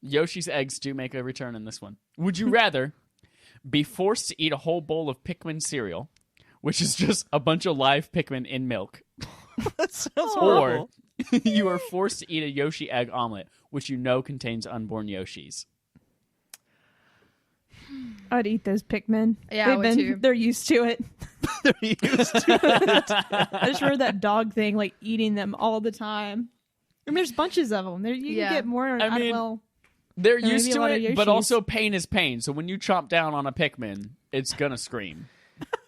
Yoshi's eggs do make a return in this one. Would you rather be forced to eat a whole bowl of Pikmin cereal, which is just a bunch of live Pikmin in milk, that sounds or horrible. you are forced to eat a Yoshi egg omelet, which you know contains unborn Yoshis? I'd eat those Pikmin. Yeah, I would too. They're used to it. They're used to I just heard that dog thing, like eating them all the time. I mean, there's bunches of them. You Yeah. can get more. I mean, well, They're There may used be a to lot of it, but Yoshis. also pain is pain. So when you chomp down on a Pikmin, it's gonna scream.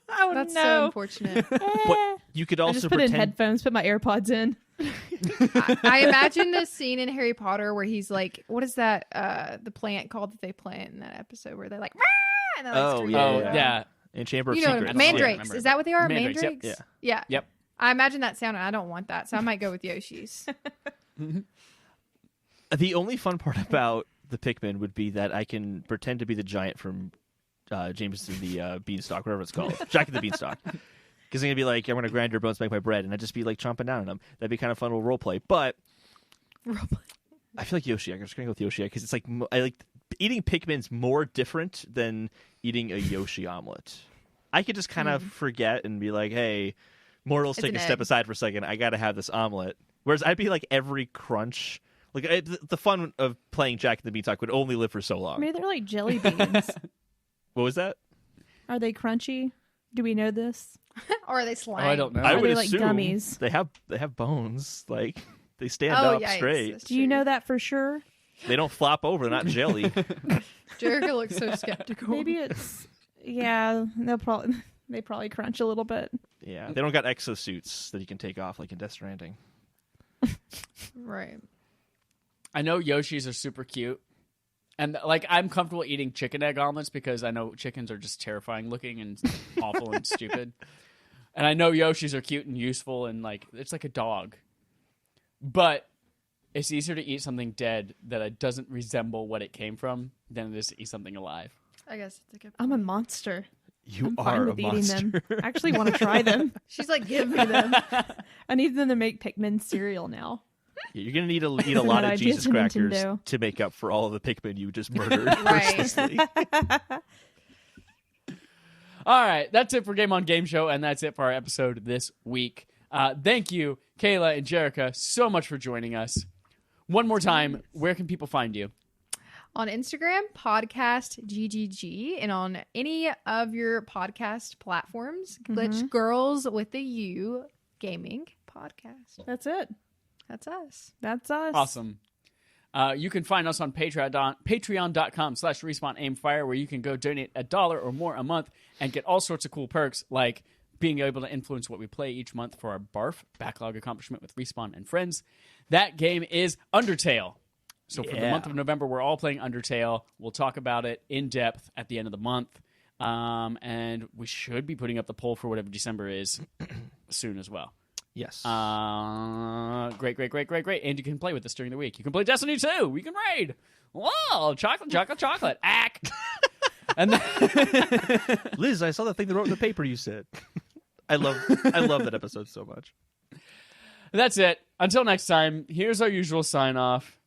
oh That's so no. unfortunate. But you could I also just put in pretend. headphones, put my AirPods in. I imagine the scene in Harry Potter where he's like, what is that? The plant called that they plant in that episode where they're like, "Rah!" and they're like, Oh, screaming. Yeah, Oh yeah. yeah. in Chamber of You know what I Secrets. mean? Yeah. Mandrakes. Remember Is that what they are? Mandrakes, Mandrakes? yep. Yeah. Yep. I imagine that sound, and I don't want that, so I might go with Yoshi's. The only fun part about the Pikmin would be that I can pretend to be the giant from James and the Beanstalk, whatever it's called, Jack and the Beanstalk. Because I'm gonna be like, I'm gonna grind your bones, make my bread, and I'd just be like chomping down on them. That'd be kind of fun little role play. But I feel like Yoshi. I'm just gonna go with Yoshi because it's like I like eating Pikmin's more different than eating a Yoshi omelet. I could just kind of forget and be like, hey, mortals, It's take an a step egg. aside for a second. I gotta have this omelet. Whereas I'd be like every crunch. Like the fun of playing Jack and the Beanstalk would only live for so long. Maybe they're like jelly beans. What was that? Are they crunchy? Do we know this? Or are they slime? Oh, I don't know. I Are would they like assume gummies? they have bones. Like they stand Oh, up yikes. straight. That's Do you true. know that for sure? They don't flop over. They're not jelly. Jerica looks so skeptical. Maybe it's they probably crunch a little bit. Yeah, they don't got exosuits that you can take off like in Death Stranding. Right. I know Yoshis are super cute. And like I'm comfortable eating chicken egg omelets because I know chickens are just terrifying looking and awful and stupid. And I know Yoshis are cute and useful and like it's like a dog. But it's easier to eat something dead that doesn't resemble what it came from than it is to eat something alive. I guess it's a good I'm a point. monster. You I'm are fine a with eating them. monster. I actually want to try them. She's like, give me them. I need them to make Pikmin cereal now. You're gonna need to eat a lot That of idea Jesus to crackers Nintendo. to make up for all of the Pikmin you just murdered. Right. mercilessly. All right, that's it for Game on Game Show, and that's it for our episode this week. Thank you, Kayla and Jerica, so much for joining us. One more time, where can people find you? On Instagram, podcast GGG, and on any of your podcast platforms, Glitch Girls with the U Gaming Podcast. That's it. That's us. That's us. Awesome. You can find us on patreon.com/respawn-aimfire, where you can go donate $1 or more a month and get all sorts of cool perks, like being able to influence what we play each month for our BARF, Backlog Accomplishment with Respawn and Friends. That game is Undertale. So for the Yeah. month of November, we're all playing Undertale. We'll talk about it in depth at the end of the month. And we should be putting up the poll for whatever December is soon as well. Yes. Great. And you can play with us during the week. You can play Destiny 2. We can raid. Whoa, chocolate. Ack. And then, Liz, I saw that thing they wrote in the paper you said. I love that episode so much. that's it. Until next time, here's our usual sign off.